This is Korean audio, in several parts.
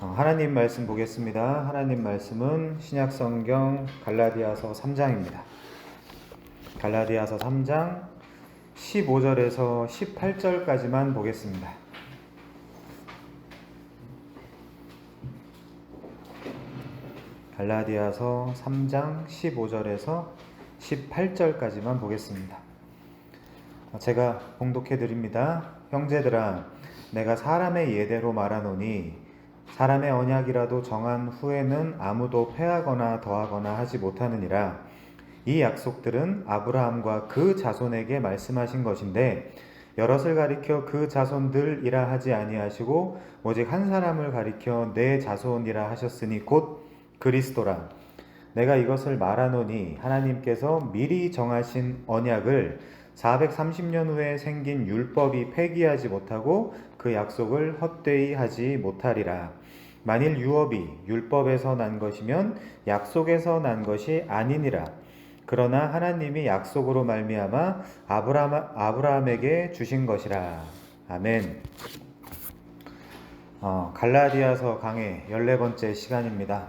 하나님 말씀 보겠습니다. 하나님 말씀은 신약성경 갈라디아서 3장입니다. 갈라디아서 3장 15절에서 18절까지만 보겠습니다. 갈라디아서 3장 15절에서 18절까지만 보겠습니다. 제가 봉독해 드립니다. 형제들아, 내가 사람의 예대로 말하노니 사람의 언약이라도 정한 후에는 아무도 패하거나 더하거나 하지 못하느니라. 이 약속들은 아브라함과 그 자손에게 말씀하신 것인데 여럿을 가리켜 그 자손들이라 하지 아니하시고 오직 한 사람을 가리켜 내 자손이라 하셨으니 곧 그리스도라. 내가 이것을 말하노니 하나님께서 미리 정하신 언약을 430년 후에 생긴 율법이 폐기하지 못하고 그 약속을 헛되이 하지 못하리라. 만일 율법에서 난 것이면 약속에서 난 것이 아니니라. 그러나 하나님이 약속으로 말미암아 아브라함에게 주신 것이라. 아멘. 갈라디아서 강의 14번째 시간입니다.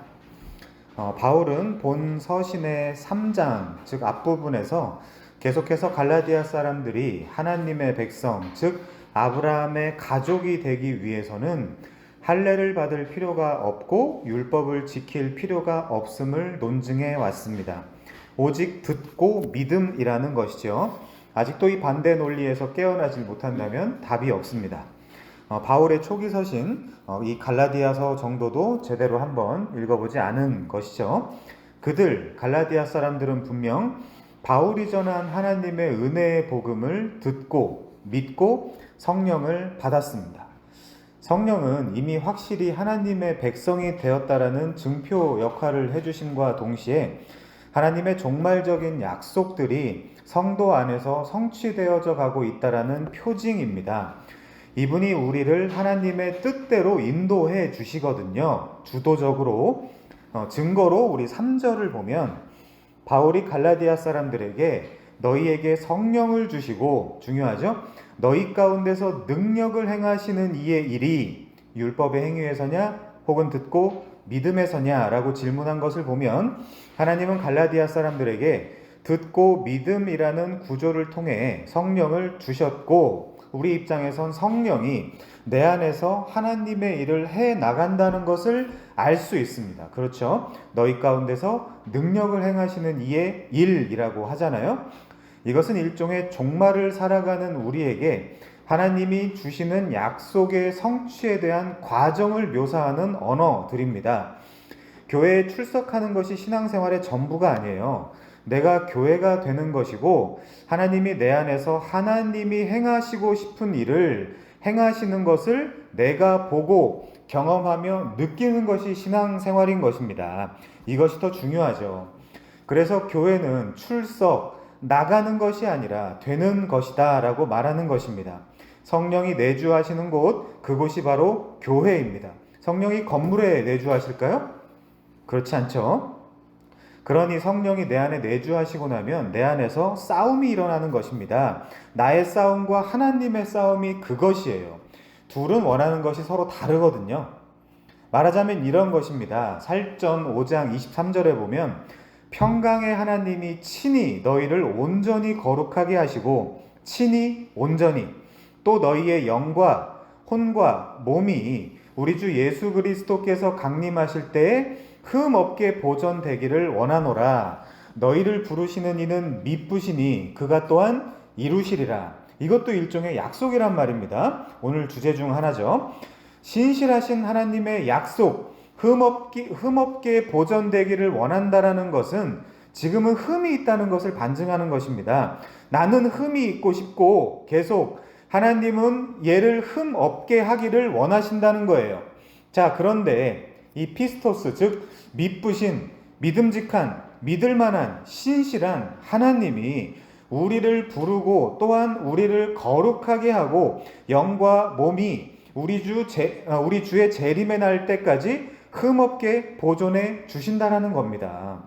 바울은 본 서신의 3장, 즉 앞부분에서 계속해서 갈라디아 사람들이 하나님의 백성, 즉 아브라함의 가족이 되기 위해서는 할례를 받을 필요가 없고 율법을 지킬 필요가 없음을 논증해 왔습니다. 오직 듣고 믿음이라는 것이죠. 아직도 이 반대 논리에서 깨어나지 못한다면 답이 없습니다. 바울의 초기 서신 이 갈라디아서 정도도 제대로 한번 읽어보지 않은 것이죠. 갈라디아 사람들은 분명 바울이 전한 하나님의 은혜의 복음을 듣고 믿고 성령을 받았습니다. 성령은 이미 확실히 하나님의 백성이 되었다라는 증표 역할을 해주심과 동시에 하나님의 종말적인 약속들이 성도 안에서 성취되어져 가고 있다라는 표징입니다. 이분이 우리를 하나님의 뜻대로 인도해 주시거든요. 주도적으로. 증거로 우리 3절을 보면 바울이 갈라디아 사람들에게 너희에게 성령을 주시고, 중요하죠? 너희 가운데서 능력을 행하시는 이의 일이 율법의 행위에서냐 혹은 듣고 믿음에서냐 라고 질문한 것을 보면 하나님은 갈라디아 사람들에게 듣고 믿음이라는 구조를 통해 성령을 주셨고, 우리 입장에선 성령이 내 안에서 하나님의 일을 해 나간다는 것을 알 수 있습니다. 그렇죠? 너희 가운데서 능력을 행하시는 이의 일이라고 하잖아요. 이것은 일종의 종말을 살아가는 우리에게 하나님이 주시는 약속의 성취에 대한 과정을 묘사하는 언어들입니다. 교회에 출석하는 것이 신앙생활의 전부가 아니에요. 내가 교회가 되는 것이고 하나님이 내 안에서 하나님이 행하시고 싶은 일을 행하시는 것을 내가 보고 경험하며 느끼는 것이 신앙생활인 것입니다. 이것이 더 중요하죠. 그래서 교회는 출석, 나가는 것이 아니라 되는 것이다 라고 말하는 것입니다. 성령이 내주하시는 곳, 그곳이 바로 교회입니다. 성령이 건물에 내주하실까요? 그렇지 않죠. 그러니 성령이 내 안에 내주하시고 나면 내 안에서 싸움이 일어나는 것입니다. 나의 싸움과 하나님의 싸움이 그것이에요. 둘은 원하는 것이 서로 다르거든요. 말하자면 이런 것입니다. 살전 5장 23절에 보면 평강의 하나님이 친히 너희를 온전히 거룩하게 하시고 친히 온전히 또 너희의 영과 혼과 몸이 우리 주 예수 그리스도께서 강림하실 때에 흠없게 보존되기를 원하노라. 너희를 부르시는 이는 미쁘시니 그가 또한 이루시리라. 이것도 일종의 약속이란 말입니다. 오늘 주제 중 하나죠. 신실하신 하나님의 약속, 흠없게 보존되기를 원한다라는 것은 지금은 흠이 있다는 것을 반증하는 것입니다. 나는 흠이 있고 싶고 계속 하나님은 얘를 흠없게 하기를 원하신다는 거예요. 자, 그런데 이 피스토스, 즉 미쁘신, 믿음직한, 믿을만한, 신실한 하나님이 우리를 부르고 또한 우리를 거룩하게 하고 영과 몸이 우리 주의 재림의 날 때까지 흠없게 보존해 주신다라는 겁니다.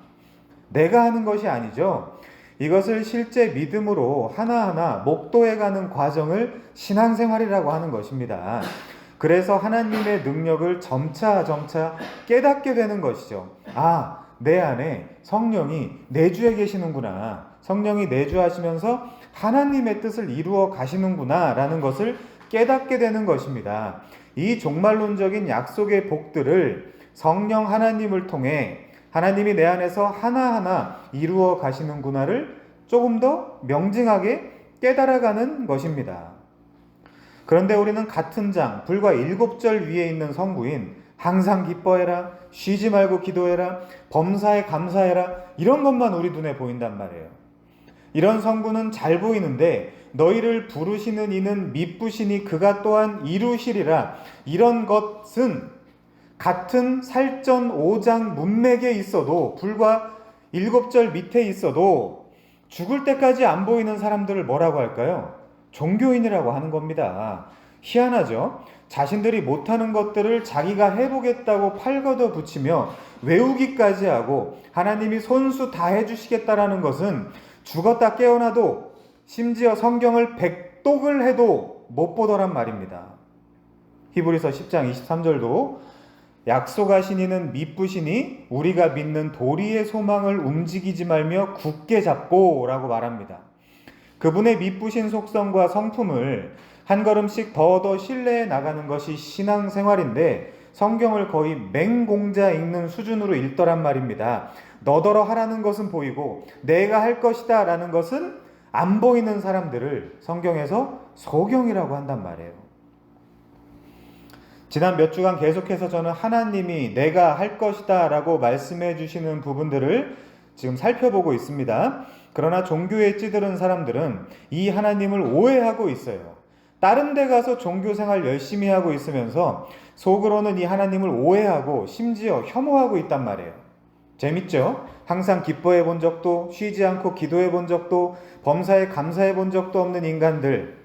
내가 하는 것이 아니죠. 이것을 실제 믿음으로 하나하나 목도해가는 과정을 신앙생활이라고 하는 것입니다. 그래서 하나님의 능력을 점차 깨닫게 되는 것이죠. 아, 내 안에 성령이 내주해 계시는구나. 성령이 내주하시면서 하나님의 뜻을 이루어 가시는구나 라는 것을 깨닫게 되는 것입니다. 이 종말론적인 약속의 복들을 성령 하나님을 통해 하나님이 내 안에서 하나하나 이루어 가시는구나를 조금 더 명징하게 깨달아가는 것입니다. 그런데 우리는 같은 장 불과 7절 위에 있는 성구인 항상 기뻐해라, 쉬지 말고 기도해라, 범사에 감사해라, 이런 것만 우리 눈에 보인단 말이에요. 이런 성구는 잘 보이는데 너희를 부르시는 이는 미쁘시니 그가 또한 이루시리라, 이런 것은 같은 살전 5장 문맥에 있어도 불과 7절 밑에 있어도 죽을 때까지 안 보이는 사람들을 뭐라고 할까요? 종교인이라고 하는 겁니다. 희한하죠? 자신들이 못하는 것들을 자기가 해보겠다고 팔 걷어 붙이며 외우기까지 하고 하나님이 손수 다 해주시겠다라는 것은 죽었다 깨어나도 심지어 성경을 백독을 해도 못 보더란 말입니다. 히브리서 10장 23절도 약속하신 이는 미쁘시니 우리가 믿는 도리의 소망을 움직이지 말며 굳게 잡고 라고 말합니다. 그분의 미쁘신 속성과 성품을 한 걸음씩 더 신뢰해 나가는 것이 신앙생활인데 성경을 거의 맹공자 읽는 수준으로 읽더란 말입니다. 너더러 하라는 것은 보이고 내가 할 것이다 라는 것은 안 보이는 사람들을 성경에서 소경이라고 한단 말이에요. 지난 몇 주간 계속해서 저는 하나님이 내가 할 것이다 라고 말씀해 주시는 부분들을 지금 살펴보고 있습니다. 그러나 종교에 찌들은 사람들은 이 하나님을 오해하고 있어요. 다른 데 가서 종교생활 열심히 하고 있으면서 속으로는 이 하나님을 오해하고 심지어 혐오하고 있단 말이에요. 재밌죠? 항상 기뻐해 본 적도, 쉬지 않고 기도해 본 적도, 범사에 감사해 본 적도 없는 인간들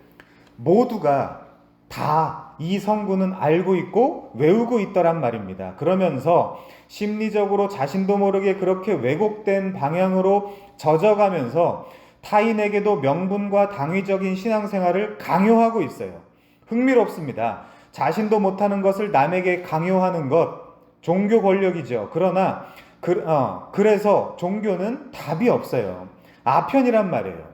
모두가 다 이 성구는 알고 있고 외우고 있더란 말입니다. 그러면서 심리적으로 자신도 모르게 그렇게 왜곡된 방향으로 젖어가면서 타인에게도 명분과 당위적인 신앙생활을 강요하고 있어요. 흥미롭습니다. 자신도 못하는 것을 남에게 강요하는 것, 종교 권력이죠. 그러나 그래서 종교는 답이 없어요. 아편이란 말이에요.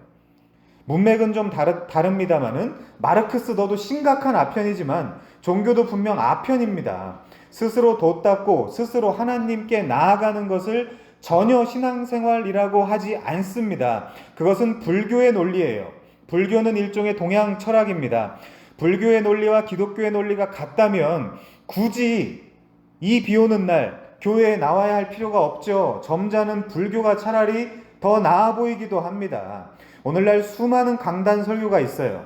문맥은 좀 다릅니다만은 마르크스 더도 심각한 아편이지만 종교도 분명 아편입니다. 스스로 돛닦고 스스로 하나님께 나아가는 것을 전혀 신앙생활이라고 하지 않습니다. 그것은 불교의 논리예요. 불교는 일종의 동양 철학입니다. 불교의 논리와 기독교의 논리가 같다면 굳이 이 비 오는 날 교회에 나와야 할 필요가 없죠. 점잖은 불교가 차라리 더 나아 보이기도 합니다. 오늘날 수많은 강단 설교가 있어요.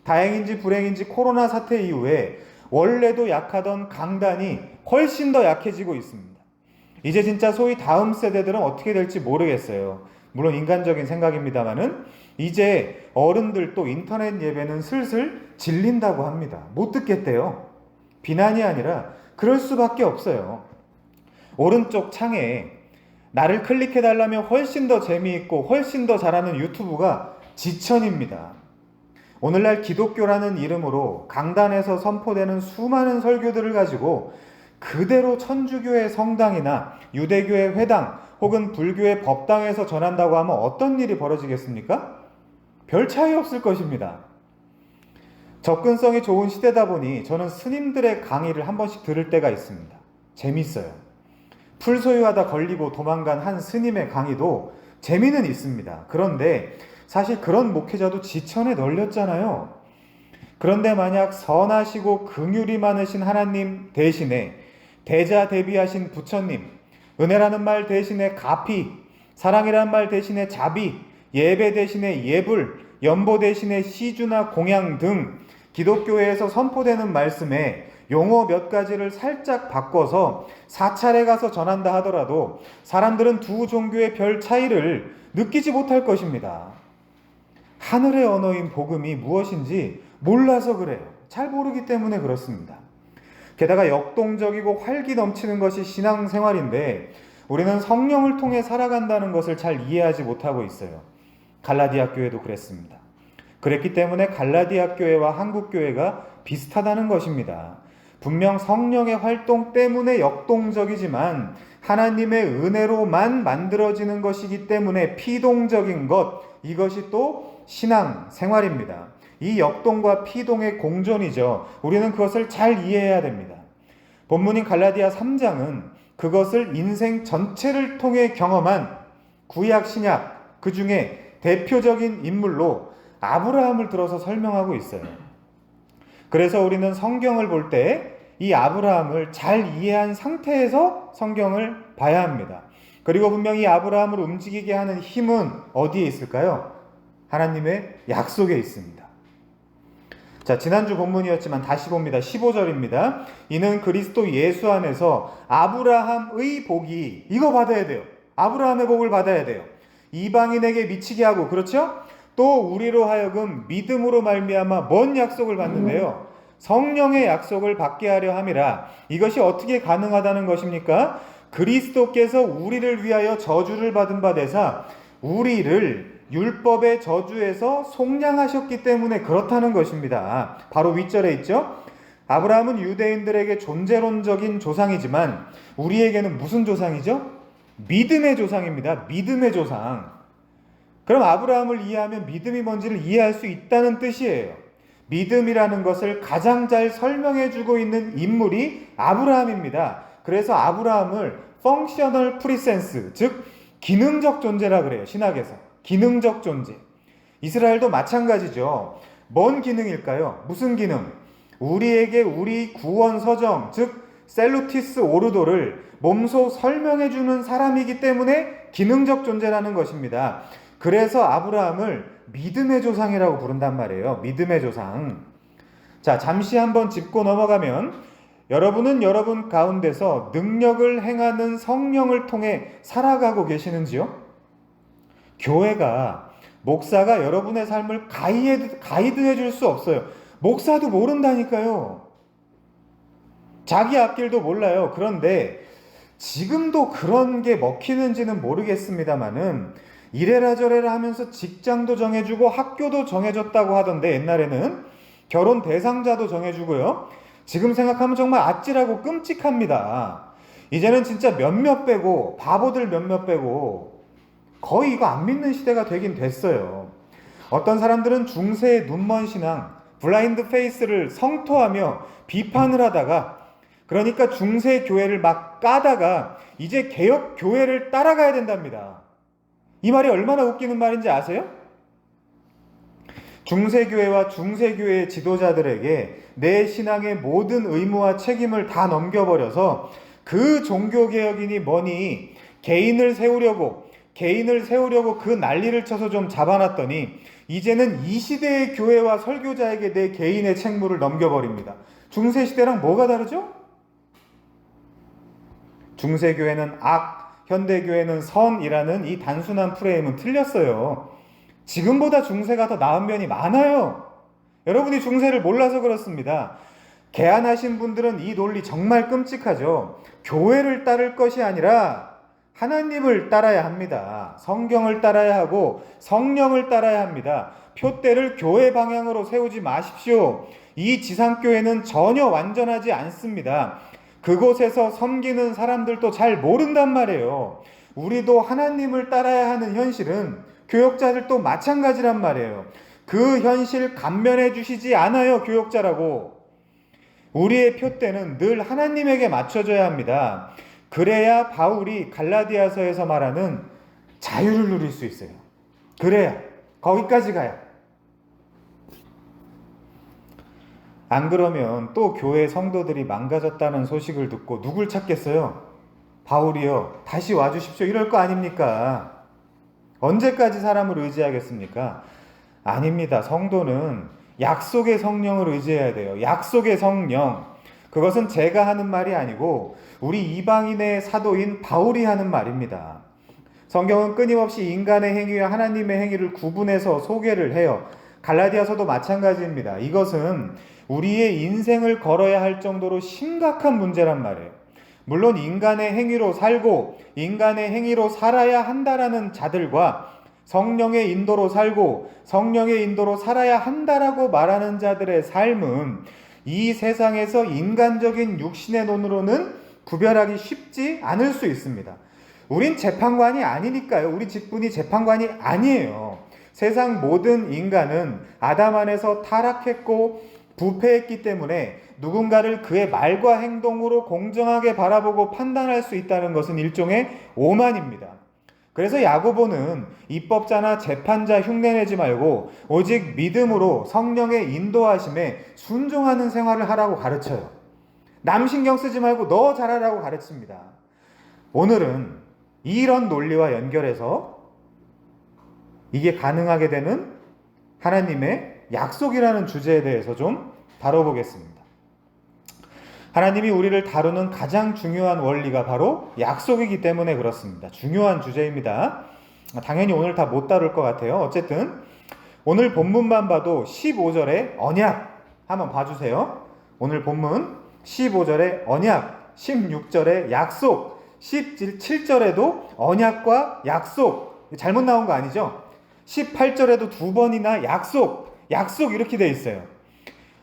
다행인지 불행인지 코로나 사태 이후에 원래도 약하던 강단이 훨씬 더 약해지고 있습니다. 이제 진짜 소위 다음 세대들은 어떻게 될지 모르겠어요. 물론 인간적인 생각입니다만은 이제 어른들도 인터넷 예배는 슬슬 질린다고 합니다. 못 듣겠대요. 비난이 아니라 그럴 수밖에 없어요. 오른쪽 창에 나를 클릭해달라면 훨씬 더 재미있고 훨씬 더 잘하는 유튜브가 지천입니다. 오늘날 기독교라는 이름으로 강단에서 선포되는 수많은 설교들을 가지고 그대로 천주교의 성당이나 유대교의 회당 혹은 불교의 법당에서 전한다고 하면 어떤 일이 벌어지겠습니까? 별 차이 없을 것입니다. 접근성이 좋은 시대다 보니 저는 스님들의 강의를 한 번씩 들을 때가 있습니다. 재밌어요. 풀 소유하다 걸리고 도망간 한 스님의 강의도 재미는 있습니다. 그런데 사실 그런 목회자도 지천에 널렸잖아요. 그런데 만약 선하시고 긍휼이 많으신 하나님 대신에 대자 대비하신 부처님, 은혜라는 말 대신에 가피, 사랑이라는 말 대신에 자비, 예배 대신에 예불, 연보 대신에 시주나 공양 등 기독교에서 선포되는 말씀에 용어 몇 가지를 살짝 바꿔서 사찰에 가서 전한다 하더라도 사람들은 두 종교의 별 차이를 느끼지 못할 것입니다. 하늘의 언어인 복음이 무엇인지 몰라서 그래요. 잘 모르기 때문에 그렇습니다. 게다가 역동적이고 활기 넘치는 것이 신앙생활인데 우리는 성령을 통해 살아간다는 것을 잘 이해하지 못하고 있어요. 갈라디아 교회도 그랬습니다. 그랬기 때문에 갈라디아 교회와 한국 교회가 비슷하다는 것입니다. 분명 성령의 활동 때문에 역동적이지만 하나님의 은혜로만 만들어지는 것이기 때문에 피동적인 것, 이것이 또 신앙 생활입니다. 이 역동과 피동의 공존이죠. 우리는 그것을 잘 이해해야 됩니다. 본문인 갈라디아 3장은 그것을 인생 전체를 통해 경험한 구약 신약 그 중에 대표적인 인물로 아브라함을 들어서 설명하고 있어요. 그래서 우리는 성경을 볼 때 이 아브라함을 잘 이해한 상태에서 성경을 봐야 합니다. 그리고 분명히 아브라함을 움직이게 하는 힘은 어디에 있을까요? 하나님의 약속에 있습니다. 자, 지난주 본문이었지만 다시 봅니다. 15절입니다. 이는 그리스도 예수 안에서 아브라함의 복이, 이거 받아야 돼요. 아브라함의 복을 받아야 돼요. 이방인에게 미치게 하고, 그렇죠? 또 우리로 하여금 믿음으로 말미암아 뭔 약속을 받는데요? 성령의 약속을 받게 하려 함이라. 이것이 어떻게 가능하다는 것입니까? 그리스도께서 우리를 위하여 저주를 받은 바 되사 우리를 율법의 저주에서 속량하셨기 때문에 그렇다는 것입니다. 바로 윗절에 있죠? 아브라함은 유대인들에게 존재론적인 조상이지만 우리에게는 무슨 조상이죠? 믿음의 조상입니다. 믿음의 조상. 그럼 아브라함을 이해하면 믿음이 뭔지를 이해할 수 있다는 뜻이에요. 믿음이라는 것을 가장 잘 설명해주고 있는 인물이 아브라함입니다. 그래서 아브라함을 펑셔널 프리센스, 즉 기능적 존재라 그래요. 신학에서. 기능적 존재. 이스라엘도 마찬가지죠. 뭔 기능일까요? 무슨 기능? 우리에게 우리 구원 서정, 즉 셀루티스 오르도를 몸소 설명해주는 사람이기 때문에 기능적 존재라는 것입니다. 그래서 아브라함을 믿음의 조상이라고 부른단 말이에요. 믿음의 조상. 자, 잠시 한번 짚고 넘어가면 여러분은 여러분 가운데서 능력을 행하는 성령을 통해 살아가고 계시는지요? 교회가, 목사가 여러분의 삶을 가이드해 줄 수 없어요. 목사도 모른다니까요. 자기 앞길도 몰라요. 그런데 지금도 그런 게 먹히는지는 모르겠습니다만은 이래라 저래라 하면서 직장도 정해주고 학교도 정해줬다고 하던데, 옛날에는 결혼 대상자도 정해주고요. 지금 생각하면 정말 아찔하고 끔찍합니다. 이제는 진짜 몇몇 빼고, 바보들 몇몇 빼고 거의 이거 안 믿는 시대가 되긴 됐어요. 어떤 사람들은 중세의 눈먼 신앙, 블라인드 페이스를 성토하며 비판을 하다가, 그러니까 중세 교회를 막 까다가 이제 개혁 교회를 따라가야 된답니다. 이 말이 얼마나 웃기는 말인지 아세요? 중세교회와 중세교회의 지도자들에게 내 신앙의 모든 의무와 책임을 다 넘겨버려서 그 종교개혁인이 뭐니 개인을 세우려고 그 난리를 쳐서 좀 잡아놨더니 이제는 이 시대의 교회와 설교자에게 내 개인의 책무를 넘겨버립니다. 중세시대랑 뭐가 다르죠? 중세교회는 악, 현대교회는 선이라는 이 단순한 프레임은 틀렸어요. 지금보다 중세가 더 나은 면이 많아요. 여러분이 중세를 몰라서 그렇습니다. 개안하신 분들은 이 논리 정말 끔찍하죠. 교회를 따를 것이 아니라 하나님을 따라야 합니다. 성경을 따라야 하고 성령을 따라야 합니다. 표대를 교회 방향으로 세우지 마십시오. 이 지상교회는 전혀 완전하지 않습니다. 그곳에서 섬기는 사람들도 잘 모른단 말이에요. 우리도 하나님을 따라야 하는 현실은 교역자들도 마찬가지란 말이에요. 그 현실 감면해 주시지 않아요, 교역자라고. 우리의 표대는 늘 하나님에게 맞춰져야 합니다. 그래야 바울이 갈라디아서에서 말하는 자유를 누릴 수 있어요. 그래야, 거기까지 가야. 안 그러면 또 교회 성도들이 망가졌다는 소식을 듣고 누굴 찾겠어요? 바울이요, 다시 와주십시오, 이럴 거 아닙니까? 언제까지 사람을 의지하겠습니까? 아닙니다. 성도는 약속의 성령을 의지해야 돼요. 약속의 성령. 그것은 제가 하는 말이 아니고 우리 이방인의 사도인 바울이 하는 말입니다. 성경은 끊임없이 인간의 행위와 하나님의 행위를 구분해서 소개를 해요. 갈라디아서도 마찬가지입니다. 이것은 우리의 인생을 걸어야 할 정도로 심각한 문제란 말이에요. 물론 인간의 행위로 살고 인간의 행위로 살아야 한다라는 자들과 성령의 인도로 살고 성령의 인도로 살아야 한다라고 말하는 자들의 삶은 이 세상에서 인간적인 육신의 눈으로는 구별하기 쉽지 않을 수 있습니다. 우린 재판관이 아니니까요. 우리 직분이 재판관이 아니에요. 세상 모든 인간은 아담 안에서 타락했고 부패했기 때문에 누군가를 그의 말과 행동으로 공정하게 바라보고 판단할 수 있다는 것은 일종의 오만입니다. 그래서 야고보는 입법자나 재판자 흉내내지 말고 오직 믿음으로 성령의 인도하심에 순종하는 생활을 하라고 가르쳐요. 남 신경 쓰지 말고 너 잘하라고 가르칩니다. 오늘은 이런 논리와 연결해서 이게 가능하게 되는 하나님의 약속이라는 주제에 대해서 좀 다뤄보겠습니다. 하나님이 우리를 다루는 가장 중요한 원리가 바로 약속이기 때문에 그렇습니다. 중요한 주제입니다. 당연히 오늘 다 못 다룰 것 같아요. 어쨌든 오늘 본문만 봐도 15절에 언약 한번 봐주세요. 오늘 본문 15절에 언약, 16절에 약속, 17절에도 언약과 약속, 잘못 나온 거 아니죠? 18절에도 두 번이나 약속 이렇게 돼 있어요.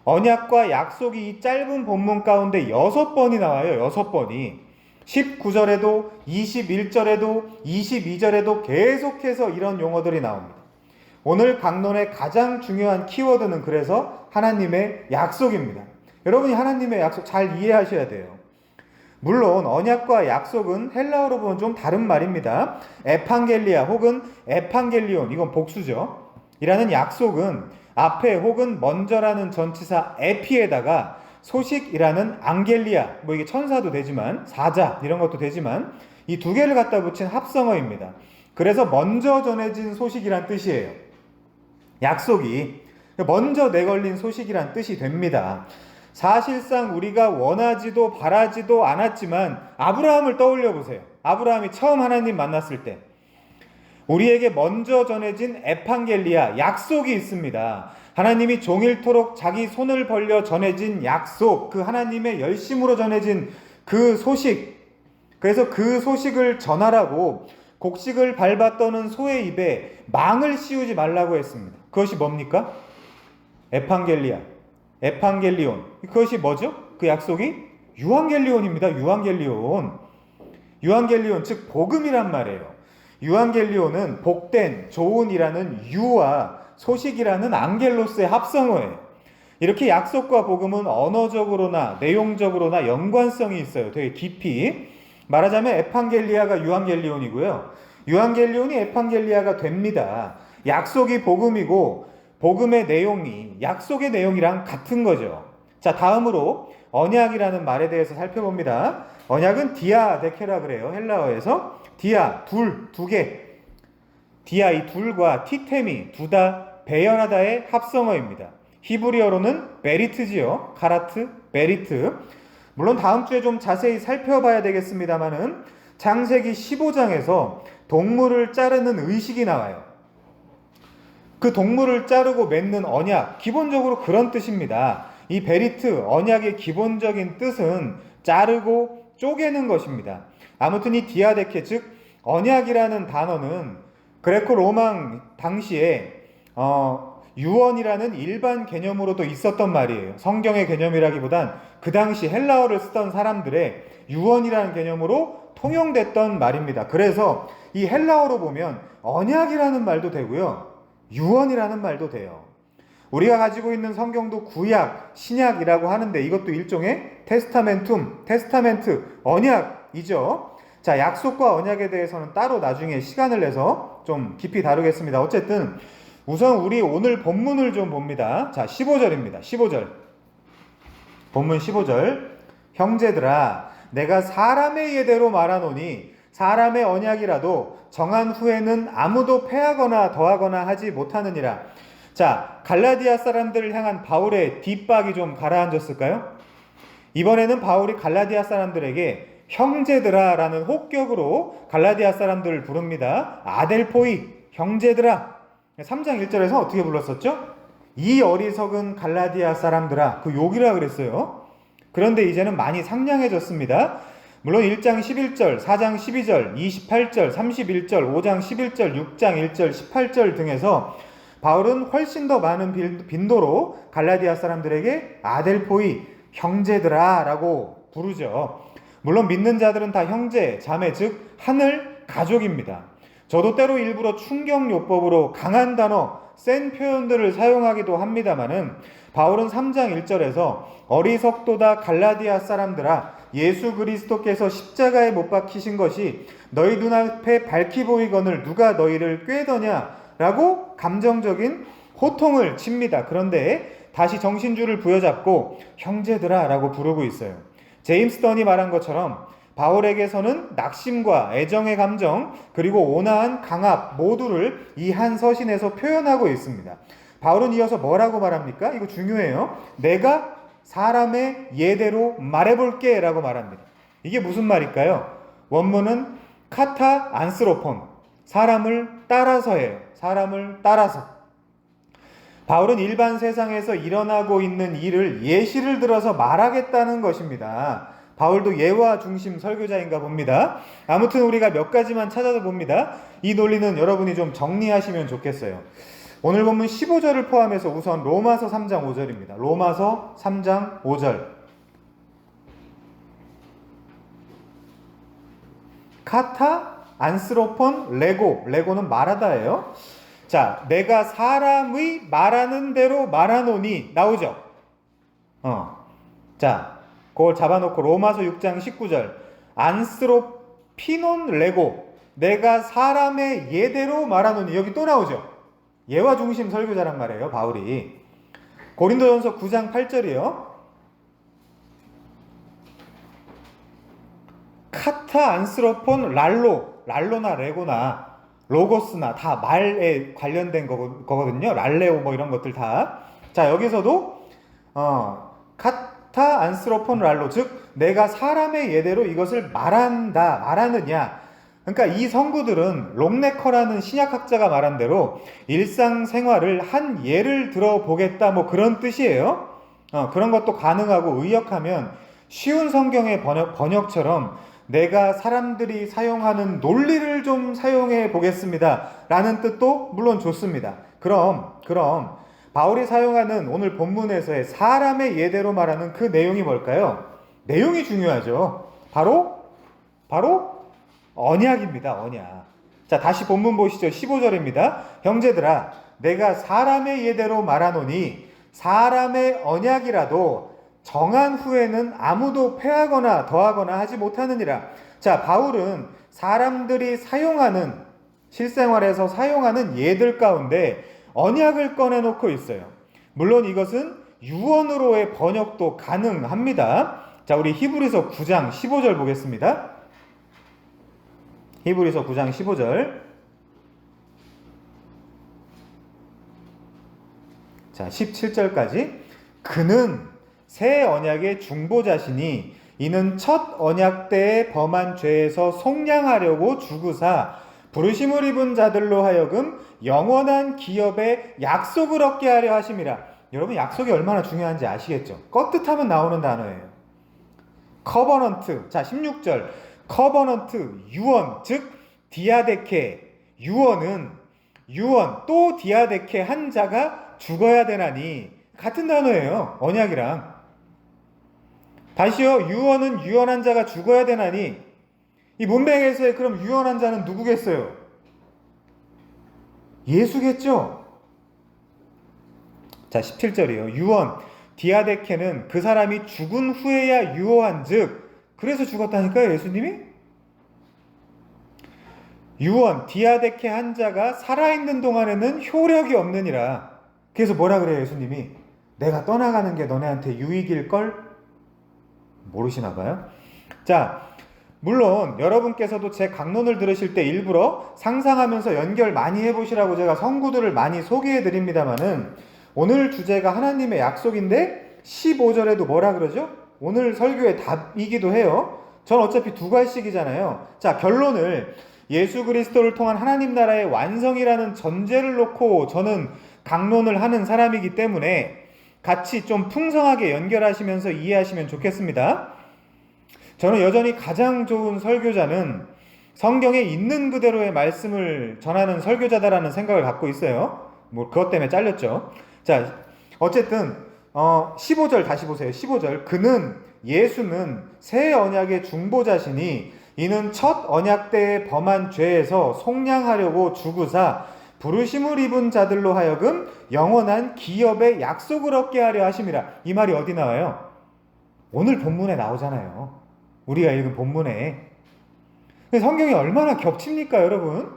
언약과 약속이 이 짧은 본문 가운데 6번이 나와요. 6번이. 19절에도 21절에도 22절에도 계속해서 이런 용어들이 나옵니다. 오늘 강론의 가장 중요한 키워드는 그래서 하나님의 약속입니다. 여러분이 하나님의 약속 잘 이해하셔야 돼요. 물론 언약과 약속은 헬라어로 보면 좀 다른 말입니다. 에판겔리아 혹은 에판겔리온, 이건 복수죠. 이라는 약속은 앞에 혹은 먼저라는 전치사 에피에다가 소식이라는 앙겔리아, 뭐 이게 천사도 되지만 사자 이런 것도 되지만 이 두 개를 갖다 붙인 합성어입니다. 그래서 먼저 전해진 소식이란 뜻이에요. 약속이 먼저 내걸린 소식이란 뜻이 됩니다. 사실상 우리가 원하지도 바라지도 않았지만 아브라함을 떠올려 보세요. 아브라함이 처음 하나님 만났을 때 우리에게 먼저 전해진 에판겔리아, 약속이 있습니다. 하나님이 종일토록 자기 손을 벌려 전해진 약속, 그 하나님의 열심으로 전해진 그 소식. 그래서 그 소식을 전하라고 곡식을 밟아 떠는 소의 입에 망을 씌우지 말라고 했습니다. 그것이 뭡니까? 에판겔리아, 에판겔리온. 그것이 뭐죠? 그 약속이 유앙겔리온입니다. 유앙겔리온, 즉 복음이란 말이에요. 유앙겔리온은 복된, 좋은이라는 유와 소식이라는 앙겔로스의 합성어예요. 이렇게 약속과 복음은 언어적으로나 내용적으로나 연관성이 있어요. 되게 깊이. 말하자면 에판겔리아가 유앙겔리온이고요. 유앙겔리온이 에판겔리아가 됩니다. 약속이 복음이고 복음의 내용이 약속의 내용이랑 같은 거죠. 자, 다음으로 언약이라는 말에 대해서 살펴봅니다. 언약은 디아데케라 그래요. 헬라어에서 디아, 두 개. 디아, 이 둘과 티테미, 두 다 배열하다의 합성어입니다. 히브리어로는 베리트지요. 카라트, 베리트. 물론 다음 주에 좀 자세히 살펴봐야 되겠습니다만은 창세기 15장에서 동물을 자르는 의식이 나와요. 그 동물을 자르고 맺는 언약, 기본적으로 그런 뜻입니다. 이 베리트, 언약의 기본적인 뜻은 자르고 쪼개는 것입니다. 아무튼 이 디아데케, 즉 언약이라는 단어는 그레코 로마 당시에 유언이라는 일반 개념으로도 있었던 말이에요. 성경의 개념이라기보단 그 당시 헬라어를 쓰던 사람들의 유언이라는 개념으로 통용됐던 말입니다. 그래서 이 헬라어로 보면 언약이라는 말도 되고요, 유언이라는 말도 돼요. 우리가 가지고 있는 성경도 구약, 신약이라고 하는데 이것도 일종의 테스타멘트, 언약이죠. 자, 약속과 언약에 대해서는 따로 나중에 시간을 내서 좀 깊이 다루겠습니다. 어쨌든 우선 우리 오늘 본문을 좀 봅니다. 자, 15절입니다. 15절. 본문 15절. 형제들아, 내가 사람의 예대로 말하노니 사람의 언약이라도 정한 후에는 아무도 패하거나 더하거나 하지 못하느니라. 자, 갈라디아 사람들을 향한 바울의 뒷박이 좀 가라앉았을까요? 이번에는 바울이 갈라디아 사람들에게 형제들아 라는 혹격으로 갈라디아 사람들을 부릅니다. 아델포이, 형제들아. 3장 1절에서 어떻게 불렀었죠? 이 어리석은 갈라디아 사람들아. 그 욕이라 그랬어요. 그런데 이제는 많이 상냥해졌습니다. 물론 1장 11절, 4장 12절, 28절, 31절, 5장 11절, 6장 1절, 18절 등에서 바울은 훨씬 더 많은 빈도로 갈라디아 사람들에게 아델포이, 형제들아 라고 부르죠. 물론 믿는 자들은 다 형제, 자매, 즉 하늘 가족입니다. 저도 때로 일부러 충격요법으로 강한 단어, 센 표현들을 사용하기도 합니다마는 바울은 3장 1절에서 어리석도다 갈라디아 사람들아, 예수 그리스도께서 십자가에 못 박히신 것이 너희 눈앞에 밝히 보이거늘 누가 너희를 꾀더냐 라고 감정적인 호통을 칩니다. 그런데 다시 정신줄을 부여잡고 형제들아 라고 부르고 있어요. 제임스 던이 말한 것처럼 바울에게서는 낙심과 애정의 감정 그리고 온화한 강압 모두를 이 한 서신에서 표현하고 있습니다. 바울은 이어서 뭐라고 말합니까? 이거 중요해요. 내가 사람의 예대로 말해볼게 라고 말합니다. 이게 무슨 말일까요? 원문은 카타 안스로폰, 사람을 따라서예요. 사람을 따라서. 바울은 일반 세상에서 일어나고 있는 일을 예시를 들어서 말하겠다는 것입니다. 바울도 예화 중심 설교자인가 봅니다. 아무튼 우리가 몇 가지만 찾아서 봅니다. 이 논리는 여러분이 좀 정리하시면 좋겠어요. 오늘 본문 15절을 포함해서 우선 로마서 3장 5절입니다. 로마서 3장 5절. 카타 안스로폰 레고, 레고는 말하다예요. 자, 내가 사람의 말하는 대로 말하노니 나오죠. 자, 그걸 잡아놓고 로마서 6장 19절. 안스로피논 레고, 내가 사람의 예대로 말하노니, 여기 또 나오죠. 예화 중심 설교자란 말이에요, 바울이. 고린도전서 9장 8절이요. 카타 안스로폰 랄로, 랄로나 레고나 로고스나 다 말에 관련된 거거든요. 랄레오 뭐 이런 것들 다. 자, 여기서도 카타 안스로폰 랄로, 즉 내가 사람의 예대로 이것을 말하느냐. 그러니까 이 성구들은 롱네커라는 신약학자가 말한 대로 일상생활을 한 예를 들어보겠다 뭐 그런 뜻이에요. 그런 것도 가능하고 의역하면 쉬운 성경의 번역처럼 내가 사람들이 사용하는 논리를 좀 사용해 보겠습니다 라는 뜻도 물론 좋습니다. 그럼 바울이 사용하는 오늘 본문에서의 사람의 예대로 말하는 그 내용이 뭘까요? 내용이 중요하죠. 바로 언약입니다. 언약. 자, 다시 본문 보시죠. 15절입니다. 형제들아, 내가 사람의 예대로 말하노니 사람의 언약이라도 정한 후에는 아무도 폐하거나 더하거나 하지 못하느니라. 자, 바울은 사람들이 사용하는, 실생활에서 사용하는 예들 가운데 언약을 꺼내놓고 있어요. 물론 이것은 유언으로의 번역도 가능합니다. 자, 우리 히브리서 9장 15절 보겠습니다. 히브리서 9장 15절. 자, 17절까지. 그는 새 언약의 중보자시니 이는 첫 언약 때에 범한 죄에서 속량하려고 주구사 부르심을 입은 자들로 하여금 영원한 기업의 약속을 얻게 하려 하심이라. 여러분, 약속이 얼마나 중요한지 아시겠죠? 껐듯하면 나오는 단어예요. 커버넌트. 자, 16절. 커버넌트, 유언, 즉 디아데케. 유언은 유언 또 디아데케 한 자가 죽어야 되나니, 같은 단어예요. 언약이랑. 다시요. 유언은 유언한 자가 죽어야 되나니. 이 문맥에서의 그럼 유언한 자는 누구겠어요? 예수겠죠? 자, 17절이요. 유언 디아데케는 그 사람이 죽은 후에야 유언한 즉, 그래서 죽었다니까요, 예수님이? 유언 디아데케 한 자가 살아있는 동안에는 효력이 없느니라. 그래서 뭐라 그래요, 예수님이? 내가 떠나가는 게 너네한테 유익일걸? 모르시나 봐요. 자, 물론 여러분께서도 제 강론을 들으실 때 일부러 상상하면서 연결 많이 해보시라고 제가 성구들을 많이 소개해드립니다만은, 오늘 주제가 하나님의 약속인데 15절에도 뭐라 그러죠? 오늘 설교의 답이기도 해요. 전 어차피 두 갈씩이잖아요. 자, 결론을 예수 그리스도를 통한 하나님 나라의 완성이라는 전제를 놓고 저는 강론을 하는 사람이기 때문에 같이 좀 풍성하게 연결하시면서 이해하시면 좋겠습니다. 저는 여전히 가장 좋은 설교자는 성경에 있는 그대로의 말씀을 전하는 설교자다라는 생각을 갖고 있어요. 뭐 그것 때문에 잘렸죠. 자, 어쨌든 15절 다시 보세요. 15절. 예수는 새 언약의 중보자시니 이는 첫 언약 때에 범한 죄에서 속량하려고 죽으사 부르심을 입은 자들로 하여금 영원한 기업의 약속을 얻게 하려 하심이라. 이 말이 어디 나와요? 오늘 본문에 나오잖아요. 우리가 읽은 본문에. 성경이 얼마나 겹칩니까, 여러분?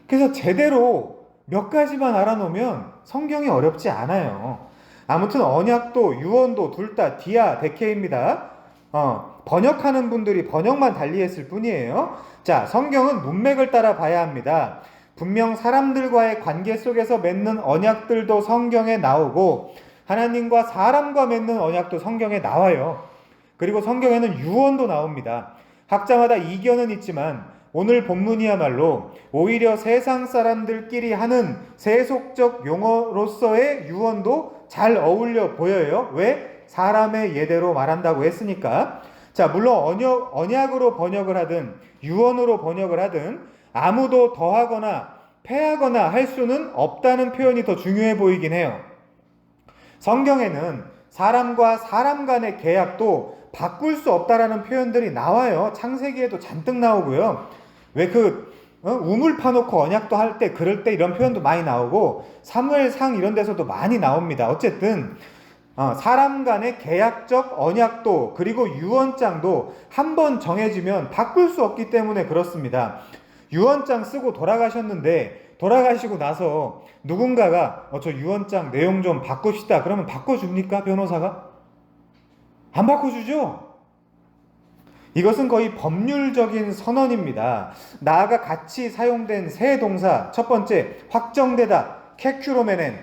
그래서 제대로 몇 가지만 알아놓으면 성경이 어렵지 않아요. 아무튼 언약도 유언도 둘 다 디아 데케입니다. 번역하는 분들이 번역만 달리했을 뿐이에요. 자, 성경은 문맥을 따라 봐야 합니다. 분명 사람들과의 관계 속에서 맺는 언약들도 성경에 나오고 하나님과 사람과 맺는 언약도 성경에 나와요. 그리고 성경에는 유언도 나옵니다. 학자마다 이견은 있지만 오늘 본문이야말로 오히려 세상 사람들끼리 하는 세속적 용어로서의 유언도 잘 어울려 보여요. 왜? 사람의 예대로 말한다고 했으니까. 자, 물론 언약으로 번역을 하든 유언으로 번역을 하든 아무도 더하거나 패하거나 할 수는 없다는 표현이 더 중요해 보이긴 해요. 성경에는 사람과 사람 간의 계약도 바꿀 수 없다라는 표현들이 나와요. 창세기에도 잔뜩 나오고요. 왜 우물 파놓고 언약도 할 때 그럴 때 이런 표현도 많이 나오고 사무엘상 이런 데서도 많이 나옵니다. 어쨌든 사람 간의 계약적 언약도 그리고 유언장도 한번 정해지면 바꿀 수 없기 때문에 그렇습니다. 유언장 쓰고 돌아가셨는데 돌아가시고 나서 누군가가 저 유언장 내용 좀 바꿉시다. 그러면 바꿔줍니까? 변호사가? 안 바꿔주죠? 이것은 거의 법률적인 선언입니다. 나아가 같이 사용된 세 동사, 첫 번째 확정되다, 캐큐로메넨,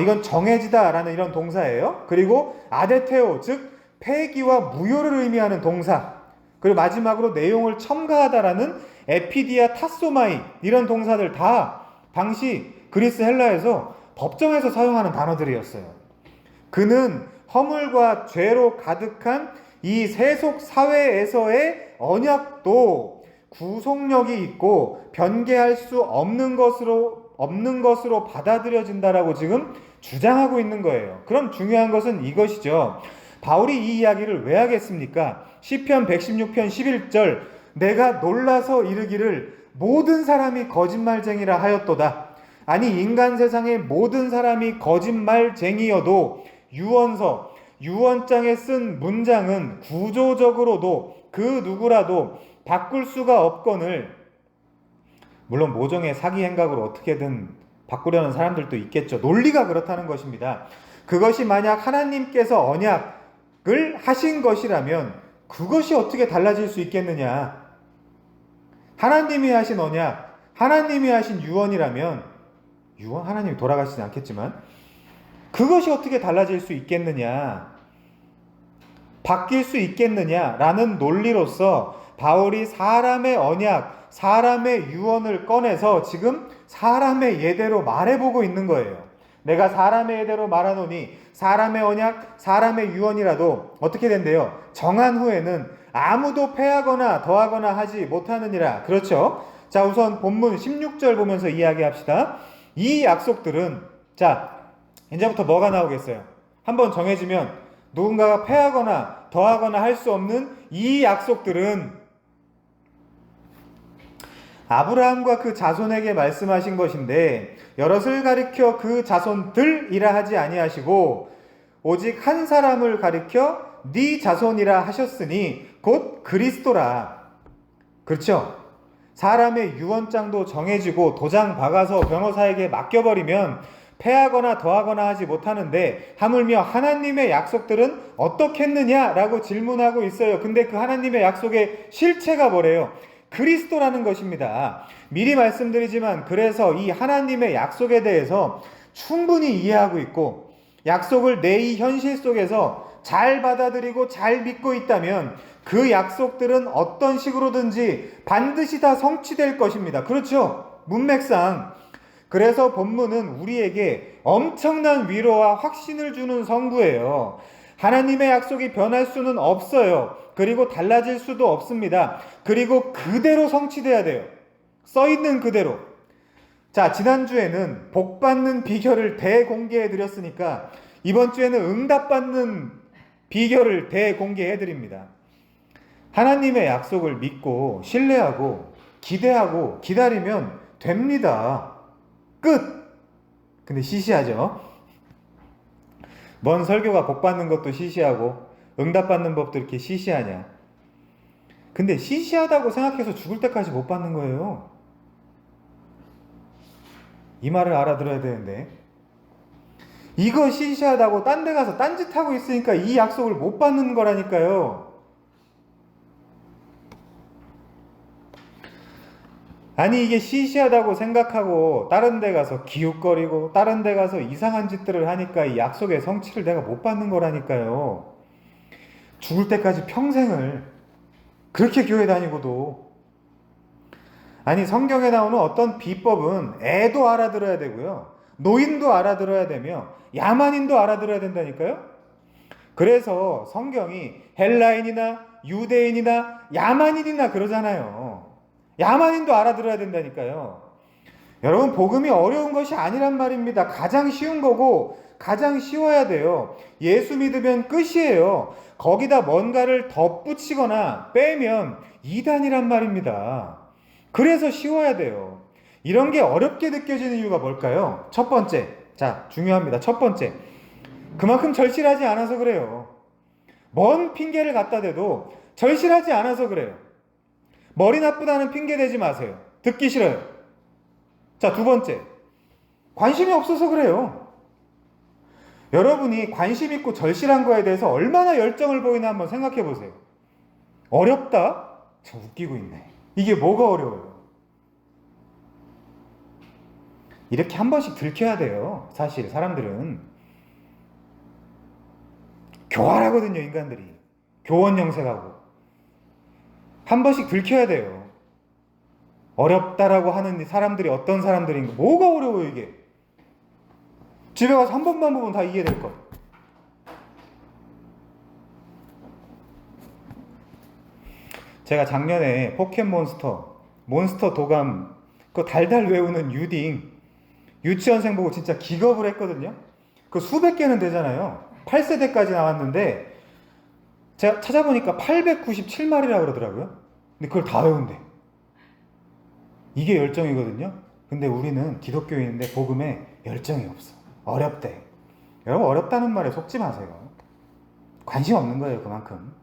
이건 정해지다 라는 이런 동사예요. 그리고 아데테오, 즉 폐기와 무효를 의미하는 동사, 그리고 마지막으로 내용을 첨가하다라는 에피디아 타소마이, 이런 동사들 다 당시 그리스 헬라에서 법정에서 사용하는 단어들이었어요. 그는 허물과 죄로 가득한 이 세속 사회에서의 언약도 구속력이 있고 변개할 수 없는 것으로 받아들여진다라고 지금 주장하고 있는 거예요. 그럼 중요한 것은 이것이죠. 바울이 이 이야기를 왜 하겠습니까? 시편 116편 11절 내가 놀라서 이르기를 모든 사람이 거짓말쟁이라 하였도다. 아니 인간 세상의 모든 사람이 거짓말쟁이여도 유언장에 쓴 문장은 구조적으로도 그 누구라도 바꿀 수가 없거늘, 물론 모종의 사기 행각으로 어떻게든 바꾸려는 사람들도 있겠죠. 논리가 그렇다는 것입니다. 그것이 만약 하나님께서 언약을 하신 것이라면 그것이 어떻게 달라질 수 있겠느냐. 하나님이 하신 언약, 하나님이 하신 유언이라면, 유언? 하나님이 돌아가시지 않겠지만 그것이 어떻게 달라질 수 있겠느냐, 바뀔 수 있겠느냐라는 논리로서 바울이 사람의 언약, 사람의 유언을 꺼내서 지금 사람의 예대로 말해보고 있는 거예요. 내가 사람의 예대로 말하노니 사람의 언약, 사람의 유언이라도 어떻게 된대요? 정한 후에는 아무도 패하거나 더하거나 하지 못하느니라. 그렇죠? 자, 우선 본문 16절 보면서 이야기합시다. 이 약속들은, 자, 이제부터 뭐가 나오겠어요? 한번 정해지면 누군가가 패하거나 더하거나 할 수 없는 이 약속들은 아브라함과 그 자손에게 말씀하신 것인데 여럿을 가리켜 그 자손들이라 하지 아니하시고 오직 한 사람을 가리켜 네 자손이라 하셨으니 곧 그리스도라. 그렇죠? 사람의 유언장도 정해지고 도장 박아서 변호사에게 맡겨버리면 패하거나 더하거나 하지 못하는데 하물며 하나님의 약속들은 어떻겠느냐라고 질문하고 있어요. 근데 그 하나님의 약속의 실체가 뭐래요? 그리스도라는 것입니다. 미리 말씀드리지만 그래서 이 하나님의 약속에 대해서 충분히 이해하고 있고 약속을 내 이 현실 속에서 잘 받아들이고 잘 믿고 있다면 그 약속들은 어떤 식으로든지 반드시 다 성취될 것입니다. 그렇죠? 문맥상. 그래서 본문은 우리에게 엄청난 위로와 확신을 주는 성구예요. 하나님의 약속이 변할 수는 없어요. 그리고 달라질 수도 없습니다. 그리고 그대로 성취돼야 돼요. 써있는 그대로. 자, 지난주에는 복 받는 비결을 대공개해 드렸으니까 이번 주에는 응답 받는 비결을 대공개해 드립니다. 하나님의 약속을 믿고 신뢰하고 기대하고 기다리면 됩니다. 끝! 근데 시시하죠? 뭔 설교가 복 받는 것도 시시하고 응답 받는 법도 이렇게 시시하냐? 근데 시시하다고 생각해서 죽을 때까지 못 받는 거예요. 이 말을 알아들어야 되는데, 이거 시시하다고 딴 데 가서 딴짓하고 있으니까 이 약속을 못 받는 거라니까요. 아니, 이게 시시하다고 생각하고 다른 데 가서 기웃거리고 다른 데 가서 이상한 짓들을 하니까 이 약속의 성취를 내가 못 받는 거라니까요. 죽을 때까지 평생을 그렇게 교회 다니고도. 아니, 성경에 나오는 어떤 비법은 애도 알아들어야 되고요, 노인도 알아들어야 되며 야만인도 알아들어야 된다니까요. 그래서 성경이 헬라인이나 유대인이나 야만인이나 그러잖아요. 야만인도 알아들어야 된다니까요. 여러분, 복음이 어려운 것이 아니란 말입니다. 가장 쉬운 거고 가장 쉬워야 돼요. 예수 믿으면 끝이에요. 거기다 뭔가를 덧붙이거나 빼면 이단이란 말입니다. 그래서 쉬워야 돼요. 이런 게 어렵게 느껴지는 이유가 뭘까요? 첫 번째, 자, 중요합니다. 첫 번째, 그만큼 절실하지 않아서 그래요. 뭔 핑계를 갖다 대도 절실하지 않아서 그래요. 머리 나쁘다는 핑계 대지 마세요. 듣기 싫어요. 자, 두 번째, 관심이 없어서 그래요. 여러분이 관심 있고 절실한 거에 대해서 얼마나 열정을 보이나 한번 생각해 보세요. 어렵다? 저 웃기고 있네. 이게 뭐가 어려워요? 이렇게 한 번씩 들켜야 돼요. 사실 사람들은 교활하거든요. 인간들이 교원 영색하고 한 번씩 들켜야 돼요. 어렵다라고 하는 사람들이 어떤 사람들인가. 뭐가 어려워요 이게? 집에 가서 한 번만 보면 다 이해될 것. 제가 작년에 포켓몬스터, 몬스터 도감 그 달달 외우는 유딩 유치원생 보고 진짜 기겁을 했거든요. 그 수백 개는 되잖아요. 8세대까지 나왔는데 제가 찾아보니까 897마리라고 그러더라고요. 근데 그걸 다 외운대. 이게 열정이거든요. 근데 우리는 기독교인인데 복음에 열정이 없어. 어렵대. 여러분, 어렵다는 말에 속지 마세요. 관심 없는 거예요, 그만큼.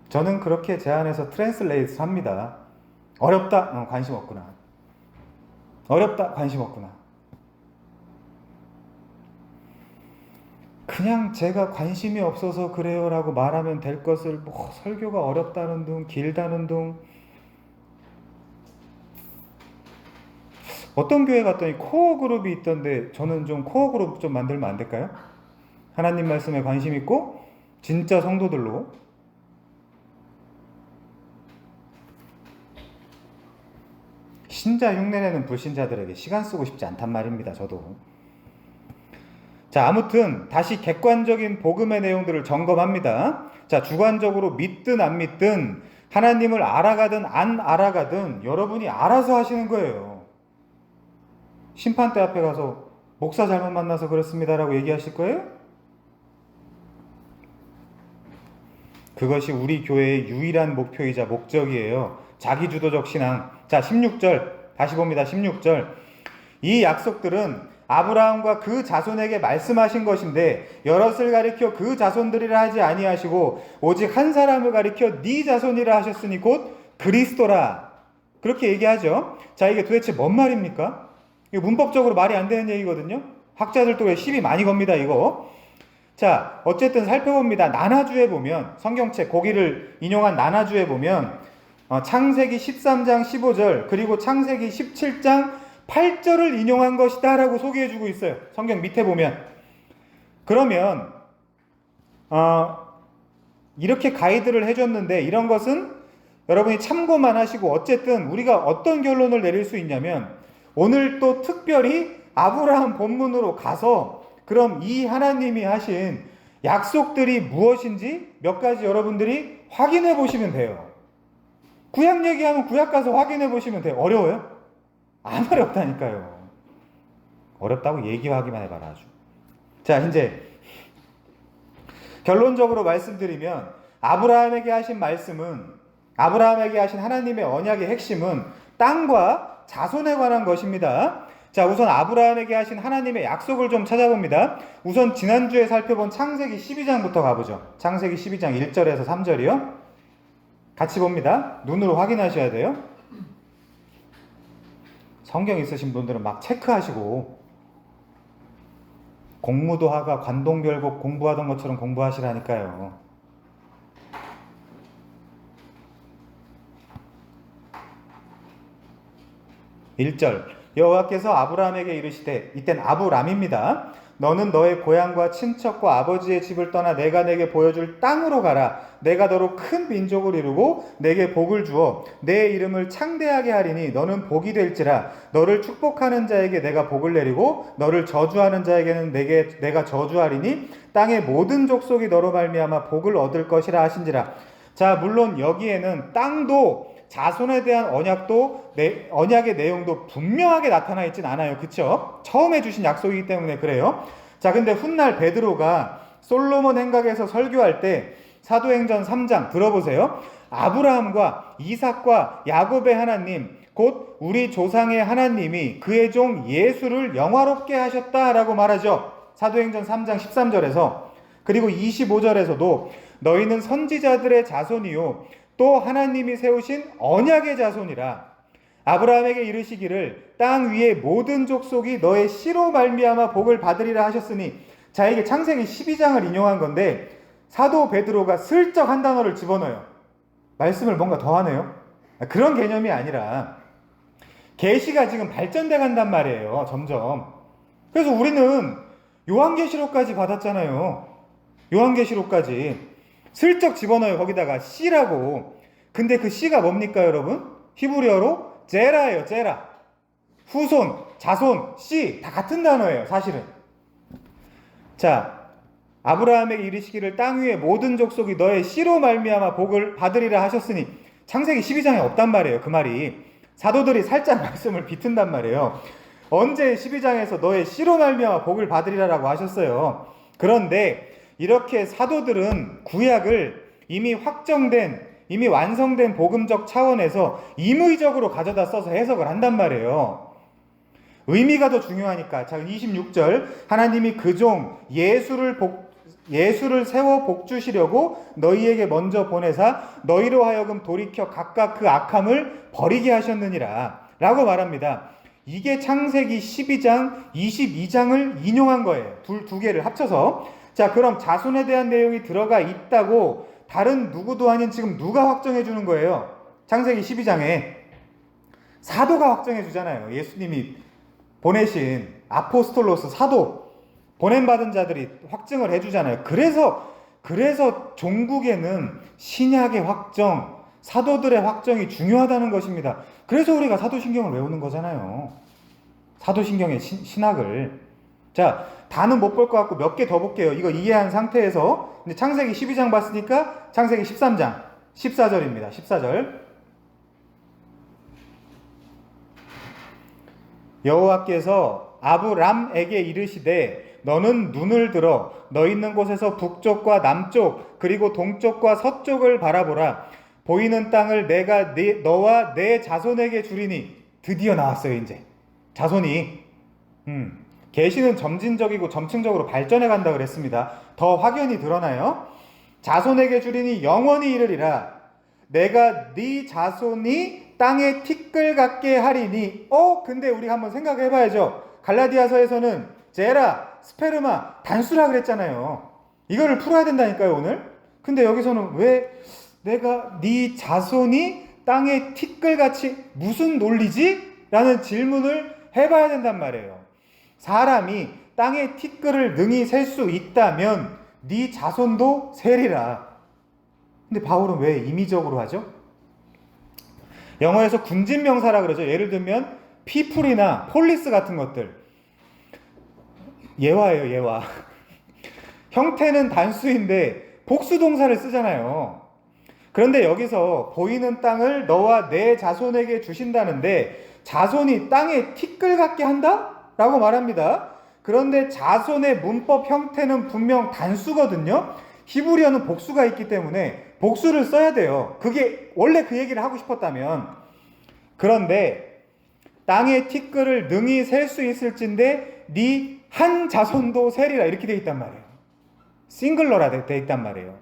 저는 그렇게 제 안에서 트랜슬레이트 합니다. 어렵다? 관심 없구나. 어렵다? 관심 없구나. 그냥 제가 관심이 없어서 그래요 라고 말하면 될 것을 뭐 설교가 어렵다는 둥 길다는 둥. 어떤 교회 갔더니 코어 그룹이 있던데 저는 좀 코어 그룹 좀 만들면 안 될까요? 하나님 말씀에 관심 있고 진짜 성도들로. 신자 흉내내는 불신자들에게 시간 쓰고 싶지 않단 말입니다. 저도. 자, 아무튼 다시 객관적인 복음의 내용들을 점검합니다. 자, 주관적으로 믿든 안 믿든 하나님을 알아가든 안 알아가든 여러분이 알아서 하시는 거예요. 심판대 앞에 가서 목사 잘못 만나서 그렇습니다라고 얘기하실 거예요? 그것이 우리 교회의 유일한 목표이자 목적이에요. 자기주도적 신앙. 자, 16절 다시 봅니다. 16절. 이 약속들은 아브라함과 그 자손에게 말씀하신 것인데 여럿을 가리켜 그 자손들이라 하지 아니하시고 오직 한 사람을 가리켜 네 자손이라 하셨으니 곧 그리스도라. 그렇게 얘기하죠. 자, 이게 도대체 뭔 말입니까? 이거 문법적으로 말이 안 되는 얘기거든요. 학자들도 왜 시비 많이 겁니다 이거. 자, 어쨌든 살펴봅니다. 나나주에 보면, 성경책 고기를 인용한 나나주에 보면 창세기 13장 15절 그리고 창세기 17장 8절을 인용한 것이다 라고 소개해주고 있어요. 성경 밑에 보면. 그러면 이렇게 가이드를 해줬는데 이런 것은 여러분이 참고만 하시고, 어쨌든 우리가 어떤 결론을 내릴 수 있냐면 오늘 또 특별히 아브라함 본문으로 가서 그럼 이 하나님이 하신 약속들이 무엇인지 몇 가지 여러분들이 확인해 보시면 돼요. 구약 얘기하면 구약 가서 확인해 보시면 돼요. 어려워요? 아무 말이 없다니까요. 어렵다고 얘기하기만 해봐라 아주. 자, 이제 결론적으로 말씀드리면 아브라함에게 하신 말씀은, 아브라함에게 하신 하나님의 언약의 핵심은 땅과 자손에 관한 것입니다. 자, 우선 아브라함에게 하신 하나님의 약속을 좀 찾아봅니다. 우선 지난주에 살펴본 창세기 12장부터 가보죠. 창세기 12장 1절에서 3절이요. 같이 봅니다. 눈으로 확인하셔야 돼요. 성경 있으신 분들은 막 체크하시고 공무도 하가 관동별곡 공부하던 것처럼 공부하시라니까요. 1절 여호와께서 아브라함에게 이르시되, 이땐 아브람입니다. 너는 너의 고향과 친척과 아버지의 집을 떠나 내가 내게 보여줄 땅으로 가라. 내가 너로 큰 민족을 이루고 내게 복을 주어 내 이름을 창대하게 하리니 너는 복이 될지라. 너를 축복하는 자에게 내가 복을 내리고 너를 저주하는 자에게는 내가 저주하리니 땅의 모든 족속이 너로 말미암아 복을 얻을 것이라 하신지라. 자, 물론 여기에는 땅도 자손에 대한 언약의 내용도 분명하게 나타나 있진 않아요. 그쵸? 처음에 주신 약속이기 때문에 그래요. 자, 근데 훗날 베드로가 솔로몬 행각에서 설교할 때 사도행전 3장 들어보세요. 아브라함과 이삭과 야곱의 하나님, 곧 우리 조상의 하나님이 그의 종 예수를 영화롭게 하셨다라고 말하죠. 사도행전 3장 13절에서. 그리고 25절에서도 너희는 선지자들의 자손이요 또 하나님이 세우신 언약의 자손이라. 아브라함에게 이르시기를 땅 위의 모든 족속이 너의 씨로 말미암아 복을 받으리라 하셨으니. 자, 이게 창세기 12장을 인용한 건데 사도 베드로가 슬쩍 한 단어를 집어넣어요. 말씀을 뭔가 더 하네요. 그런 개념이 아니라 계시가 지금 발전돼 간단 말이에요. 점점. 그래서 우리는 요한계시록까지 받았잖아요. 요한계시록까지 슬쩍 집어넣어요. 거기다가 씨라고. 근데 그 씨가 뭡니까 여러분? 히브리어로 제라예요. 제라. 후손, 자손, 씨 다 같은 단어예요. 사실은. 자, 아브라함에게 이르시기를 땅 위의 모든 족속이 너의 씨로 말미암아 복을 받으리라 하셨으니. 창세기 12장에 없단 말이에요. 그 말이. 사도들이 살짝 말씀을 비튼단 말이에요. 언제 12장에서 너의 씨로 말미암아 복을 받으리라라고 하셨어요. 그런데 이렇게 사도들은 구약을 이미 완성된 복음적 차원에서 임의적으로 가져다 써서 해석을 한단 말이에요. 의미가 더 중요하니까. 자, 26절 하나님이 그 종 예수를 세워 복주시려고 너희에게 먼저 보내사 너희로 하여금 돌이켜 각각 그 악함을 버리게 하셨느니라 라고 말합니다. 이게 창세기 12장 22장을 인용한 거예요. 두 개를 합쳐서. 자, 그럼 자손에 대한 내용이 들어가 있다고 다른 누구도 아닌 지금 누가 확정해 주는 거예요? 창세기 12장에 사도가 확정해 주잖아요. 예수님이 보내신 아포스톨로스 사도, 보냄받은 자들이 확증을 해 주잖아요. 그래서 종국에는 신약의 확정, 사도들의 확정이 중요하다는 것입니다. 그래서 우리가 사도신경을 외우는 거잖아요. 사도신경의 신학을. 자, 다는 못 볼 것 같고 몇 개 더 볼게요. 이거 이해한 상태에서 이제 창세기 12장 봤으니까 창세기 13장 14절입니다. 14절. 여호와께서 아브람에게 이르시되 너는 눈을 들어 너 있는 곳에서 북쪽과 남쪽 그리고 동쪽과 서쪽을 바라보라. 보이는 땅을 내가 너와 내 자손에게 주리니. 드디어 나왔어요. 이제 자손이. 계시는 점진적이고 점층적으로 발전해 간다 그랬습니다. 더 확연히 드러나요. 자손에게 주리니 영원히 이르리라. 내가 네 자손이 땅에 티끌 같게 하리니. 근데 우리 한번 생각해 봐야죠. 갈라디아서에서는 제라, 스페르마, 단수라 그랬잖아요. 이거를 풀어야 된다니까요, 오늘. 근데 여기서는 왜 내가 네 자손이 땅에 티끌같이 무슨 논리지? 라는 질문을 해봐야 된단 말이에요. 사람이 땅의 티끌을 능히 셀 수 있다면 네 자손도 세리라. 근데 바울은 왜 임의적으로 하죠? 영어에서 군진명사라 그러죠. 예를 들면 people이나 police 같은 것들. 예화예요, 예화. 형태는 단수인데 복수동사를 쓰잖아요. 그런데 여기서 보이는 땅을 너와 내 자손에게 주신다는데 자손이 땅에 티끌 같게 한다? 라고 말합니다. 그런데 자손의 문법 형태는 분명 단수거든요. 히브리어는 복수가 있기 때문에 복수를 써야 돼요. 그게 원래 그 얘기를 하고 싶었다면. 그런데 땅의 티끌을 능히 셀 수 있을진데 네 한 자손도 세리라 이렇게 돼 있단 말이에요. 싱글러라 돼 있단 말이에요.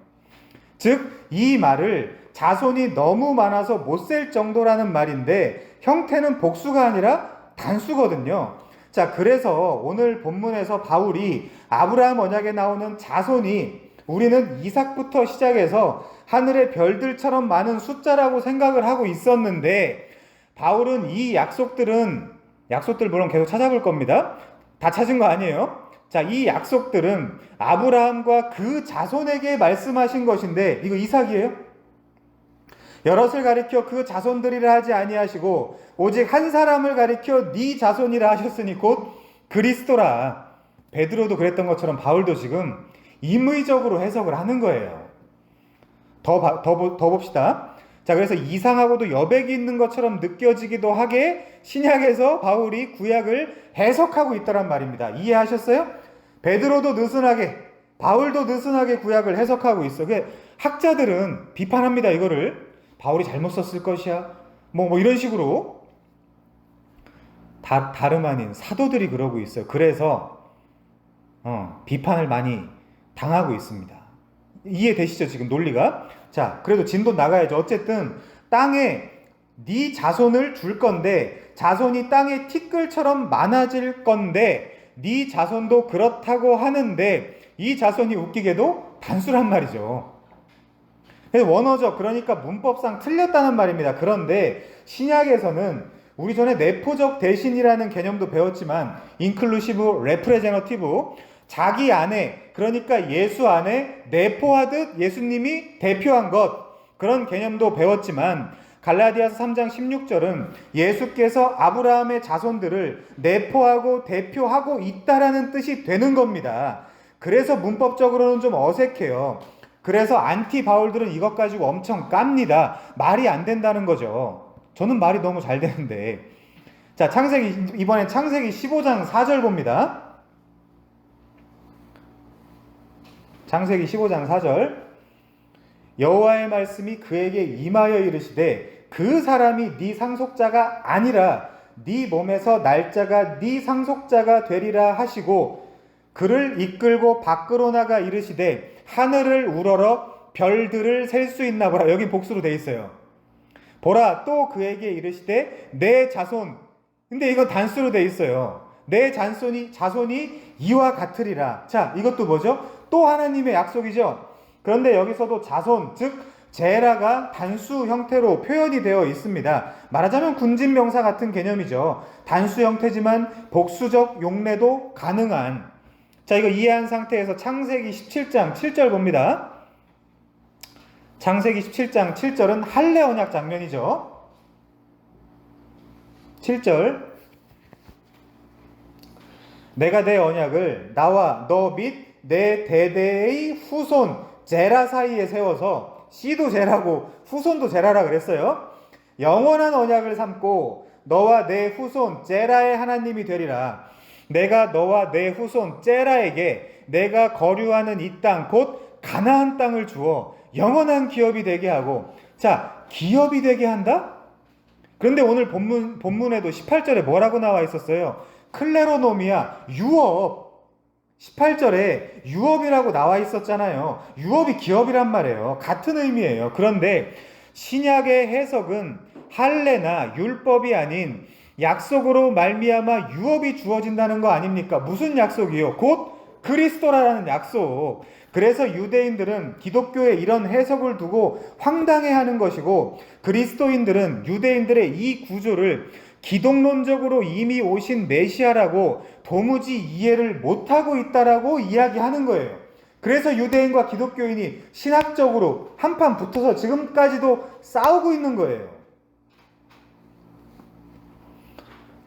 즉 이 말을 자손이 너무 많아서 못 셀 정도라는 말인데 형태는 복수가 아니라 단수거든요. 자, 그래서 오늘 본문에서 바울이 아브라함 언약에 나오는 자손이 우리는 이삭부터 시작해서 하늘의 별들처럼 많은 숫자라고 생각을 하고 있었는데 바울은 이 약속들 물론 계속 찾아볼 겁니다. 다 찾은 거 아니에요. 자, 이 약속들은 아브라함과 그 자손에게 말씀하신 것인데 이거 이삭이에요? 여럿을 가리켜 그 자손들이라 하지 아니하시고 오직 한 사람을 가리켜 네 자손이라 하셨으니 곧 그리스도라. 베드로도 그랬던 것처럼 바울도 지금 임의적으로 해석을 하는 거예요. 더 봅시다. 자, 그래서 이상하고도 여백이 있는 것처럼 느껴지기도 하게 신약에서 바울이 구약을 해석하고 있더란 말입니다. 이해하셨어요? 베드로도 느슨하게, 바울도 느슨하게 구약을 해석하고 있어. 학자들은 비판합니다. 이거를 바울이 잘못 썼을 것이야. 뭐 이런 식으로 다름 아닌 사도들이 그러고 있어요. 그래서 비판을 많이 당하고 있습니다. 이해되시죠? 지금 논리가? 자, 그래도 진도 나가야죠. 어쨌든 땅에 네 자손을 줄 건데 자손이 땅의 티끌처럼 많아질 건데 네 자손도 그렇다고 하는데 이 자손이 웃기게도 단수란 말이죠. 원어적, 그러니까 문법상 틀렸다는 말입니다. 그런데 신약에서는 우리 전에 내포적 대신이라는 개념도 배웠지만 인클루시브 레프레제너티브, 자기 안에, 그러니까 예수 안에 내포하듯 예수님이 대표한 것, 그런 개념도 배웠지만 갈라디아서 3장 16절은 예수께서 아브라함의 자손들을 내포하고 대표하고 있다라는 뜻이 되는 겁니다. 그래서 문법적으로는 좀 어색해요. 그래서 안티 바울들은 이것 가지고 엄청 깝니다. 말이 안 된다는 거죠. 저는 말이 너무 잘 되는데. 자, 이번엔 창세기 15장 4절 봅니다. 창세기 15장 4절. 여호와의 말씀이 그에게 임하여 이르시되 그 사람이 네 상속자가 아니라 네 몸에서 날짜가 네 상속자가 되리라 하시고 그를 이끌고 밖으로 나가 이르시되 하늘을 우러러 별들을 셀 수 있나 보라. 여기 복수로 돼 있어요. 보라, 또 그에게 이르시되 내 자손, 근데 이건 단수로 돼 있어요. 내 자손이 이와 같으리라. 자, 이것도 뭐죠? 또 하나님의 약속이죠. 그런데 여기서도 자손, 즉 제라가 단수 형태로 표현이 되어 있습니다. 말하자면 군진명사 같은 개념이죠. 단수 형태지만 복수적 용례도 가능한. 자, 이거 이해한 상태에서 창세기 17장 7절 봅니다. 창세기 17장 7절은 할례 언약 장면이죠. 7절. 내가 내 언약을 나와 너 및 내 대대의 후손 제라 사이에 세워서, 씨도 제라고 후손도 제라라 그랬어요. 영원한 언약을 삼고 너와 내 후손 제라의 하나님이 되리라. 내가 너와 내 후손 제라에게 내가 거류하는 이 땅 곧 가나안 땅을 주어 영원한 기업이 되게 하고. 자, 기업이 되게 한다? 그런데 오늘 본문에도 18절에 뭐라고 나와 있었어요? 클레로노미아, 유업. 18절에 유업이라고 나와 있었잖아요. 유업이 기업이란 말이에요. 같은 의미예요. 그런데 신약의 해석은 할례나 율법이 아닌 약속으로 말미암아 유업이 주어진다는 거 아닙니까? 무슨 약속이요? 곧 그리스도라는 약속. 그래서 유대인들은 기독교의 이런 해석을 두고 황당해하는 것이고 그리스도인들은 유대인들의 이 구조를 기독론적으로 이미 오신 메시아라고 도무지 이해를 못하고 있다라고 이야기하는 거예요. 그래서 유대인과 기독교인이 신학적으로 한판 붙어서 지금까지도 싸우고 있는 거예요.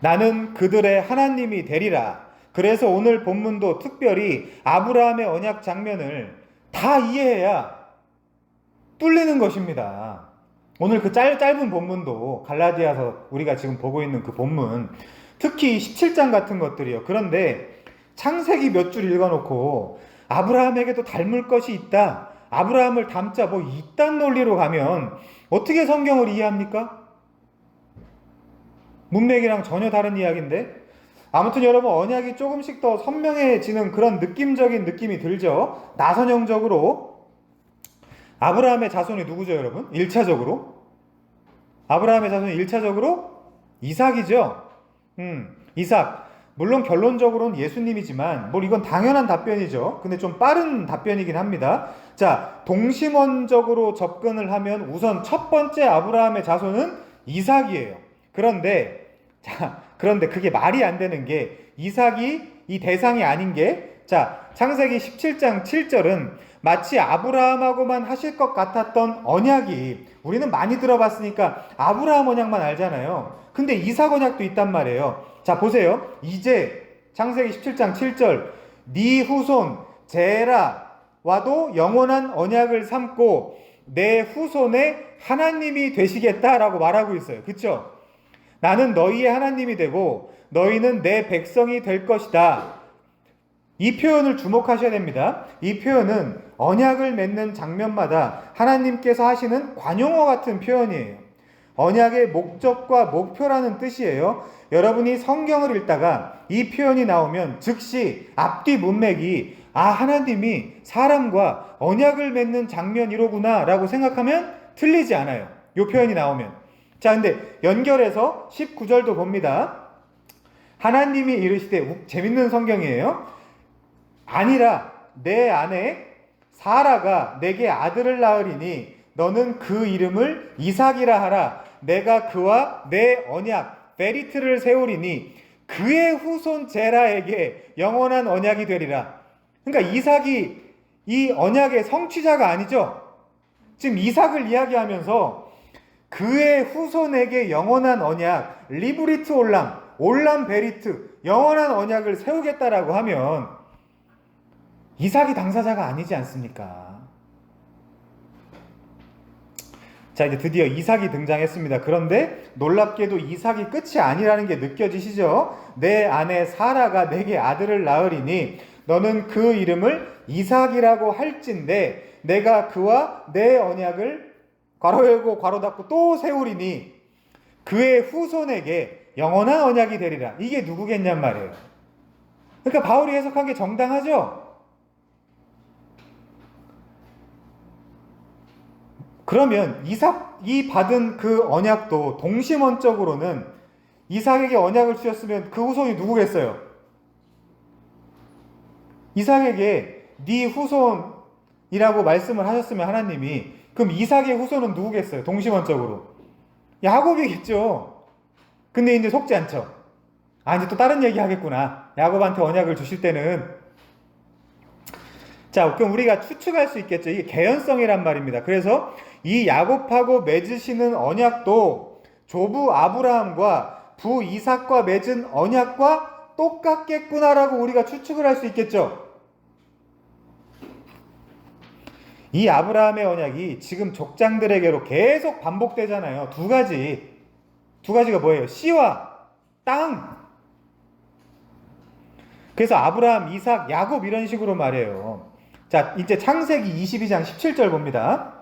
나는 그들의 하나님이 되리라. 그래서 오늘 본문도 특별히 아브라함의 언약 장면을 다 이해해야 뚫리는 것입니다. 오늘 그 짧은 본문도 갈라디아서 우리가 지금 보고 있는 그 본문, 특히 17장 같은 것들이요. 그런데 창세기 몇 줄 읽어놓고 아브라함에게도 닮을 것이 있다, 아브라함을 닮자, 뭐 이딴 논리로 가면 어떻게 성경을 이해합니까? 문맥이랑 전혀 다른 이야기인데. 아무튼 여러분, 언약이 조금씩 더 선명해지는 그런 느낌적인 느낌이 들죠. 나선형적으로 아브라함의 자손이 누구죠, 여러분? 1차적으로 아브라함의 자손이 1차적으로 이삭이죠. 이삭. 물론 결론적으로는 예수님이지만 이건 당연한 답변이죠. 근데 좀 빠른 답변이긴 합니다. 자, 동심원적으로 접근을 하면 우선 첫 번째 아브라함의 자손은 이삭이에요. 그런데 그게 말이 안 되는 게, 이삭이 이 대상이 아닌 게, 자, 창세기 17장 7절은 마치 아브라함하고만 하실 것 같았던 언약이, 우리는 많이 들어봤으니까 아브라함 언약만 알잖아요. 근데 이삭 언약도 있단 말이에요. 자, 보세요. 이제 창세기 17장 7절, 네 후손 제라와도 영원한 언약을 삼고 내 후손의 하나님이 되시겠다라고 말하고 있어요. 그쵸? 나는 너희의 하나님이 되고 너희는 내 백성이 될 것이다. 이 표현을 주목하셔야 됩니다. 이 표현은 언약을 맺는 장면마다 하나님께서 하시는 관용어 같은 표현이에요. 언약의 목적과 목표라는 뜻이에요. 여러분이 성경을 읽다가 이 표현이 나오면 즉시 앞뒤 문맥이, 하나님이 사람과 언약을 맺는 장면이로구나 라고 생각하면 틀리지 않아요. 이 표현이 나오면. 자, 근데 연결해서 19절도 봅니다. 하나님이 이르시되, 재밌는 성경이에요. 아니라 내 아내 사라가 내게 아들을 낳으리니 너는 그 이름을 이삭이라 하라. 내가 그와 내 언약 베리트를 세우리니 그의 후손 제라에게 영원한 언약이 되리라. 그러니까 이삭이 이 언약의 성취자가 아니죠. 지금 이삭을 이야기하면서 그의 후손에게 영원한 언약, 리브리트 올람 베리트, 영원한 언약을 세우겠다라고 하면 이삭이 당사자가 아니지 않습니까? 자, 이제 드디어 이삭이 등장했습니다. 그런데 놀랍게도 이삭이 끝이 아니라는 게 느껴지시죠? 내 아내 사라가 내게 아들을 낳으리니 너는 그 이름을 이삭이라고 할진대 내가 그와 내 언약을 괄호 열고 괄호 닫고 또 세우리니 그의 후손에게 영원한 언약이 되리라. 이게 누구겠냔 말이에요. 그러니까 바울이 해석한 게 정당하죠? 그러면 이삭이 받은 그 언약도 동심원적으로는 이삭에게 언약을 주셨으면 그 후손이 누구겠어요? 이삭에게 네 후손이라고 말씀을 하셨으면 하나님이, 그럼 이삭의 후손은 누구겠어요? 동심원적으로 야곱이겠죠. 근데 이제 속지 않죠. 이제 또 다른 얘기 하겠구나. 야곱한테 언약을 주실 때는. 자, 그럼 우리가 추측할 수 있겠죠. 이게 개연성이란 말입니다. 그래서 이 야곱하고 맺으시는 언약도 조부 아브라함과 부 이삭과 맺은 언약과 똑같겠구나라고 우리가 추측을 할 수 있겠죠. 이 아브라함의 언약이 지금 족장들에게로 계속 반복되잖아요. 두 가지가 뭐예요? 씨와 땅. 그래서 아브라함, 이삭, 야곱 이런 식으로 말해요. 자, 이제 창세기 22장 17절 봅니다.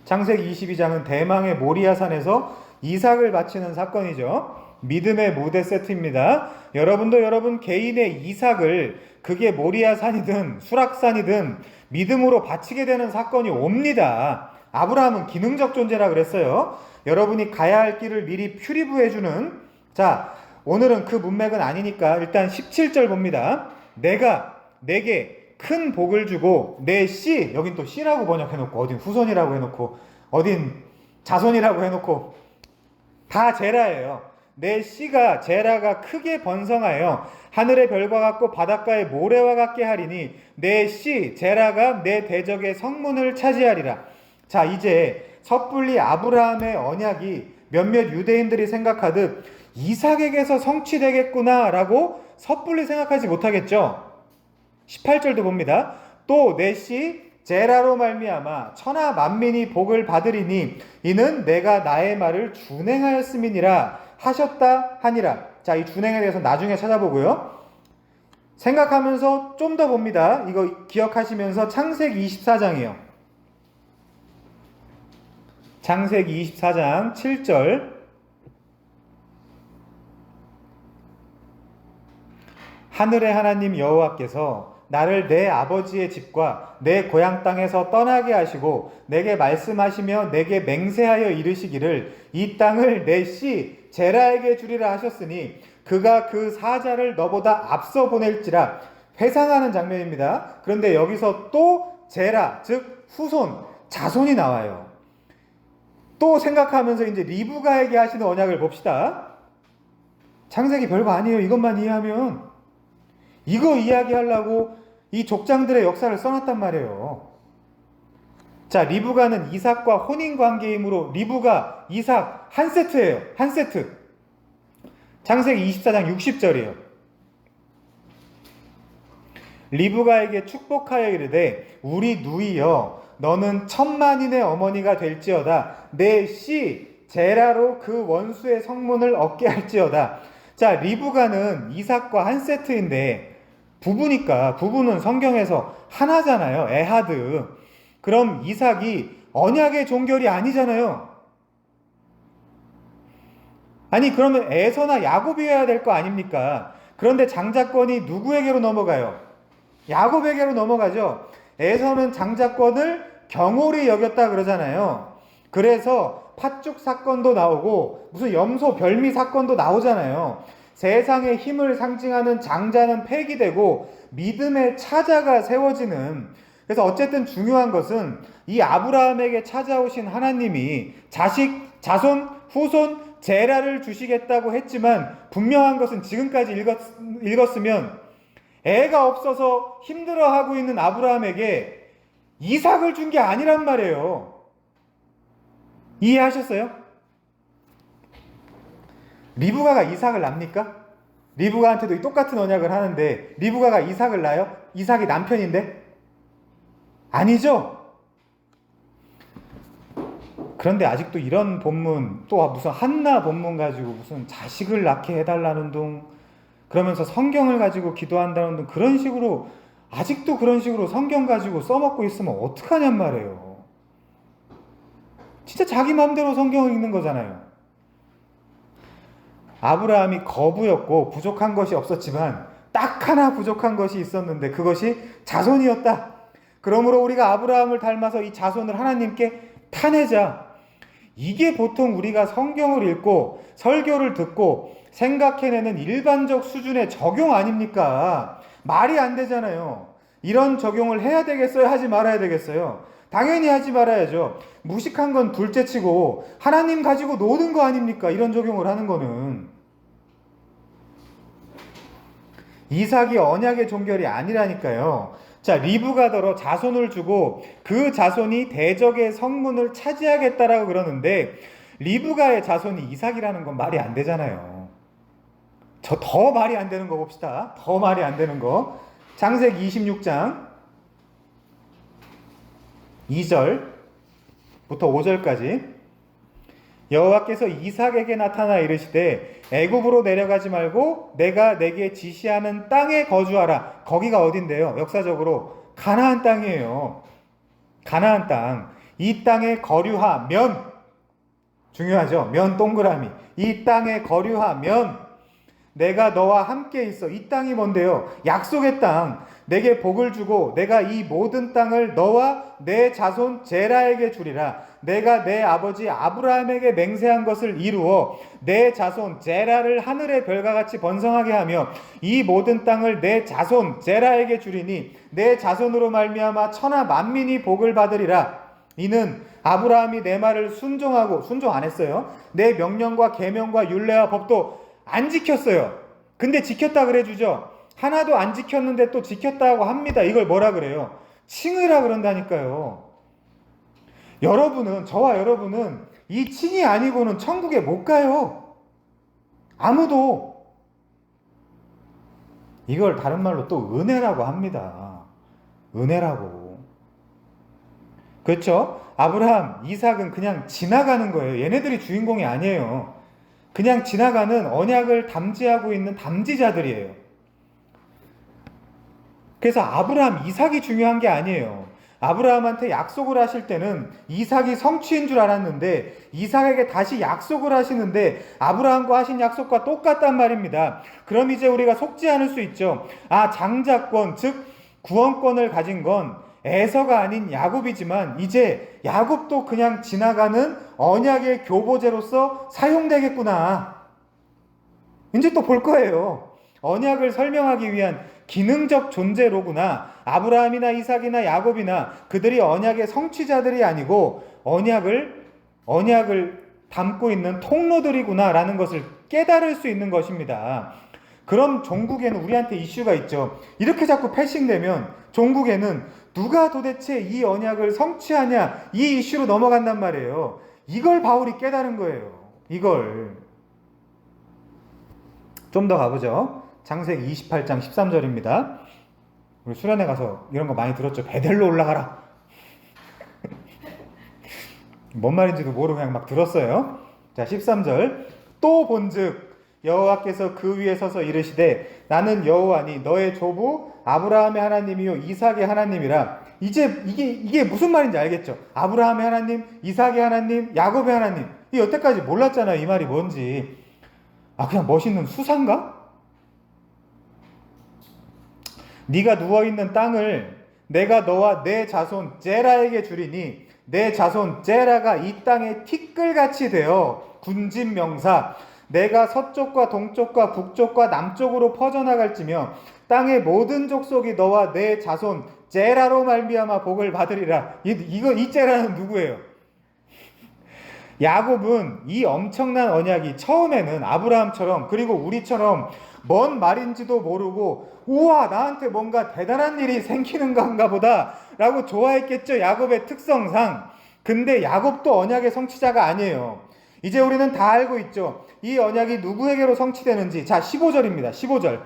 창세기 22장은 대망의 모리아산에서 이삭을 바치는 사건이죠. 믿음의 무대 세트입니다. 여러분도 여러분 개인의 이삭을, 그게 모리아산이든 수락산이든 믿음으로 바치게 되는 사건이 옵니다. 아브라함은 기능적 존재라 그랬어요. 여러분이 가야 할 길을 미리 퓨리브해주는. 자, 오늘은 그 문맥은 아니니까 일단 17절 봅니다. 내가 내게 큰 복을 주고 내 씨, 여긴 또 씨라고 번역해놓고 어딘 후손이라고 해놓고 어딘 자손이라고 해놓고 다 제라예요. 내 씨가 제라가 크게 번성하여 하늘의 별과 같고 바닷가의 모래와 같게 하리니 내 씨 제라가 내 대적의 성문을 차지하리라. 자, 이제 섣불리 아브라함의 언약이 몇몇 유대인들이 생각하듯 이삭에게서 성취되겠구나 라고 섣불리 생각하지 못하겠죠. 18절도 봅니다. 또 내 씨 제라로 말미암아 천하 만민이 복을 받으리니 이는 내가 나의 말을 준행하였음이니라 하셨다 하니라. 자, 이 준행에 대해서 나중에 찾아보고요. 생각하면서 좀 더 봅니다. 이거 기억하시면서 창세기 24장이에요. 창세기 24장 7절. 하늘의 하나님 여호와께서 나를 내 아버지의 집과 내 고향 땅에서 떠나게 하시고 내게 말씀하시며 내게 맹세하여 이르시기를 이 땅을 내 씨 제라에게 주리라 하셨으니 그가 그 사자를 너보다 앞서 보낼지라. 회상하는 장면입니다. 그런데 여기서 또 제라, 즉 후손, 자손이 나와요. 또 생각하면서 이제 리브가에게 하시는 언약을 봅시다. 창세기 별거 아니에요. 이것만 이해하면. 이거 이야기하려고 이 족장들의 역사를 써놨단 말이에요. 자, 리브가는 이삭과 혼인관계이므로 리브가, 이삭 한 세트예요. 한 세트. 창세기 24장 60절이에요. 리브가에게 축복하여 이르되 우리 누이여 너는 천만인의 어머니가 될지어다. 내 씨 제라로 그 원수의 성문을 얻게 할지어다. 자, 리브가는 이삭과 한 세트인데 부부니까, 부부는 성경에서 하나잖아요. 에하드. 그럼 이삭이 언약의 종결이 아니잖아요. 아니, 그러면 에서나 야곱이어야 될 거 아닙니까? 그런데 장자권이 누구에게로 넘어가요? 야곱에게로 넘어가죠. 에서는 장자권을 경홀히 여겼다 그러잖아요. 그래서 팥죽 사건도 나오고 무슨 염소 별미 사건도 나오잖아요. 세상의 힘을 상징하는 장자는 폐기되고 믿음의 차자가 세워지는. 그래서 어쨌든 중요한 것은 이 아브라함에게 찾아오신 하나님이 자식, 자손, 후손, 제라를 주시겠다고 했지만 분명한 것은 지금까지 읽었으면 애가 없어서 힘들어하고 있는 아브라함에게 이삭을 준 게 아니란 말이에요. 이해하셨어요? 리브가가 이삭을 납니까? 리브가한테도 똑같은 언약을 하는데 리브가가 이삭을 낳아요? 이삭이 남편인데? 아니죠? 그런데 아직도 이런 본문, 또 무슨 한나 본문 가지고 무슨 자식을 낳게 해달라는 둥, 그러면서 성경을 가지고 기도한다는 둥, 그런 식으로 아직도 그런 식으로 성경 가지고 써먹고 있으면 어떡하냔 말이에요. 진짜 자기 마음대로 성경을 읽는 거잖아요. 아브라함이 거부였고 부족한 것이 없었지만 딱 하나 부족한 것이 있었는데 그것이 자손이었다. 그러므로 우리가 아브라함을 닮아서 이 자손을 하나님께 타내자. 이게 보통 우리가 성경을 읽고 설교를 듣고 생각해내는 일반적 수준의 적용 아닙니까? 말이 안 되잖아요. 이런 적용을 해야 되겠어요? 하지 말아야 되겠어요? 당연히 하지 말아야죠. 무식한 건 둘째치고 하나님 가지고 노는 거 아닙니까? 이런 적용을 하는 거는. 이삭이 언약의 종결이 아니라니까요. 자, 리브가더러 자손을 주고 그 자손이 대적의 성문을 차지하겠다라고 그러는데 리브가의 자손이 이삭이라는 건 말이 안 되잖아요. 저 더 말이 안 되는 거 봅시다. 더 말이 안 되는 거. 창세기 26장 2절부터 5절까지. 여호와께서 이삭에게 나타나 이르시되 애굽으로 내려가지 말고 내가 내게 지시하는 땅에 거주하라. 거기가 어딘데요? 역사적으로 가나안 땅이에요. 가나안 땅. 이 땅에 거류하면, 중요하죠. 면 동그라미. 이 땅에 거류하면 내가 너와 함께 있어. 이 땅이 뭔데요? 약속의 땅. 내게 복을 주고 내가 이 모든 땅을 너와 내 자손 제라에게 주리라. 내가 내 아버지 아브라함에게 맹세한 것을 이루어 내 자손 제라를 하늘의 별과 같이 번성하게 하며 이 모든 땅을 내 자손 제라에게 주리니 내 자손으로 말미암아 천하 만민이 복을 받으리라. 이는 아브라함이 내 말을 순종하고, 순종 안 했어요. 내 명령과 계명과 율례와 법도 안 지켰어요. 근데 지켰다 그래주죠. 하나도 안 지켰는데 또 지켰다고 합니다. 이걸 뭐라 그래요? 칭의라 그런다니까요. 여러분은, 저와 여러분은 이 칭이 아니고는 천국에 못 가요. 아무도. 이걸 다른 말로 또 은혜라고 합니다. 은혜라고. 그렇죠? 아브라함, 이삭은 그냥 지나가는 거예요. 얘네들이 주인공이 아니에요. 그냥 지나가는 언약을 담지하고 있는 담지자들이에요. 그래서 아브라함, 이삭이 중요한 게 아니에요. 아브라함한테 약속을 하실 때는 이삭이 성취인 줄 알았는데 이삭에게 다시 약속을 하시는데 아브라함과 하신 약속과 똑같단 말입니다. 그럼 이제 우리가 속지 않을 수 있죠. 아, 장자권, 즉 구원권을 가진 건 에서가 아닌 야곱이지만 이제 야곱도 그냥 지나가는 언약의 교보제로서 사용되겠구나. 이제 또 볼 거예요. 언약을 설명하기 위한 기능적 존재로구나. 아브라함이나 이삭이나 야곱이나 그들이 언약의 성취자들이 아니고 언약을 담고 있는 통로들이구나라는 것을 깨달을 수 있는 것입니다. 그럼 종국에는 우리한테 이슈가 있죠. 이렇게 자꾸 패싱되면 종국에는 누가 도대체 이 언약을 성취하냐 이 이슈로 넘어간단 말이에요. 이걸 바울이 깨달은 거예요. 이걸. 좀 더 가보죠. 창세기 28장 13절입니다. 우리 수련회 가서 이런 거 많이 들었죠. 베델로 올라가라. 뭔 말인지도 모르고 그냥 막 들었어요. 자, 13절. 또 본즉 여호와께서 그 위에 서서 이르시되 나는 여호와니 너의 조부 아브라함의 하나님이요 이삭의 하나님이라. 이제 이게 무슨 말인지 알겠죠? 아브라함의 하나님, 이삭의 하나님, 야곱의 하나님. 이 여태까지 몰랐잖아요. 이 말이 뭔지. 아, 그냥 멋있는 수상가? 네가 누워있는 땅을 내가 너와 내 자손 제라에게 주리니 내 자손 제라가 이 땅에 티끌같이 되어 군집 명사 내가 서쪽과 동쪽과 북쪽과 남쪽으로 퍼져나갈지며 땅의 모든 족속이 너와 내 자손 제라로 말미암아 복을 받으리라. 이 제라는 누구예요? 야곱은 이 엄청난 언약이 처음에는 아브라함처럼 그리고 우리처럼 뭔 말인지도 모르고 우와 나한테 뭔가 대단한 일이 생기는 건가 보다 라고 좋아했겠죠. 야곱의 특성상. 근데 야곱도 언약의 성취자가 아니에요. 이제 우리는 다 알고 있죠. 이 언약이 누구에게로 성취되는지. 자, 15절입니다. 15절.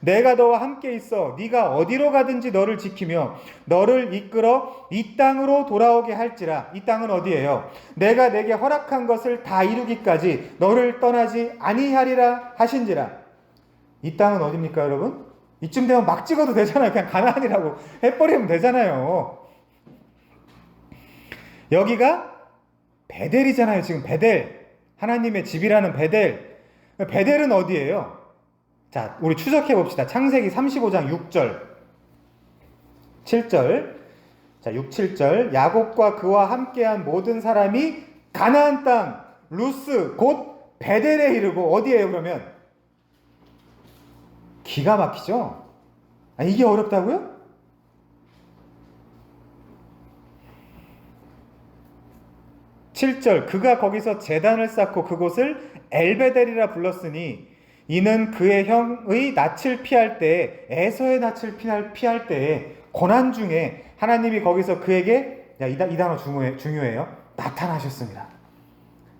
내가 너와 함께 있어 네가 어디로 가든지 너를 지키며 너를 이끌어 이 땅으로 돌아오게 할지라. 이 땅은 어디예요? 내가 내게 허락한 것을 다 이루기까지 너를 떠나지 아니하리라 하신지라. 이 땅은 어디입니까, 여러분? 이쯤 되면 막 찍어도 되잖아요. 그냥 가나안이라고 해버리면 되잖아요. 여기가 베델이잖아요. 지금 베델. 하나님의 집이라는 베델. 베델은 어디예요? 자, 우리 추적해 봅시다. 창세기 35장 6절, 7절. 자, 6, 7절. 야곱과 그와 함께한 모든 사람이 가나안 땅 루스 곧 베델에 이르고 어디예요, 그러면? 기가 막히죠? 아, 이게 어렵다고요? (7절) 그가 거기서 제단을 쌓고 그곳을 엘베델이라 불렀으니 이는 그의 형의 낯을 피할 때에 에서의 낯을 피할 때에 고난 중에 하나님이 거기서 그에게 이 단어 중요해요. 나타나셨습니다.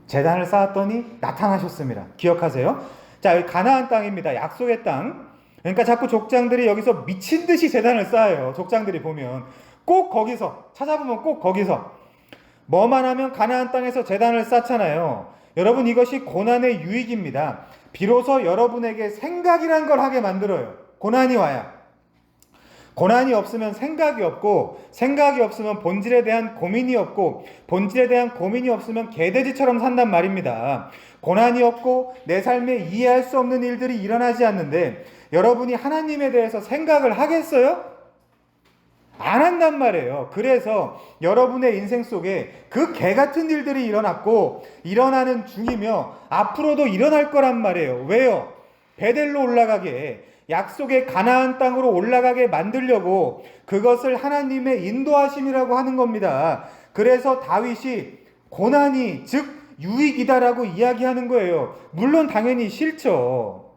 제단을 쌓았더니 나타나셨습니다. 기억하세요? 자, 여기 가나안 땅입니다. 약속의 땅. 그러니까 자꾸 족장들이 여기서 미친 듯이 제단을 쌓아요. 족장들이 보면 꼭 거기서 찾아보면 꼭 거기서 뭐만 하면 가나안 땅에서 제단을 쌓잖아요. 여러분, 이것이 고난의 유익입니다. 비로소 여러분에게 생각이란 걸 하게 만들어요. 고난이 와야. 고난이 없으면 생각이 없고, 생각이 없으면 본질에 대한 고민이 없고, 본질에 대한 고민이 없으면 개돼지처럼 산단 말입니다. 고난이 없고 내 삶에 이해할 수 없는 일들이 일어나지 않는데 여러분이 하나님에 대해서 생각을 하겠어요? 안 한단 말이에요. 그래서 여러분의 인생 속에 그 개같은 일들이 일어났고 일어나는 중이며 앞으로도 일어날 거란 말이에요. 왜요? 베델로 올라가게, 약속의 가나안 땅으로 올라가게 만들려고 그것을 하나님의 인도하심이라고 하는 겁니다. 그래서 다윗이 고난이 즉 유익이다라고 이야기하는 거예요. 물론 당연히 싫죠.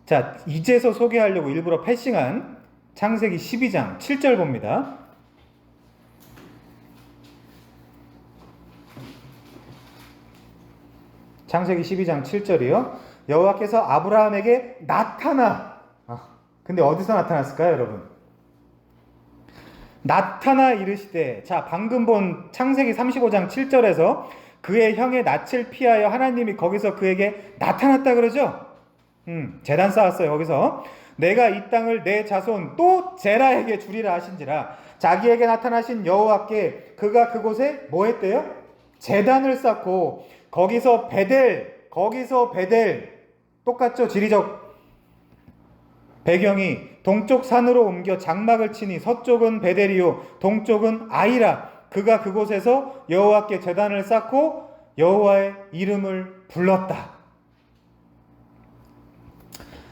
자, 이제서 소개하려고 일부러 패싱한 창세기 12장 7절 봅니다. 창세기 12장 7절이요. 여호와께서 아브라함에게 나타나. 근데 어디서 나타났을까요, 여러분? 나타나 이르시되, 자, 방금 본 창세기 35장 7절에서 그의 형의 낯을 피하여 하나님이 거기서 그에게 나타났다 그러죠. 제단 쌓았어요. 거기서 내가 이 땅을 내 자손 또 제라에게 주리라 하신지라. 자기에게 나타나신 여호와께 그가 그곳에 뭐 했대요? 제단을 쌓고 거기서 베델 똑같죠? 지리적 배경이 동쪽 산으로 옮겨 장막을 치니 서쪽은 베델이요 동쪽은 아이라. 그가 그곳에서 여호와께 제단을 쌓고 여호와의 이름을 불렀다.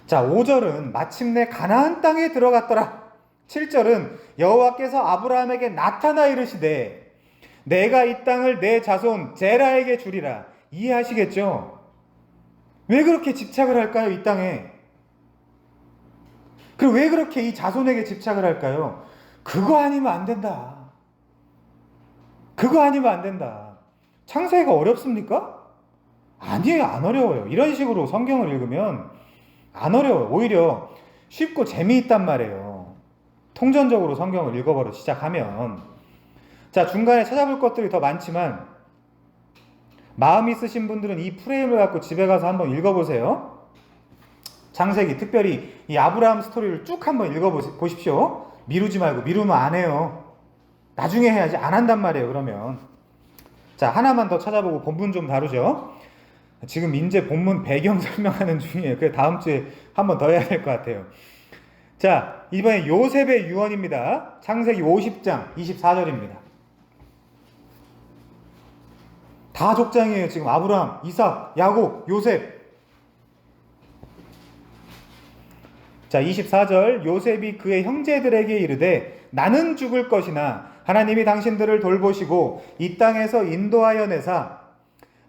자, 5절은 마침내 가나안 땅에 들어갔더라. 7절은 여호와께서 아브라함에게 나타나 이르시되 내가 이 땅을 내 자손 제라에게 주리라. 이해하시겠죠? 왜 그렇게 집착을 할까요? 이 땅에. 그리고 왜 그렇게 이 자손에게 집착을 할까요? 그거 아니면 안 된다. 그거 아니면 안 된다. 창세기가 어렵습니까? 아니에요. 안 어려워요. 이런 식으로 성경을 읽으면 안 어려워요. 오히려 쉽고 재미있단 말이에요. 통전적으로 성경을 읽어버려 시작하면. 자, 중간에 찾아볼 것들이 더 많지만 마음 있으신 분들은 이 프레임을 갖고 집에 가서 한번 읽어보세요. 창세기, 특별히 이 아브라함 스토리를 쭉 한번 읽어보십시오. 미루지 말고. 미루면 안 해요. 나중에 해야지. 안 한단 말이에요. 그러면. 자, 하나만 더 찾아보고 본문 좀 다루죠. 지금 이제 본문 배경 설명하는 중이에요. 그래서 다음 주에 한번 더 해야 될 것 같아요. 자, 이번에 요셉의 유언입니다. 창세기 50장 24절입니다. 다 족장이에요. 지금 아브라함, 이삭, 야곱, 요셉. 자, 24절 요셉이 그의 형제들에게 이르되 나는 죽을 것이나 하나님이 당신들을 돌보시고 이 땅에서 인도하여 내사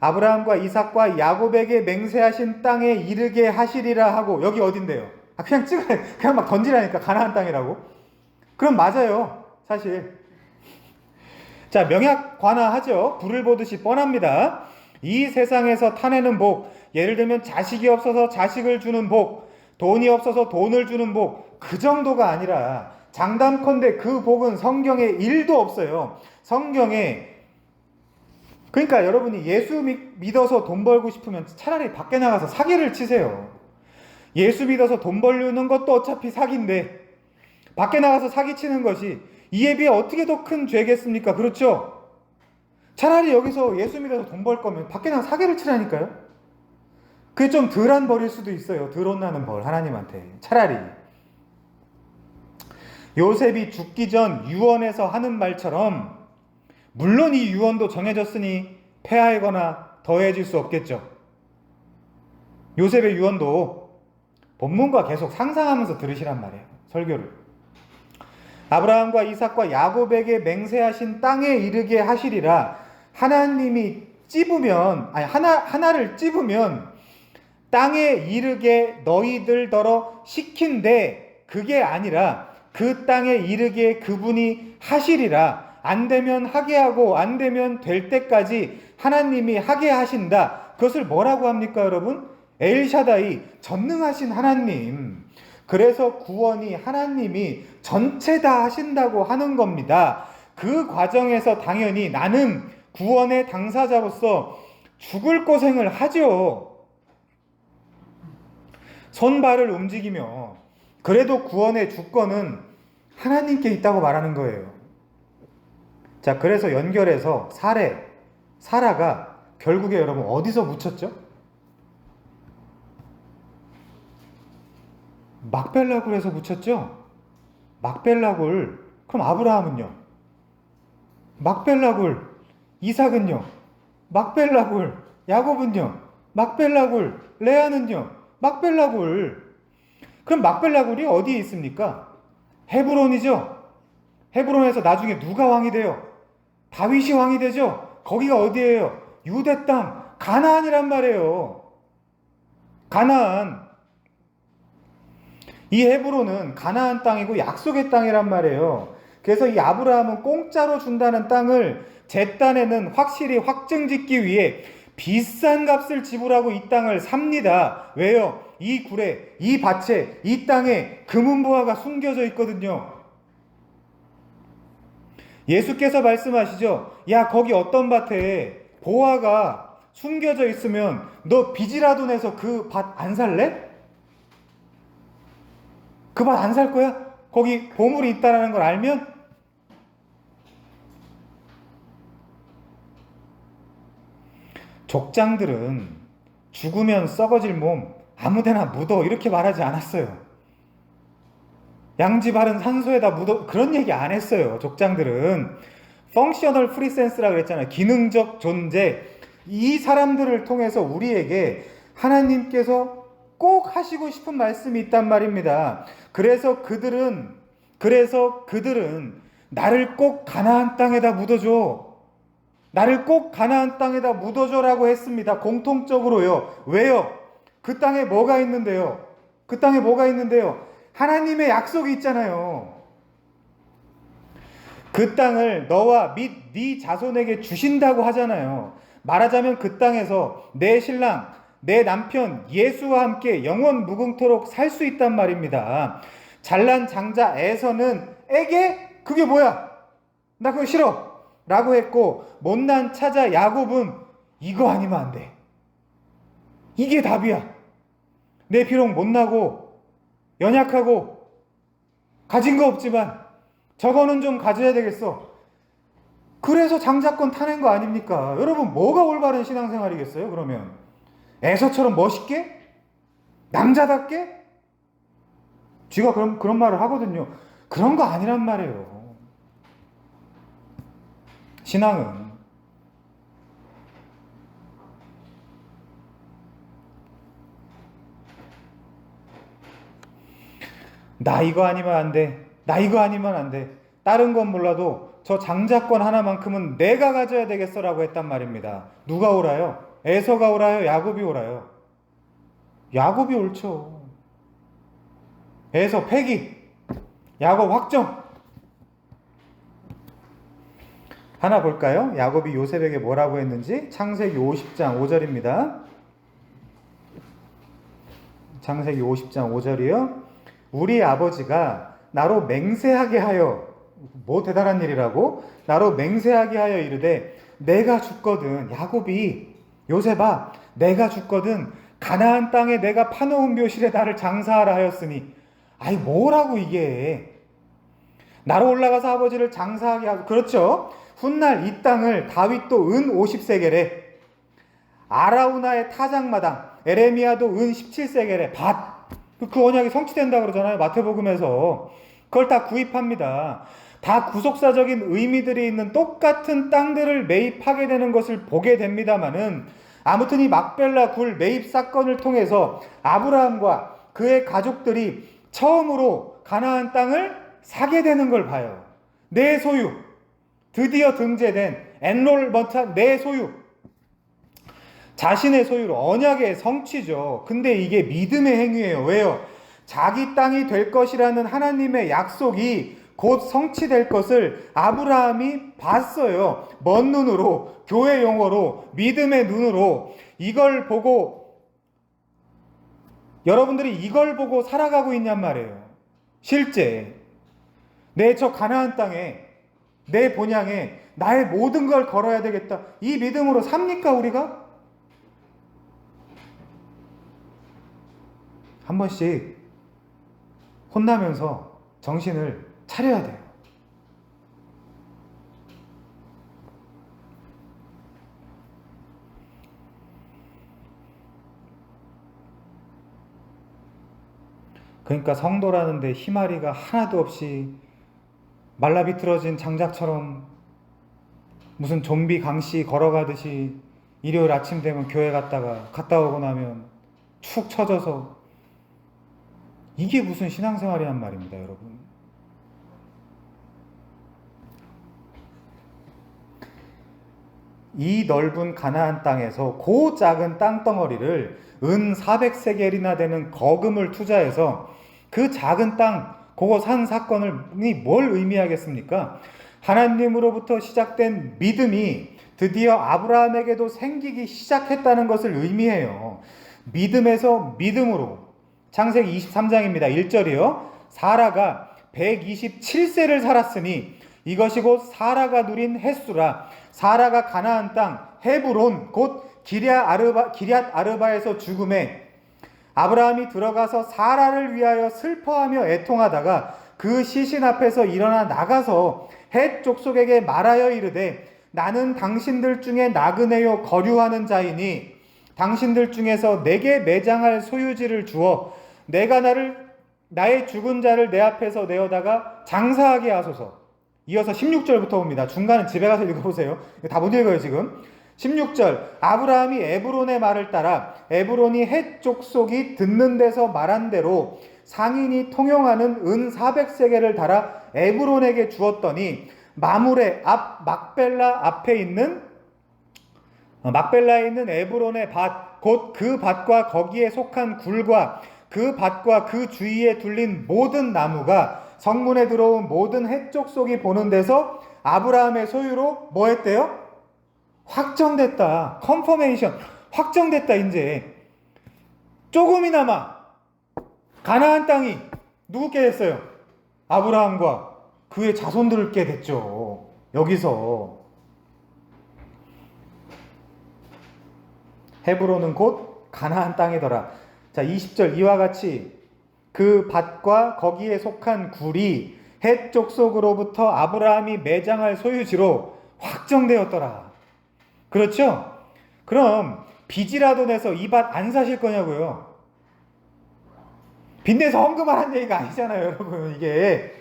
아브라함과 이삭과 야곱에게 맹세하신 땅에 이르게 하시리라 하고. 여기 어딘데요? 그냥 그냥 막 던지라니까. 가나안 땅이라고. 그럼 맞아요. 사실. 자, 명약 관화하죠. 불을 보듯이 뻔합니다. 이 세상에서 타내는 복, 예를 들면 자식이 없어서 자식을 주는 복, 돈이 없어서 돈을 주는 복, 그 정도가 아니라 장담컨대 그 복은 성경에 1도 없어요. 성경에. 그러니까 여러분이 예수 믿어서 돈 벌고 싶으면 차라리 밖에 나가서 사기를 치세요. 예수 믿어서 돈 벌려는 것도 어차피 사기인데 밖에 나가서 사기 치는 것이 이에 비해 어떻게 더 큰 죄겠습니까? 그렇죠? 차라리 여기서 예수 믿어서 돈 벌 거면 밖에 나가서 사기를 치라니까요. 그게 좀 덜한 벌일 수도 있어요. 덜 혼나는 벌, 하나님한테. 차라리. 요셉이 죽기 전 유언에서 하는 말처럼 물론 이 유언도 정해졌으니 폐하거나 더해질 수 없겠죠. 요셉의 유언도 본문과 계속 상상하면서 들으시란 말이에요. 설교를. 아브라함과 이삭과 야곱에게 맹세하신 땅에 이르게 하시리라. 하나님이 찝으면, 하나를 찝으면 땅에 이르게 너희들더러 시킨데 그게 아니라 그 땅에 이르게 그분이 하시리라. 안 되면 하게 하고 안 되면 될 때까지 하나님이 하게 하신다. 그것을 뭐라고 합니까, 여러분? 엘샤다이, 전능하신 하나님. 그래서 구원이 하나님이 전체 다 하신다고 하는 겁니다. 그 과정에서 당연히 나는 구원의 당사자로서 죽을 고생을 하죠. 손발을 움직이며. 그래도 구원의 주권은 하나님께 있다고 말하는 거예요. 자, 그래서 연결해서 사라가 결국에 여러분 어디서 묻혔죠? 막벨라굴에서 묻혔죠? 막벨라굴. 그럼 아브라함은요? 막벨라굴. 이삭은요? 막벨라굴. 야곱은요? 막벨라굴. 레아는요? 막벨라굴. 그럼 막벨라굴이 어디에 있습니까? 헤브론이죠? 헤브론에서 나중에 누가 왕이 돼요? 다윗이 왕이 되죠? 거기가 어디예요? 유대 땅, 가나안이란 말이에요. 가나안. 이 헤브론은 가나안 땅이고 약속의 땅이란 말이에요. 그래서 이 아브라함은 공짜로 준다는 땅을 제 딴에는 확실히 확증짓기 위해 비싼 값을 지불하고 이 땅을 삽니다. 왜요? 이 굴에, 이 밭에, 이 땅에 금은보화가 숨겨져 있거든요. 예수께서 말씀하시죠. 야, 거기 어떤 밭에 보화가 숨겨져 있으면 너 빚이라도 내서 그 밭 안 살래? 그 밭 안 살 거야? 거기 보물이 있다는 걸 알면? 족장들은 죽으면 썩어질 몸 아무데나 묻어 이렇게 말하지 않았어요. 양지 바른 산소에다 묻어 그런 얘기 안 했어요. 족장들은 펑셔널 프리센스라 그랬잖아요. 기능적 존재. 이 사람들을 통해서 우리에게 하나님께서 꼭 하시고 싶은 말씀이 있단 말입니다. 그래서 그들은 나를 꼭 가나안 땅에다 묻어줘. 나를 꼭 가나안 땅에다 묻어줘라고 했습니다. 공통적으로요. 왜요? 그 땅에 뭐가 있는데요? 그 땅에 뭐가 있는데요? 하나님의 약속이 있잖아요. 그 땅을 너와 및 네 자손에게 주신다고 하잖아요. 말하자면 그 땅에서 내 신랑, 내 남편 예수와 함께 영원 무궁토록 살 수 있단 말입니다. 잘난 장자 에서는 에게 그게 뭐야? 나 그거 싫어 라고 했고, 못난 차자 야곱은 이거 아니면 안 돼. 이게 답이야. 내 비록 못나고 연약하고 가진 거 없지만 저거는 좀 가져야 되겠어. 그래서 장자권 타는 거 아닙니까? 여러분, 뭐가 올바른 신앙생활이겠어요? 그러면 에서처럼 멋있게? 남자답게? 쥐가 그런 말을 하거든요. 그런 거 아니란 말이에요. 신앙은 나 이거 아니면 안 돼. 나 이거 아니면 안 돼. 다른 건 몰라도 저 장자권 하나만큼은 내가 가져야 되겠어라고 했단 말입니다. 누가 옳아요? 에서가 옳아요? 야곱이 옳아요? 야곱이 옳죠. 에서 폐기, 야곱 확정. 하나 볼까요? 야곱이 요셉에게 뭐라고 했는지. 창세기 50장 5절입니다. 창세기 50장 5절이요. 우리 아버지가 나로 맹세하게 하여, 뭐 대단한 일이라고? 나로 맹세하게 하여 이르되 내가 죽거든, 야곱이, 요셉아, 내가 죽거든 가나안 땅에 내가 파놓은 묘실에 나를 장사하라 하였으니. 아이, 뭐라고 이게. 나로 올라가서 아버지를 장사하게 하고. 그렇죠. 훗날 이 땅을 다윗도 은 50세겔에, 아라우나의 타작마당 에레미야도 은 17세겔에 밭, 그 언약이 성취된다 그러잖아요. 마태복음에서. 그걸 다 구입합니다. 다 구속사적인 의미들이 있는 똑같은 땅들을 매입하게 되는 것을 보게 됩니다마는, 아무튼 이 막벨라 굴 매입 사건을 통해서 아브라함과 그의 가족들이 처음으로 가나안 땅을 사게 되는 걸 봐요. 내 소유, 드디어 등재된 엔롤먼트, 내 소유, 자신의 소유로, 언약의 성취죠. 근데 이게 믿음의 행위예요. 왜요? 자기 땅이 될 것이라는 하나님의 약속이 곧 성취될 것을 아브라함이 봤어요. 먼 눈으로, 교회 용어로 믿음의 눈으로. 이걸 보고, 여러분들이 이걸 보고 살아가고 있냔 말이에요. 실제 내 저 가나안 땅에, 내 본향에 나의 모든 걸 걸어야 되겠다, 이 믿음으로 삽니까 우리가? 한 번씩 혼나면서 정신을 차려야 돼요. 그러니까 성도라는데 희마리가 하나도 없이 말라비틀어진 장작처럼 무슨 좀비 강씨 걸어가듯이 일요일 아침 되면 교회 갔다 오고 나면 축 처져서, 이게 무슨 신앙생활이란 말입니다, 여러분. 이 넓은 가나안 땅에서 그 작은 땅덩어리를 은 400세겔이나 되는 거금을 투자해서 그 작은 땅, 그거 산 사건이 뭘 의미하겠습니까? 하나님으로부터 시작된 믿음이 드디어 아브라함에게도 생기기 시작했다는 것을 의미해요. 믿음에서 믿음으로. 창세기 23장입니다. 1절이요. 사라가 127세를 살았으니 이것이 곧 사라가 누린 헷수라. 사라가 가나안 땅 헤브론 곧 기럇 아르바에서 죽음에 아브라함이 들어가서 사라를 위하여 슬퍼하며 애통하다가 그 시신 앞에서 일어나 나가서 헷 족속에게 말하여 이르되 나는 당신들 중에 나그네요 거류하는 자이니 당신들 중에서 내게 매장할 소유지를 주어 내가 나의 죽은 자를 내 앞에서 내어다가 장사하게 하소서. 이어서 16절부터 봅니다. 중간은 집에 가서 읽어보세요. 다 못 읽어요 지금. 16절 아브라함이 에브론의 말을 따라 에브론이 헷 족속이 듣는 데서 말한 대로 상인이 통용하는 은 400세겔을 달아 에브론에게 주었더니 마물의 앞 막벨라 앞에 있는 막벨라에 있는 에브론의 밭 곧 그 밭과 거기에 속한 굴과 그 밭과 그 주위에 둘린 모든 나무가 성문에 들어온 모든 헷 족속이 보는 데서 아브라함의 소유로 뭐 했대요? 확정됐다. 컨퍼메이션. 확정됐다. 이제 조금이나마 가나안 땅이 누구께 됐어요? 아브라함과 그의 자손들께 됐죠. 여기서 헤브론은 곧 가나안 땅이더라. 자, 20절 이와 같이 그 밭과 거기에 속한 굴이 헷 족속으로부터 아브라함이 매장할 소유지로 확정되었더라. 그렇죠? 그럼 빚이라도 내서 이 밭 안 사실 거냐고요? 빚내서 헌금하라는 얘기가 아니잖아요, 여러분. 이게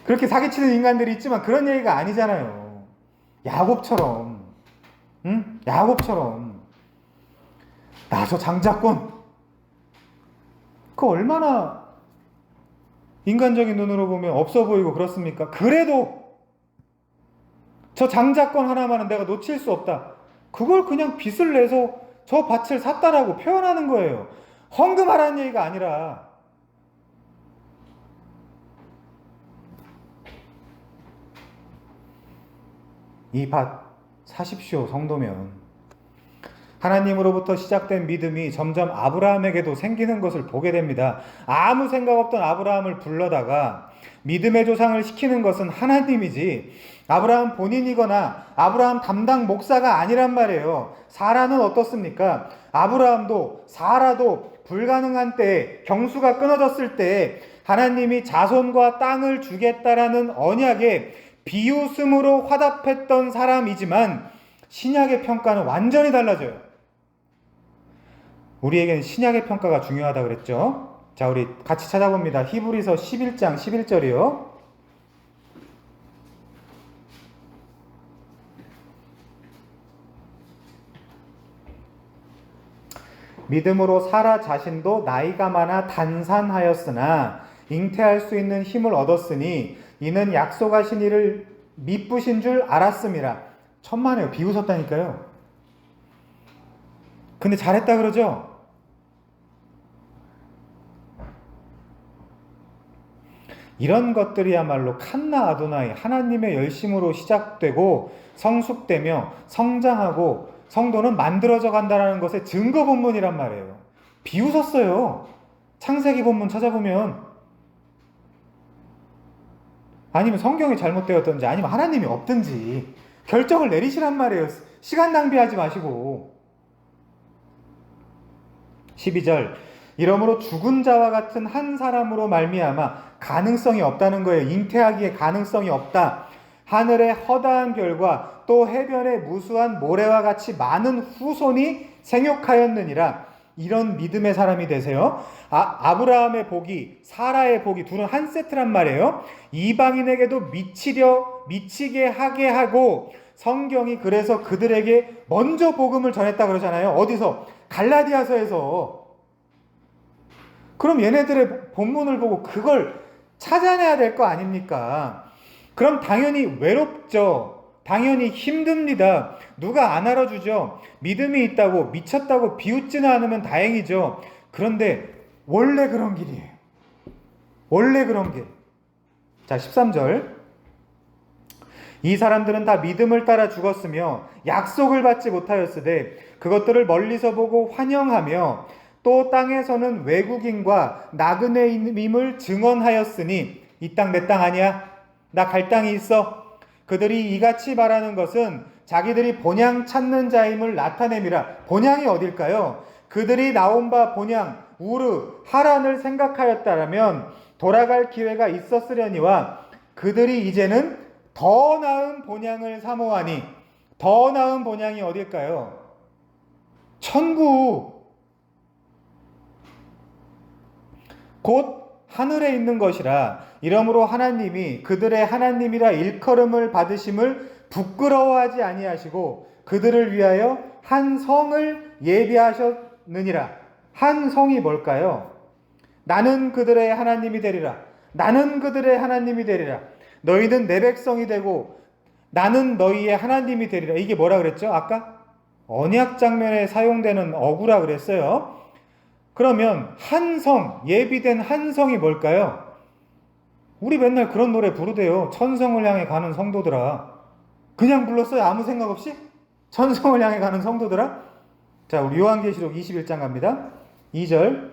그렇게 사기치는 인간들이 있지만 그런 얘기가 아니잖아요. 야곱처럼, 응? 야곱처럼 나 저 장자권 그 얼마나 인간적인 눈으로 보면 없어 보이고 그렇습니까? 그래도 저 장자권 하나만은 내가 놓칠 수 없다. 그걸 그냥 빚을 내서 저 밭을 샀다라고 표현하는 거예요. 헌금하라는 얘기가 아니라. 이 밭 사십시오, 성도면. 하나님으로부터 시작된 믿음이 점점 아브라함에게도 생기는 것을 보게 됩니다. 아무 생각 없던 아브라함을 불러다가 믿음의 조상을 시키는 것은 하나님이지 아브라함 본인이거나 아브라함 담당 목사가 아니란 말이에요. 사라는 어떻습니까? 아브라함도 사라도 불가능한 때에 경수가 끊어졌을 때에 하나님이 자손과 땅을 주겠다라는 언약에 비웃음으로 화답했던 사람이지만 신약의 평가는 완전히 달라져요. 우리에게는 신약의 평가가 중요하다 그랬죠. 자, 우리 같이 찾아봅니다. 히브리서 11장 11절이요. 믿음으로 사라 자신도 나이가 많아 단산하였으나 잉태할 수 있는 힘을 얻었으니 이는 약속하신 이를 미쁘신 줄 알았음이라. 천만에요. 비웃었다니까요. 근데 잘했다 그러죠? 이런 것들이야말로 칸나 아도나이 하나님의 열심으로 시작되고 성숙되며 성장하고 성도는 만들어져 간다는 것의 증거 본문이란 말이에요. 비웃었어요. 창세기 본문 찾아보면. 아니면 성경이 잘못되었든지 아니면 하나님이 없든지 결정을 내리시란 말이에요. 시간 낭비하지 마시고. 12절 이러므로 죽은 자와 같은 한 사람으로 말미암아 가능성이 없다는 거예요. 잉태하기에 가능성이 없다. 하늘의 허다한 별과 또 해변의 무수한 모래와 같이 많은 후손이 생육하였느니라. 이런 믿음의 사람이 되세요. 아브라함의 복이 사라의 복이 둘은 한 세트란 말이에요. 이방인에게도 미치게 하게 하고 성경이 그래서 그들에게 먼저 복음을 전했다 그러잖아요. 어디서? 갈라디아서에서. 그럼 얘네들의 본문을 보고 그걸 찾아내야 될 거 아닙니까? 그럼 당연히 외롭죠. 당연히 힘듭니다. 누가 안 알아주죠. 믿음이 있다고 미쳤다고 비웃지는 않으면 다행이죠. 그런데 원래 그런 길이에요. 원래 그런 길. 자, 13절 이 사람들은 다 믿음을 따라 죽었으며 약속을 받지 못하였으되 그것들을 멀리서 보고 환영하며 또 땅에서는 외국인과 나그네임을 증언하였으니 이 땅 내 땅 아니야? 나 갈 땅이 있어. 그들이 이같이 말하는 것은 자기들이 본향 찾는 자임을 나타냄이라. 본향이 어딜까요? 그들이 나온 바 본향, 우르, 하란을 생각하였다라면 돌아갈 기회가 있었으려니와 그들이 이제는 더 나은 본향을 사모하니, 더 나은 본향이 어딜까요? 천국, 곧 하늘에 있는 것이라. 이러므로 하나님이 그들의 하나님이라 일컬음을 받으심을 부끄러워하지 아니하시고 그들을 위하여 한 성을 예비하셨느니라. 한 성이 뭘까요? 나는 그들의 하나님이 되리라. 나는 그들의 하나님이 되리라. 너희는 내 백성이 되고 나는 너희의 하나님이 되리라. 이게 뭐라 그랬죠? 아까 언약 장면에 사용되는 어구라 그랬어요. 그러면 한 성, 예비된 한 성이 뭘까요? 우리 맨날 그런 노래 부르대요. 천성을 향해 가는 성도들아. 그냥 불렀어요? 아무 생각 없이? 천성을 향해 가는 성도들아? 자, 우리 요한계시록 21장 갑니다. 2절.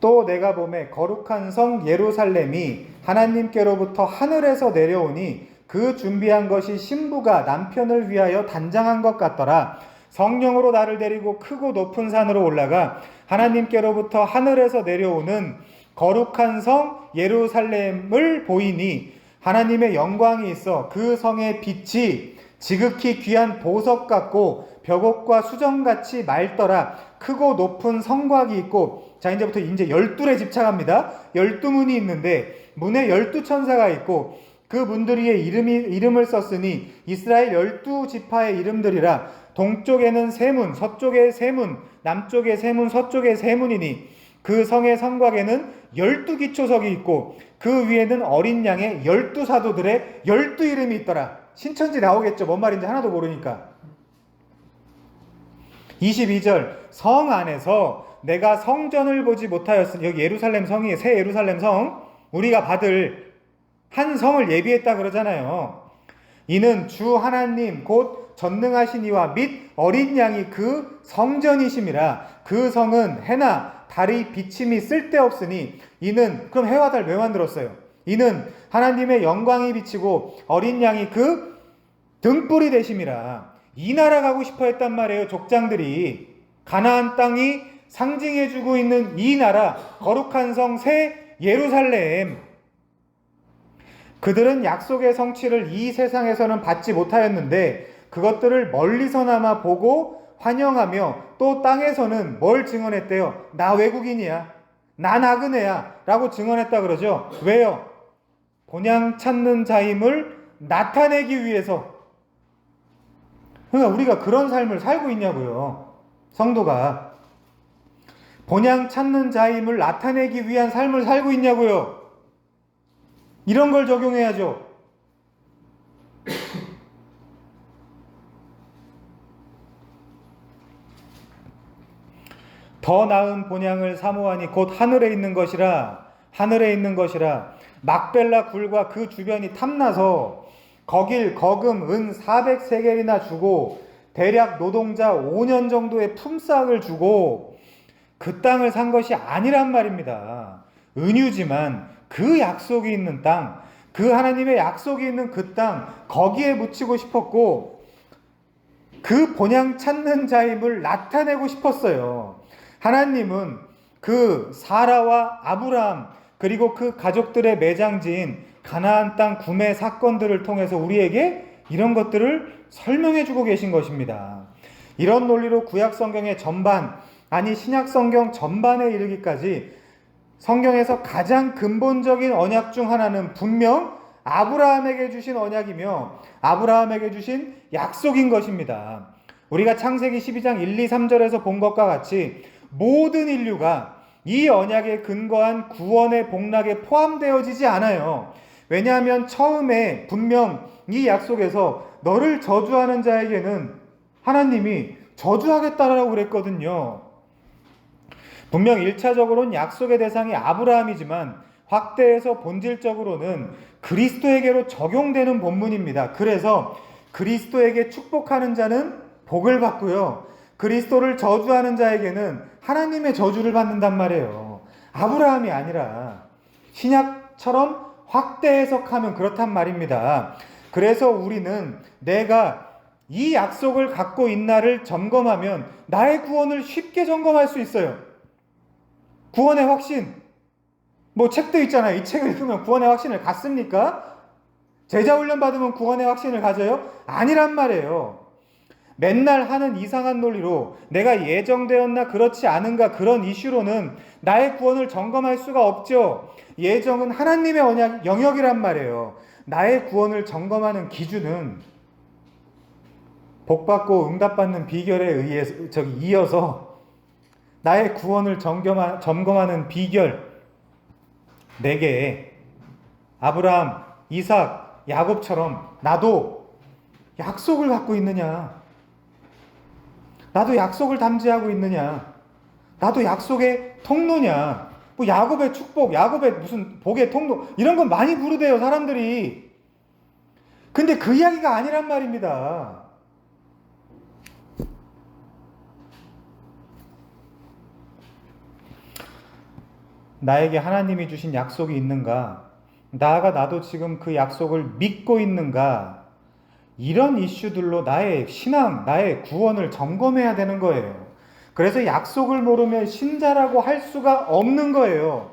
또 내가 보매 거룩한 성 예루살렘이 하나님께로부터 하늘에서 내려오니 그 준비한 것이 신부가 남편을 위하여 단장한 것 같더라. 성령으로 나를 데리고 크고 높은 산으로 올라가 하나님께로부터 하늘에서 내려오는 거룩한 성 예루살렘을 보이니 하나님의 영광이 있어 그 성의 빛이 지극히 귀한 보석 같고 벽옥과 수정같이 맑더라. 크고 높은 성곽이 있고, 자 이제부터 이제 12에 집착합니다. 12문이 있는데 문에 12천사가 있고 그 문들 위에 이름을 썼으니 이스라엘 12지파의 이름들이라. 동쪽에는 세 문, 서쪽에 세 문, 남쪽에 세 문, 서쪽에 세 문이니 그 성의 성곽에는 12기초석이 있고 그 위에는 어린 양의 12사도들의 12이름이 있더라. 신천지 나오겠죠. 뭔 말인지 하나도 모르니까. 22절. 성 안에서 내가 성전을 보지 못하였으니, 여기 예루살렘 성이 새 예루살렘 성, 우리가 받을 한 성을 예비했다 그러잖아요. 이는 주 하나님 곧 전능하신 이와 및 어린 양이 그 성전이심이라. 그 성은 해나 달의 비침이 쓸데없으니, 이는, 그럼 해와 달 왜 만들었어요? 이는 하나님의 영광이 비치고 어린 양이 그 등불이 되심이라. 이 나라 가고 싶어 했단 말이에요. 족장들이. 가나안 땅이 상징해주고 있는 이 나라, 거룩한 성 새 예루살렘. 그들은 약속의 성취를 이 세상에서는 받지 못하였는데 그것들을 멀리서나마 보고 환영하며 또 땅에서는 뭘 증언했대요? 나 외국인이야, 나 나그네야 라고 증언했다 그러죠. 왜요? 본향 찾는 자임을 나타내기 위해서. 그러니까 우리가 그런 삶을 살고 있냐고요. 성도가 본향 찾는 자임을 나타내기 위한 삶을 살고 있냐고요. 이런 걸 적용해야죠. 더 나은 본향을 사모하니 곧 하늘에 있는 것이라. 하늘에 있는 것이라. 막벨라 굴과 그 주변이 탐나서 거길 거금 은 400세겔이나 주고 대략 노동자 5년 정도의 품삯을 주고 그 땅을 산 것이 아니란 말입니다. 은유지만 그 약속이 있는 땅, 그 하나님의 약속이 있는 그 땅, 거기에 묻히고 싶었고 그 본향 찾는 자임을 나타내고 싶었어요. 하나님은 그 사라와 아브라함 그리고 그 가족들의 매장지인 가나안 땅 구매 사건들을 통해서 우리에게 이런 것들을 설명해 주고 계신 것입니다. 이런 논리로 구약 성경의 전반, 아니 신약 성경 전반에 이르기까지 성경에서 가장 근본적인 언약 중 하나는 분명 아브라함에게 주신 언약이며 아브라함에게 주신 약속인 것입니다. 우리가 창세기 12장 1, 2, 3절에서 본 것과 같이 모든 인류가 이 언약에 근거한 구원의 복락에 포함되어지지 않아요. 왜냐하면 처음에 분명 이 약속에서 너를 저주하는 자에게는 하나님이 저주하겠다라고 그랬거든요. 분명 1차적으로는 약속의 대상이 아브라함이지만 확대해서 본질적으로는 그리스도에게로 적용되는 본문입니다. 그래서 그리스도에게 축복하는 자는 복을 받고요, 그리스도를 저주하는 자에게는 하나님의 저주를 받는단 말이에요. 아브라함이 아니라 신약처럼 확대 해석하면 그렇단 말입니다. 그래서 우리는 내가 이 약속을 갖고 있나를 점검하면 나의 구원을 쉽게 점검할 수 있어요. 구원의 확신. 뭐 책도 있잖아요. 이 책을 읽으면 구원의 확신을 갖습니까? 제자훈련 받으면 구원의 확신을 가져요? 아니란 말이에요. 맨날 하는 이상한 논리로 내가 예정되었나 그렇지 않은가 그런 이슈로는 나의 구원을 점검할 수가 없죠. 예정은 하나님의 영역이란 말이에요. 나의 구원을 점검하는 기준은 복받고 응답받는 비결에 의해서 이어서 나의 구원을 점검하는 비결 4개. 아브라함, 이삭, 야곱처럼 나도 약속을 갖고 있느냐? 나도 약속을 담지하고 있느냐? 나도 약속의 통로냐? 뭐 야곱의 축복, 야곱의 무슨 복의 통로 이런 건 많이 부르대요 사람들이. 근데 그 이야기가 아니란 말입니다. 나에게 하나님이 주신 약속이 있는가? 나아가 나도 지금 그 약속을 믿고 있는가? 이런 이슈들로 나의 신앙, 나의 구원을 점검해야 되는 거예요. 그래서 약속을 모르면 신자라고 할 수가 없는 거예요.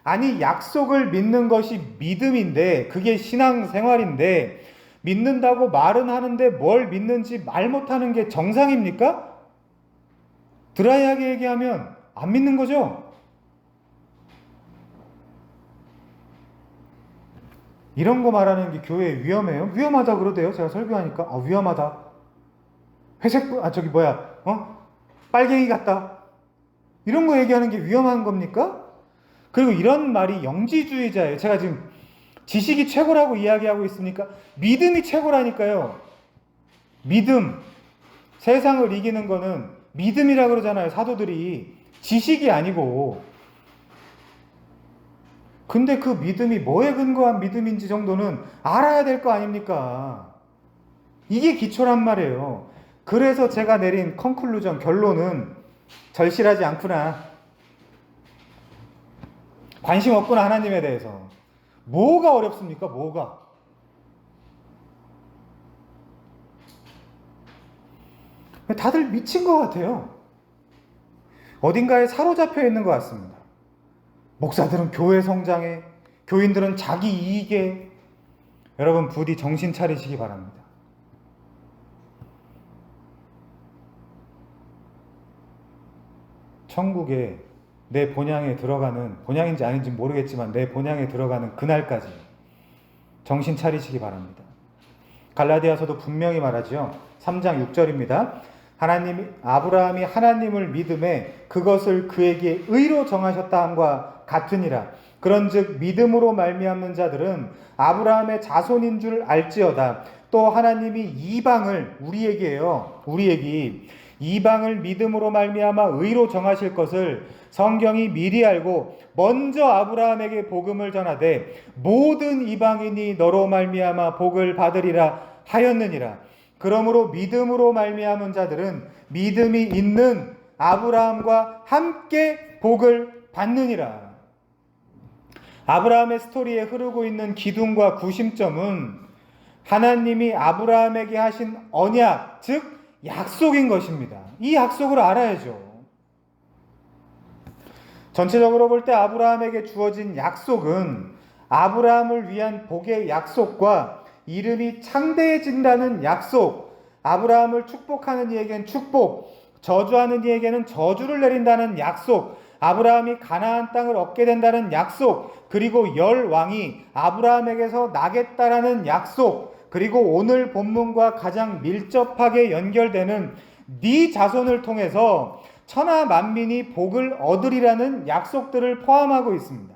아니, 약속을 믿는 것이 믿음인데, 그게 신앙생활인데, 믿는다고 말은 하는데 뭘 믿는지 말 못하는 게 정상입니까? 드라이하게 얘기하면 안 믿는 거죠? 이런 거 말하는 게 교회에 위험해요? 위험하다 그러대요. 제가 설교하니까 위험하다. 빨갱이 같다. 이런 거 얘기하는 게 위험한 겁니까? 그리고 이런 말이 영지주의자예요. 제가 지금 지식이 최고라고 이야기하고 있으니까 믿음이 최고라니까요. 믿음. 세상을 이기는 거는 믿음이라 그러잖아요. 사도들이. 지식이 아니고. 근데 그 믿음이 뭐에 근거한 믿음인지 정도는 알아야 될 거 아닙니까? 이게 기초란 말이에요. 그래서 제가 내린 결론은 절실하지 않구나. 관심 없구나, 하나님에 대해서. 뭐가 어렵습니까? 뭐가? 다들 미친 것 같아요. 어딘가에 사로잡혀 있는 것 같습니다. 목사들은 교회 성장에, 교인들은 자기 이익에. 여러분 부디 정신 차리시기 바랍니다. 천국에 내 본향에 들어가는, 본향인지 아닌지 모르겠지만 내 본향에 들어가는 그날까지 정신 차리시기 바랍니다. 갈라디아서도 분명히 말하죠. 3장 6절입니다. 아브라함이 하나님을 믿음에 그것을 그에게 의로 정하셨다 함과 같으니라. 그런즉 믿음으로 말미암는 자들은 아브라함의 자손인 줄 알지어다. 또 하나님이 이방을, 우리에게 이방을 믿음으로 말미암아 의로 정하실 것을 성경이 미리 알고 먼저 아브라함에게 복음을 전하되 모든 이방인이 너로 말미암아 복을 받으리라 하였느니라. 그러므로 믿음으로 말미암은 자들은 믿음이 있는 아브라함과 함께 복을 받느니라. 아브라함의 스토리에 흐르고 있는 기둥과 구심점은 하나님이 아브라함에게 하신 언약, 즉 약속인 것입니다. 이 약속을 알아야죠. 전체적으로 볼 때 아브라함에게 주어진 약속은 아브라함을 위한 복의 약속과 이름이 창대해진다는 약속, 아브라함을 축복하는 이에겐 축복, 저주하는 이에게는 저주를 내린다는 약속, 아브라함이 가나안 땅을 얻게 된다는 약속, 그리고 열 왕이 아브라함에게서 나겠다라는 약속, 그리고 오늘 본문과 가장 밀접하게 연결되는 네 자손을 통해서 천하 만민이 복을 얻으리라는 약속들을 포함하고 있습니다.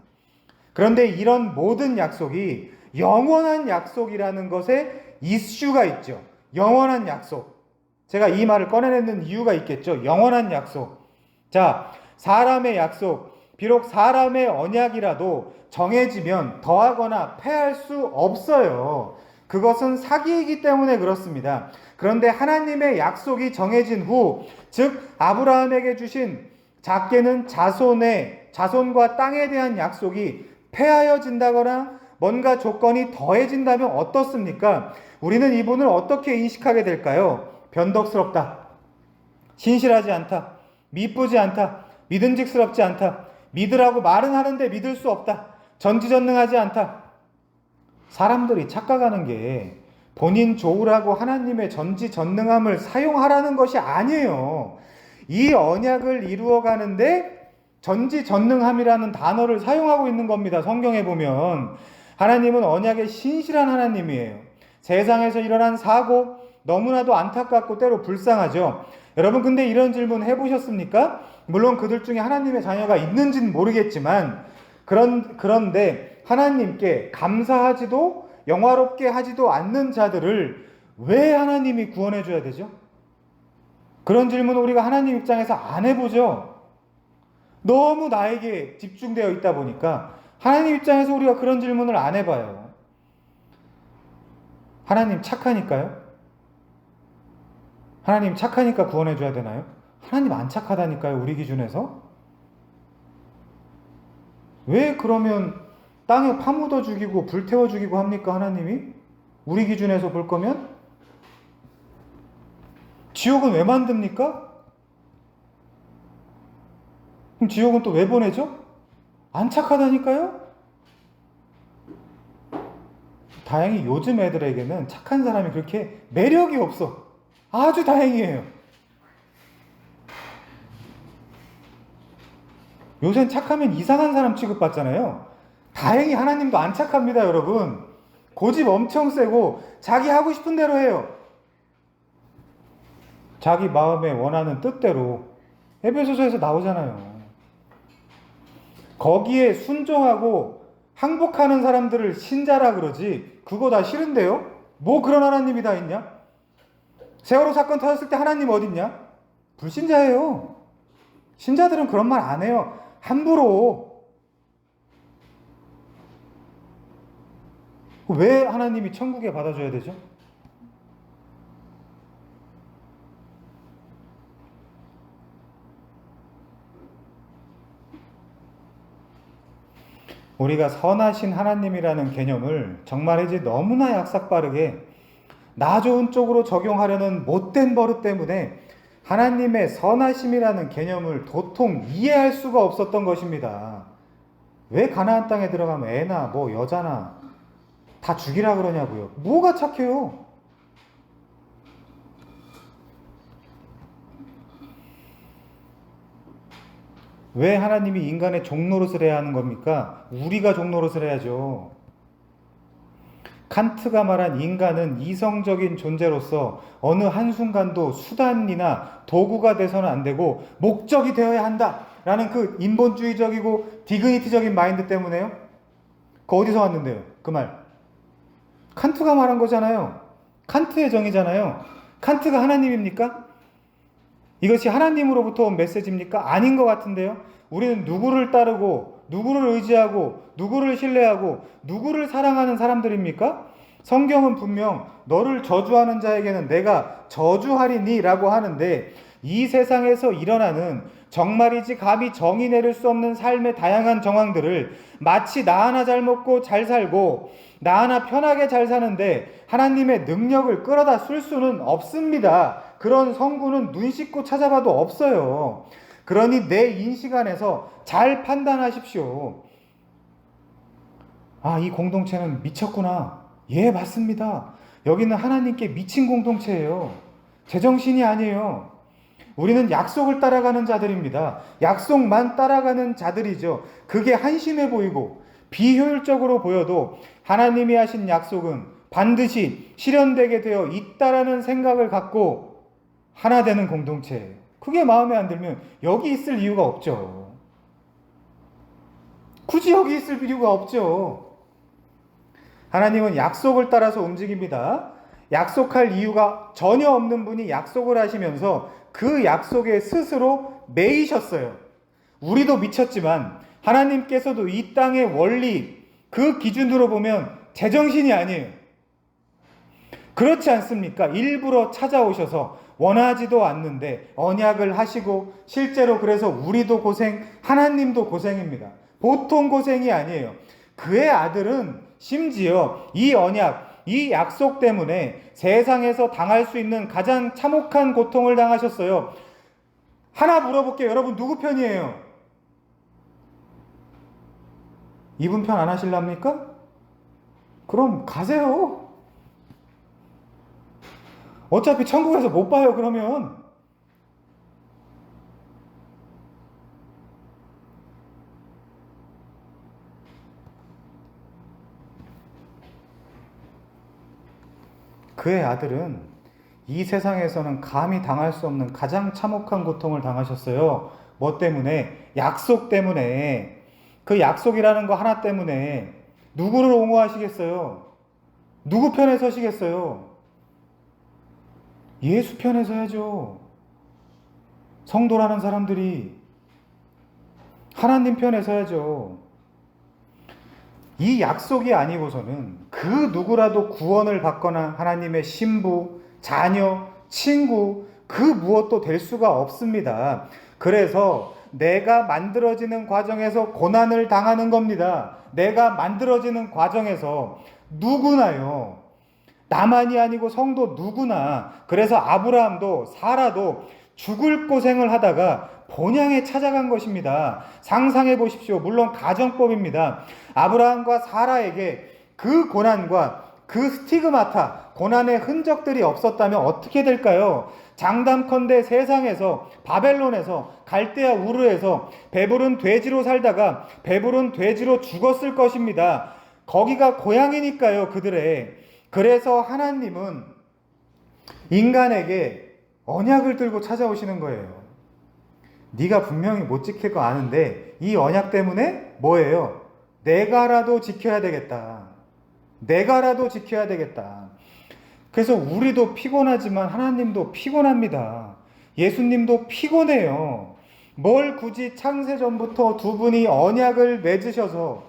그런데 이런 모든 약속이 영원한 약속이라는 것에 이슈가 있죠. 영원한 약속. 제가 이 말을 꺼내내는 이유가 있겠죠. 영원한 약속. 자, 사람의 약속, 비록 사람의 언약이라도 정해지면 더하거나 패할 수 없어요. 그것은 사기이기 때문에 그렇습니다. 그런데 하나님의 약속이 정해진 후, 즉 아브라함에게 주신 작게는 자손의 자손과 땅에 대한 약속이 폐하여진다거나 뭔가 조건이 더해진다면 어떻습니까? 우리는 이분을 어떻게 인식하게 될까요? 변덕스럽다, 신실하지 않다, 미쁘지 않다, 믿음직스럽지 않다, 믿으라고 말은 하는데 믿을 수 없다, 전지전능하지 않다. 사람들이 착각하는 게 본인 좋으라고 하나님의 전지전능함을 사용하라는 것이 아니에요. 이 언약을 이루어가는데 전지전능함이라는 단어를 사용하고 있는 겁니다. 성경에 보면 하나님은 언약의 신실한 하나님이에요. 세상에서 일어난 사고 너무나도 안타깝고 때로 불쌍하죠. 여러분, 근데 이런 질문 해보셨습니까? 물론 그들 중에 하나님의 자녀가 있는지는 모르겠지만 그런데 하나님께 감사하지도 영화롭게 하지도 않는 자들을 왜 하나님이 구원해 줘야 되죠? 그런 질문을 우리가 하나님 입장에서 안 해보죠. 너무 나에게 집중되어 있다 보니까 하나님 입장에서 우리가 그런 질문을 안 해봐요. 하나님 착하니까요? 하나님 착하니까 구원해 줘야 되나요? 하나님 안 착하다니까요, 우리 기준에서? 왜 그러면 땅에 파묻어 죽이고 불태워 죽이고 합니까, 하나님이? 우리 기준에서 볼 거면? 지옥은 왜 만듭니까? 그럼 지옥은 또 왜 보내죠? 안 착하다니까요? 다행히 요즘 애들에게는 착한 사람이 그렇게 매력이 없어. 아주 다행이에요. 요새는 착하면 이상한 사람 취급받잖아요. 다행히 하나님도 안 착합니다, 여러분. 고집 엄청 세고 자기 하고 싶은 대로 해요. 자기 마음에 원하는 뜻대로. 에베소서에서 나오잖아요. 거기에 순종하고 항복하는 사람들을 신자라 그러지, 그거 다 싫은데요? 뭐 그런 하나님이 다 있냐? 세월호 사건 터졌을 때 하나님 어딨냐? 불신자예요. 신자들은 그런 말 안 해요. 함부로. 왜 하나님이 천국에 받아줘야 되죠? 우리가 선하신 하나님이라는 개념을 정말이지 너무나 약삭빠르게 나 좋은 쪽으로 적용하려는 못된 버릇 때문에 하나님의 선하심이라는 개념을 도통 이해할 수가 없었던 것입니다. 왜 가나안 땅에 들어가면 애나 뭐 여자나 다 죽이라 그러냐고요. 뭐가 착해요? 왜 하나님이 인간의 종노릇을 해야 하는 겁니까? 우리가 종노릇을 해야죠. 칸트가 말한 인간은 이성적인 존재로서 어느 한순간도 수단이나 도구가 돼서는 안 되고 목적이 되어야 한다 라는 그 인본주의적이고 디그니티적인 마인드 때문에요. 그거 어디서 왔는데요? 그 말 칸트가 말한 거잖아요. 칸트의 정의잖아요. 칸트가 하나님입니까? 이것이 하나님으로부터 온 메시지입니까? 아닌 것 같은데요. 우리는 누구를 따르고 누구를 의지하고 누구를 신뢰하고 누구를 사랑하는 사람들입니까? 성경은 분명 너를 저주하는 자에게는 내가 저주하리니 라고 하는데, 이 세상에서 일어나는 정말이지 감히 정의 내릴 수 없는 삶의 다양한 정황들을 마치 나 하나 잘 먹고 잘 살고 나 하나 편하게 잘 사는데 하나님의 능력을 끌어다 쓸 수는 없습니다. 그런 성구는 눈 씻고 찾아봐도 없어요. 그러니 내 인식 안에서 잘 판단하십시오. 아, 이 공동체는 미쳤구나. 예, 맞습니다. 여기는 하나님께 미친 공동체예요. 제정신이 아니에요. 우리는 약속을 따라가는 자들입니다. 약속만 따라가는 자들이죠. 그게 한심해 보이고 비효율적으로 보여도 하나님이 하신 약속은 반드시 실현되게 되어 있다라는 생각을 갖고 하나 되는 공동체예요. 그게 마음에 안 들면 여기 있을 이유가 없죠. 굳이 여기 있을 필요가 없죠. 하나님은 약속을 따라서 움직입니다. 약속할 이유가 전혀 없는 분이 약속을 하시면서 그 약속에 스스로 매이셨어요. 우리도 미쳤지만 하나님께서도 이 땅의 원리, 그 기준으로 보면 제정신이 아니에요. 그렇지 않습니까? 일부러 찾아오셔서 원하지도 않는데 언약을 하시고 실제로 그래서 우리도 고생, 하나님도 고생입니다. 보통 고생이 아니에요. 그의 아들은 심지어 이 언약, 이 약속 때문에 세상에서 당할 수 있는 가장 참혹한 고통을 당하셨어요. 하나 물어볼게요. 여러분 누구 편이에요? 이분 편 안 하실랍니까? 그럼 가세요. 어차피 천국에서 못 봐요, 그러면. 그의 아들은 이 세상에서는 감히 당할 수 없는 가장 참혹한 고통을 당하셨어요. 뭐 때문에? 약속 때문에. 그 약속이라는 거 하나 때문에 누구를 옹호하시겠어요? 누구 편에 서시겠어요? 예수 편에 서야죠. 성도라는 사람들이 하나님 편에 서야죠. 이 약속이 아니고서는 그 누구라도 구원을 받거나 하나님의 신부, 자녀, 친구 그 무엇도 될 수가 없습니다. 그래서 내가 만들어지는 과정에서 고난을 당하는 겁니다. 내가 만들어지는 과정에서 누구나요. 나만이 아니고 성도 누구나. 그래서 아브라함도 사라도 죽을 고생을 하다가 본향에 찾아간 것입니다. 상상해 보십시오. 물론 가정법입니다. 아브라함과 사라에게 그 고난과 그 스티그마타, 고난의 흔적들이 없었다면 어떻게 될까요? 장담컨대 세상에서, 바벨론에서, 갈대아 우르에서 배부른 돼지로 살다가 배부른 돼지로 죽었을 것입니다. 거기가 고향이니까요, 그들의. 그래서 하나님은 인간에게 언약을 들고 찾아오시는 거예요. 네가 분명히 못 지킬 거 아는데 이 언약 때문에 뭐예요? 내가라도 지켜야 되겠다. 내가라도 지켜야 되겠다. 그래서 우리도 피곤하지만 하나님도 피곤합니다. 예수님도 피곤해요. 뭘 굳이 창세전부터 두 분이 언약을 맺으셔서,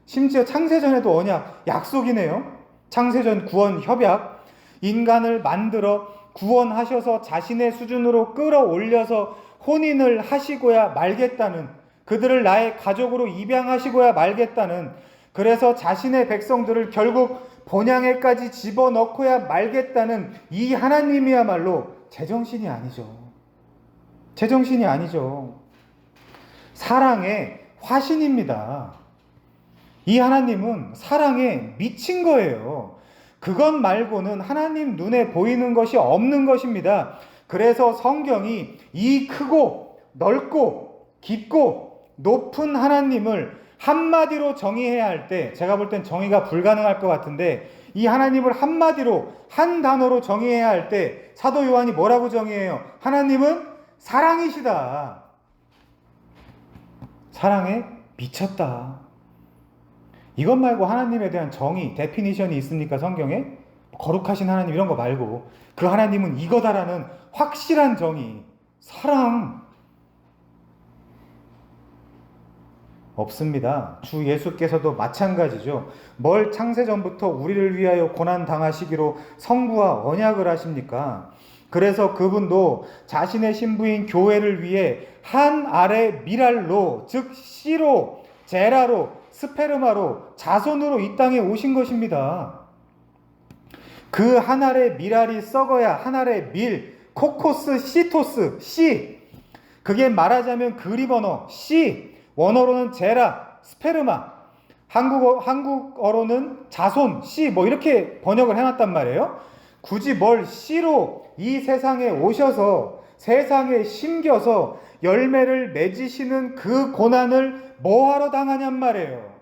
심지어 창세전에도 언약, 약속이네요. 창세전 구원 협약, 인간을 만들어 구원하셔서 자신의 수준으로 끌어올려서 혼인을 하시고야 말겠다는, 그들을 나의 가족으로 입양하시고야 말겠다는, 그래서 자신의 백성들을 결국 본향에까지 집어넣고야 말겠다는 이 하나님이야말로 제정신이 아니죠. 제정신이 아니죠. 사랑의 화신입니다. 이 하나님은 사랑에 미친 거예요. 그것 말고는 하나님 눈에 보이는 것이 없는 것입니다. 그래서 성경이 이 크고 넓고 깊고 높은 하나님을 한마디로 정의해야 할 때, 제가 볼 땐 정의가 불가능할 것 같은데, 이 하나님을 한마디로, 한 단어로 정의해야 할 때 사도 요한이 뭐라고 정의해요? 하나님은 사랑이시다. 사랑에 미쳤다. 이것 말고 하나님에 대한 정의, 데피니션이 있습니까, 성경에? 거룩하신 하나님 이런 거 말고 그 하나님은 이거다라는 확실한 정의, 사랑 없습니다. 주 예수께서도 마찬가지죠. 뭘 창세전부터 우리를 위하여 고난 당하시기로 성부와 언약을 하십니까? 그래서 그분도 자신의 신부인 교회를 위해 한 알의 미랄로, 즉 씨로, 제라로, 스페르마로, 자손으로 이 땅에 오신 것입니다. 그 한 알의 미랄이 썩어야 한 알의 밀, 코코스, 시토스, 씨. 그게 말하자면 그리브 언어, 씨. 원어로는 제라, 스페르마. 한국어로는 자손, 씨. 뭐 이렇게 번역을 해놨단 말이에요. 굳이 뭘 씨로 이 세상에 오셔서 세상에 심겨서 열매를 맺으시는 그 고난을 뭐하러 당하냔 말이에요.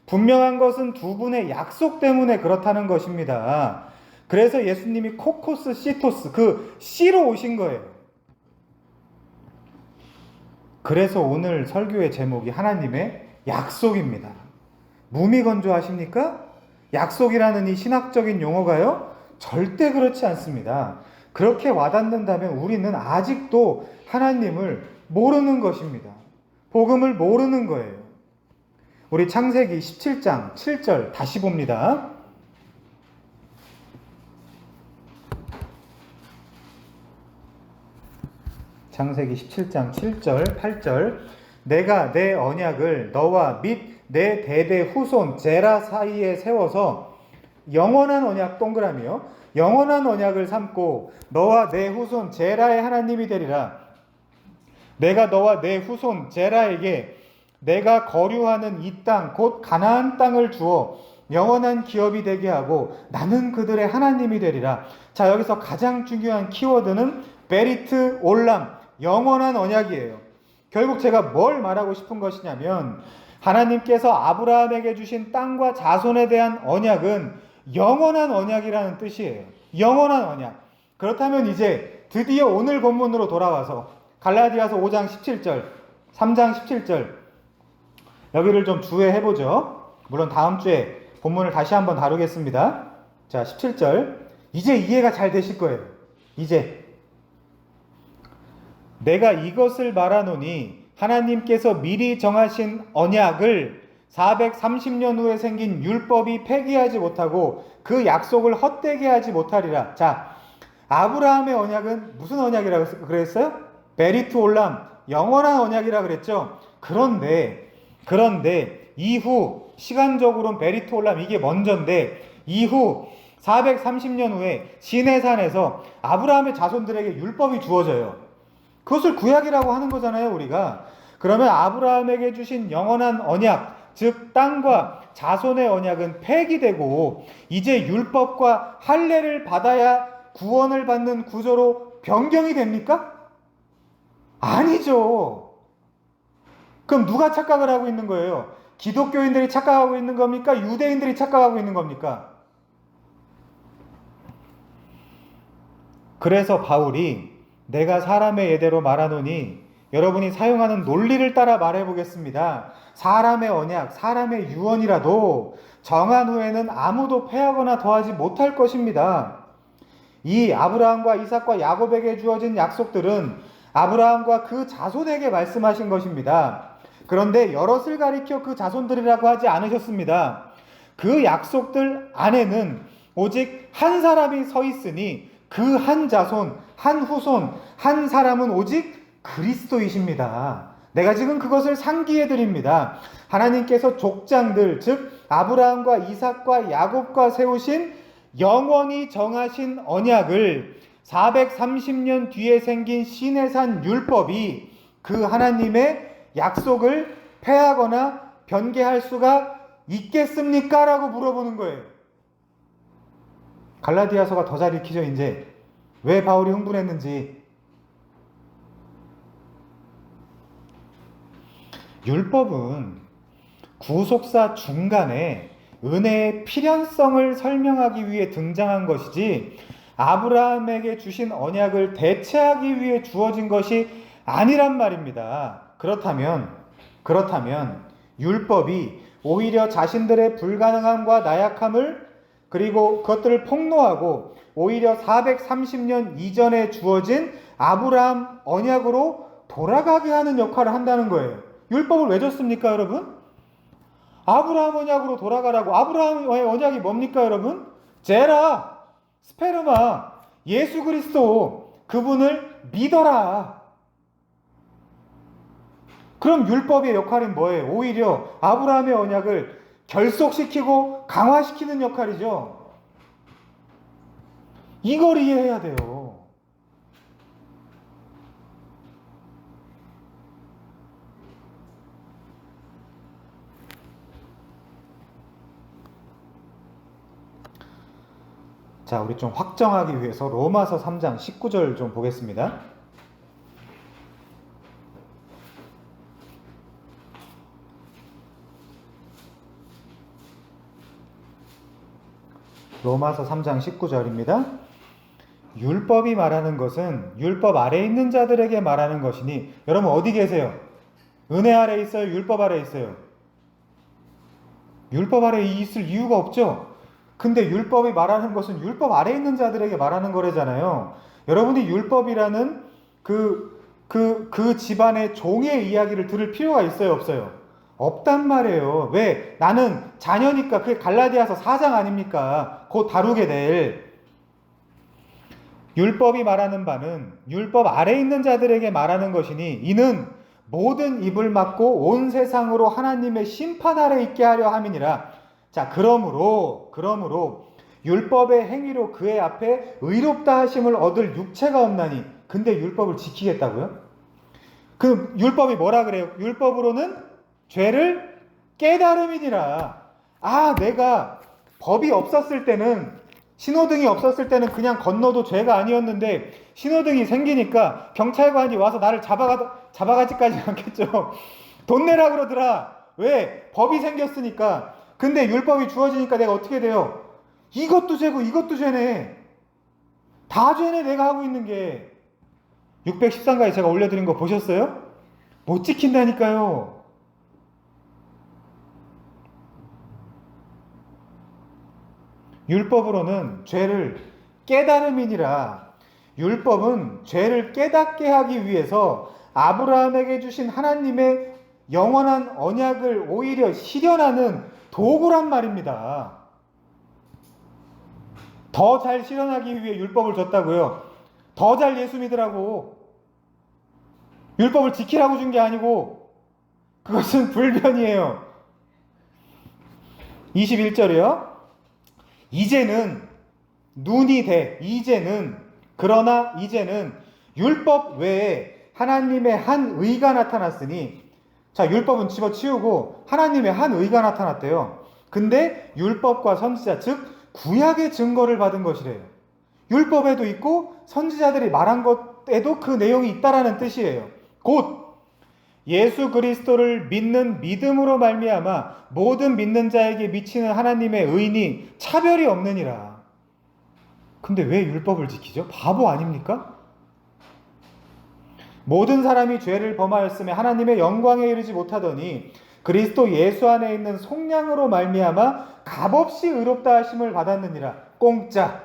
분명한 것은 두 분의 약속 때문에 그렇다는 것입니다. 그래서 예수님이 코코스 시토스, 그 씨로 오신 거예요. 그래서 오늘 설교의 제목이 하나님의 약속입니다. 무미건조하십니까? 약속이라는 이 신학적인 용어가요, 절대 그렇지 않습니다. 그렇게 와닿는다면 우리는 아직도 하나님을 모르는 것입니다. 복음을 모르는 거예요. 우리 창세기 17장 7절 다시 봅니다. 창세기 17장 7절, 8절. 내가 내 언약을 너와 및 내 대대 후손 제라 사이에 세워서 영원한 언약 동그라미요. 영원한 언약을 삼고 너와 내 후손 제라의 하나님이 되리라. 내가 너와 내 후손 제라에게 내가 거류하는 이 땅 곧 가나안 땅을 주어 영원한 기업이 되게 하고 나는 그들의 하나님이 되리라. 자, 여기서 가장 중요한 키워드는 베리트 올람, 영원한 언약이에요. 결국 제가 뭘 말하고 싶은 것이냐면 하나님께서 아브라함에게 주신 땅과 자손에 대한 언약은 영원한 언약이라는 뜻이에요. 영원한 언약. 그렇다면 이제 드디어 오늘 본문으로 돌아와서 갈라디아서 5장 17절, 3장 17절 여기를 좀 주의해보죠. 물론 다음 주에 본문을 다시 한번 다루겠습니다. 자, 17절. 이제 이해가 잘 되실 거예요. 이제 내가 이것을 말하노니 하나님께서 미리 정하신 언약을 430년 후에 생긴 율법이 폐기하지 못하고 그 약속을 헛되게 하지 못하리라. 자, 아브라함의 언약은 무슨 언약이라고 그랬어요? 베리트 올람, 영원한 언약이라 그랬죠. 그런데 이후 시간적으로는 베리트 올람 이게 먼저인데 이후 430년 후에 시내산에서 아브라함의 자손들에게 율법이 주어져요. 그것을 구약이라고 하는 거잖아요, 우리가. 그러면 아브라함에게 주신 영원한 언약, 즉 땅과 자손의 언약은 폐기되고 이제 율법과 할례를 받아야 구원을 받는 구조로 변경이 됩니까? 아니죠. 그럼 누가 착각을 하고 있는 거예요? 기독교인들이 착각하고 있는 겁니까? 유대인들이 착각하고 있는 겁니까? 그래서 바울이 내가 사람의 예대로 말하노니 여러분이 사용하는 논리를 따라 말해보겠습니다. 사람의 언약, 사람의 유언이라도 정한 후에는 아무도 패하거나 더하지 못할 것입니다. 이 아브라함과 이삭과 야곱에게 주어진 약속들은 아브라함과 그 자손에게 말씀하신 것입니다. 그런데 여럿을 가리켜 그 자손들이라고 하지 않으셨습니다. 그 약속들 안에는 오직 한 사람이 서 있으니 그 한 자손, 한 후손, 한 사람은 오직 그리스도이십니다. 내가 지금 그것을 상기해 드립니다. 하나님께서 족장들, 즉 아브라함과 이삭과 야곱과 세우신 영원히 정하신 언약을 430년 뒤에 생긴 시내산 율법이 그 하나님의 약속을 폐하거나 변개할 수가 있겠습니까? 라고 물어보는 거예요. 갈라디아서가 더 잘 읽히죠, 이제. 왜 바울이 흥분했는지. 율법은 구속사 중간에 은혜의 필연성을 설명하기 위해 등장한 것이지 아브라함에게 주신 언약을 대체하기 위해 주어진 것이 아니란 말입니다. 그렇다면 율법이 오히려 자신들의 불가능함과 나약함을 그리고 그것들을 폭로하고 오히려 430년 이전에 주어진 아브라함 언약으로 돌아가게 하는 역할을 한다는 거예요. 율법을 왜 줬습니까, 여러분? 아브라함 언약으로 돌아가라고. 아브라함의 언약이 뭡니까, 여러분? 제라, 스페르마, 예수 그리스도, 그분을 믿어라. 그럼 율법의 역할은 뭐예요? 오히려 아브라함의 언약을 결속시키고 강화시키는 역할이죠. 이걸 이해해야 돼요. 자, 우리 좀 확정하기 위해서 로마서 3장 19절 좀 보겠습니다. 로마서 3장 19절입니다. 율법이 말하는 것은 율법 아래에 있는 자들에게 말하는 것이니, 여러분 어디 계세요? 은혜 아래에 있어요? 율법 아래에 있어요? 율법 아래에 있을 이유가 없죠? 근데 율법이 말하는 것은 율법 아래에 있는 자들에게 말하는 거래잖아요. 여러분이 율법이라는 그 집안의 종의 이야기를 들을 필요가 있어요, 없어요? 없단 말이에요. 왜? 나는 자녀니까. 그게 갈라디아서 4장 아닙니까? 곧 다루게 될. 율법이 말하는 바는 율법 아래 있는 자들에게 말하는 것이니 이는 모든 입을 막고 온 세상으로 하나님의 심판 아래 있게 하려 함이니라. 자, 그러므로 율법의 행위로 그의 앞에 의롭다 하심을 얻을 육체가 없나니. 근데 율법을 지키겠다고요? 그 율법이 뭐라 그래요? 율법으로는 죄를 깨달음이니라. 아, 내가 법이 없었을 때는, 신호등이 없었을 때는 그냥 건너도 죄가 아니었는데 신호등이 생기니까 경찰관이 와서 나를 잡아가지까지 않겠죠. 돈 내라 그러더라. 왜? 법이 생겼으니까. 근데 율법이 주어지니까 내가 어떻게 돼요? 이것도 죄고 이것도 죄네. 다 죄네, 내가 하고 있는 게. 613가지 제가 올려드린 거 보셨어요? 못 지킨다니까요. 율법으로는 죄를 깨달음이니라. 율법은 죄를 깨닫게 하기 위해서 아브라함에게 주신 하나님의 영원한 언약을 오히려 실현하는 도구란 말입니다. 더 잘 실현하기 위해 율법을 줬다고요. 더 잘 예수 믿으라고. 율법을 지키라고 준 게 아니고. 그것은 불변이에요. 21절이요. 이제는 눈이 돼. 그러나 이제는 율법 외에 하나님의 한 의가 나타났으니. 자, 율법은 집어치우고 하나님의 한 의가 나타났대요. 근데 율법과 선지자, 즉 구약의 증거를 받은 것이래요. 율법에도 있고 선지자들이 말한 것에도 그 내용이 있다라는 뜻이에요. 곧 예수 그리스도를 믿는 믿음으로 말미암아 모든 믿는 자에게 미치는 하나님의 의니 차별이 없느니라. 근데 왜 율법을 지키죠? 바보 아닙니까? 모든 사람이 죄를 범하였으며 하나님의 영광에 이르지 못하더니 그리스도 예수 안에 있는 속량으로 말미암아 값없이 의롭다 하심을 받았느니라. 공짜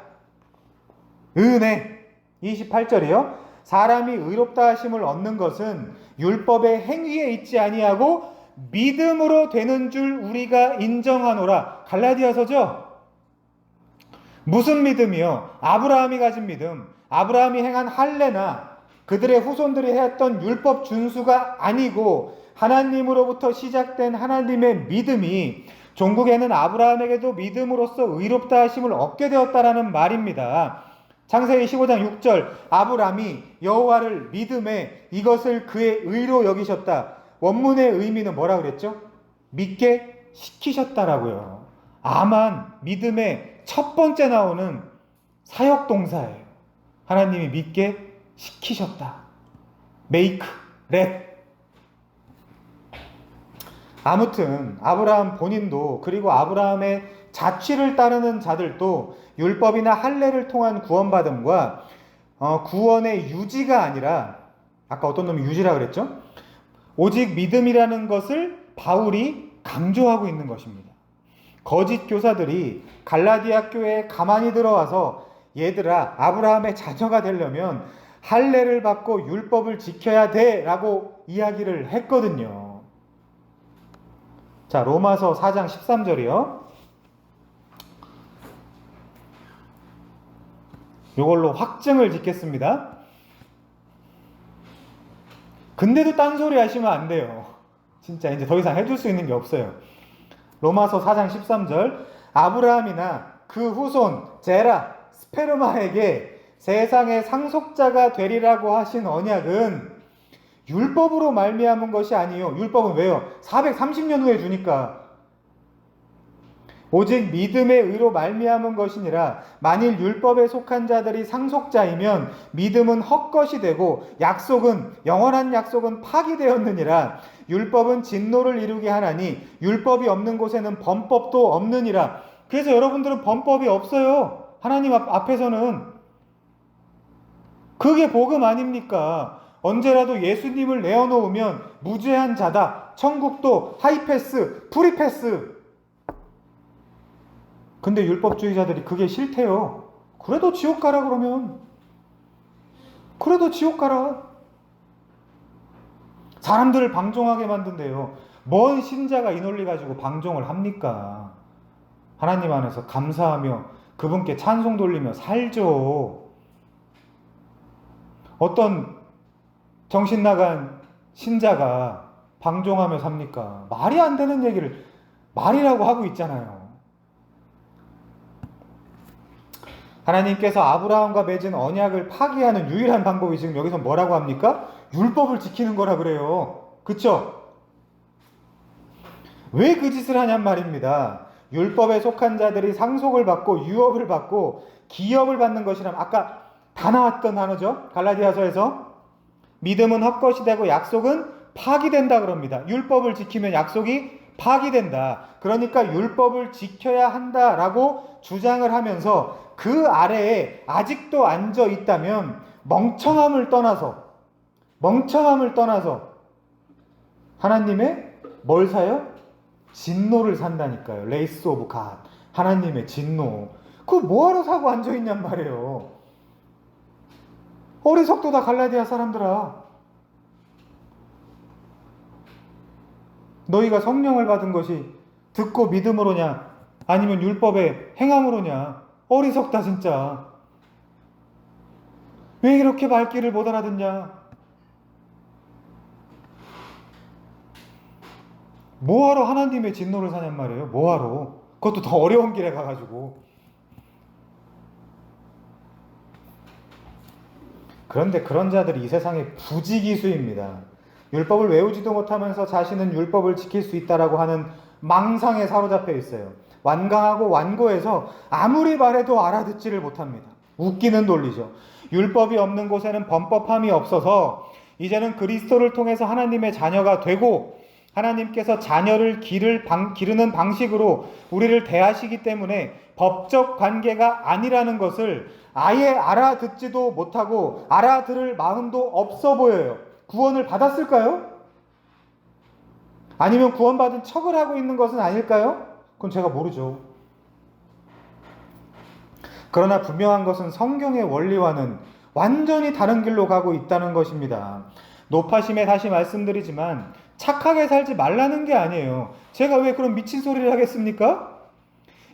은혜. 28절이요. 사람이 의롭다 하심을 얻는 것은 율법의 행위에 있지 아니하고 믿음으로 되는 줄 우리가 인정하노라. 갈라디아서죠. 무슨 믿음이요? 아브라함이 가진 믿음. 아브라함이 행한 할례나 그들의 후손들이 해왔던 율법 준수가 아니고 하나님으로부터 시작된 하나님의 믿음이 종국에는 아브라함에게도 믿음으로써 의롭다 하심을 얻게 되었다라는 말입니다. 창세기 15장 6절 아브라함이 여호와를 믿음에 이것을 그의 의로 여기셨다. 원문의 의미는 뭐라 그랬죠? 믿게 시키셨다라고요. 아만 믿음의 첫 번째 나오는 사역동사예요. 하나님이 믿게 시키셨다. make, let. 아무튼 아브라함 본인도 그리고 아브라함의 자취를 따르는 자들도 율법이나 할례를 통한 구원받음과 구원의 유지가 아니라, 아까 어떤 놈이 유지라 그랬죠? 오직 믿음이라는 것을 바울이 강조하고 있는 것입니다. 거짓 교사들이 갈라디아 교회에 가만히 들어와서 얘들아, 아브라함의 자녀가 되려면 할례를 받고 율법을 지켜야 돼 라고 이야기를 했거든요. 자, 로마서 4장 13절이요. 이걸로 확증을 짓겠습니다. 근데도 딴소리 하시면 안 돼요. 진짜 이제 더 이상 해줄 수 있는 게 없어요. 로마서 4장 13절 아브라함이나 그 후손 제라, 스페르마에게 세상의 상속자가 되리라고 하신 언약은 율법으로 말미암은 것이 아니요. 율법은 왜요? 430년 후에 주니까. 오직 믿음의 의로 말미암은 것이니라. 만일 율법에 속한 자들이 상속자이면 믿음은 헛것이 되고 약속은, 영원한 약속은 파기되었느니라. 율법은 진노를 이루게 하나니 율법이 없는 곳에는 범법도 없느니라. 그래서 여러분들은 범법이 없어요. 하나님 앞에서는. 그게 복음 아닙니까? 언제라도 예수님을 내어놓으면 무죄한 자다. 천국도 하이패스, 프리패스. 근데 율법주의자들이 그게 싫대요. 그래도 지옥 가라 그러면. 그래도 지옥 가라. 사람들을 방종하게 만든대요. 뭔 신자가 이 논리 가지고 방종을 합니까? 하나님 안에서 감사하며 그분께 찬송 돌리며 살죠. 어떤 정신 나간 신자가 방종하며 삽니까? 말이 안 되는 얘기를 말이라고 하고 있잖아요. 하나님께서 아브라함과 맺은 언약을 파기하는 유일한 방법이 지금 여기서 뭐라고 합니까? 율법을 지키는 거라 그래요. 그쵸? 왜 그 짓을 하냔 말입니다. 율법에 속한 자들이 상속을 받고 유업을 받고 기업을 받는 것이라면 아까 다 나왔던 단어죠. 갈라디아서에서 믿음은 헛것이 되고 약속은 파기된다 그럽니다. 율법을 지키면 약속이 파기된다. 그러니까 율법을 지켜야 한다라고 주장을 하면서 그 아래에 아직도 앉아 있다면 멍청함을 떠나서 하나님의 뭘 사요? 진노를 산다니까요. 레이스 오브 갓. 하나님의 진노. 그거 뭐하러 사고 앉아있냔 말이에요. 어리석도다 갈라디아 사람들아. 너희가 성령을 받은 것이 듣고 믿음으로냐 아니면 율법의 행함으로냐. 어리석다 진짜. 왜 이렇게 말귀를 못 알아듣냐. 뭐하러 하나님의 진노를 사냔 말이에요. 뭐하러. 그것도 더 어려운 길에 가가지고. 그런데 그런 자들이 이 세상의 부지기수입니다. 율법을 외우지도 못하면서 자신은 율법을 지킬 수 있다라고 하는 망상에 사로잡혀 있어요. 완강하고 완고해서 아무리 말해도 알아듣지를 못합니다. 웃기는 논리죠. 율법이 없는 곳에는 범법함이 없어서 이제는 그리스도를 통해서 하나님의 자녀가 되고 하나님께서 자녀를 기르는 방식으로 우리를 대하시기 때문에 법적 관계가 아니라는 것을 아예 알아듣지도 못하고 알아들을 마음도 없어 보여요. 구원을 받았을까요? 아니면 구원받은 척을 하고 있는 것은 아닐까요? 그건 제가 모르죠. 그러나 분명한 것은 성경의 원리와는 완전히 다른 길로 가고 있다는 것입니다. 노파심에 다시 말씀드리지만 착하게 살지 말라는 게 아니에요. 제가 왜 그런 미친 소리를 하겠습니까?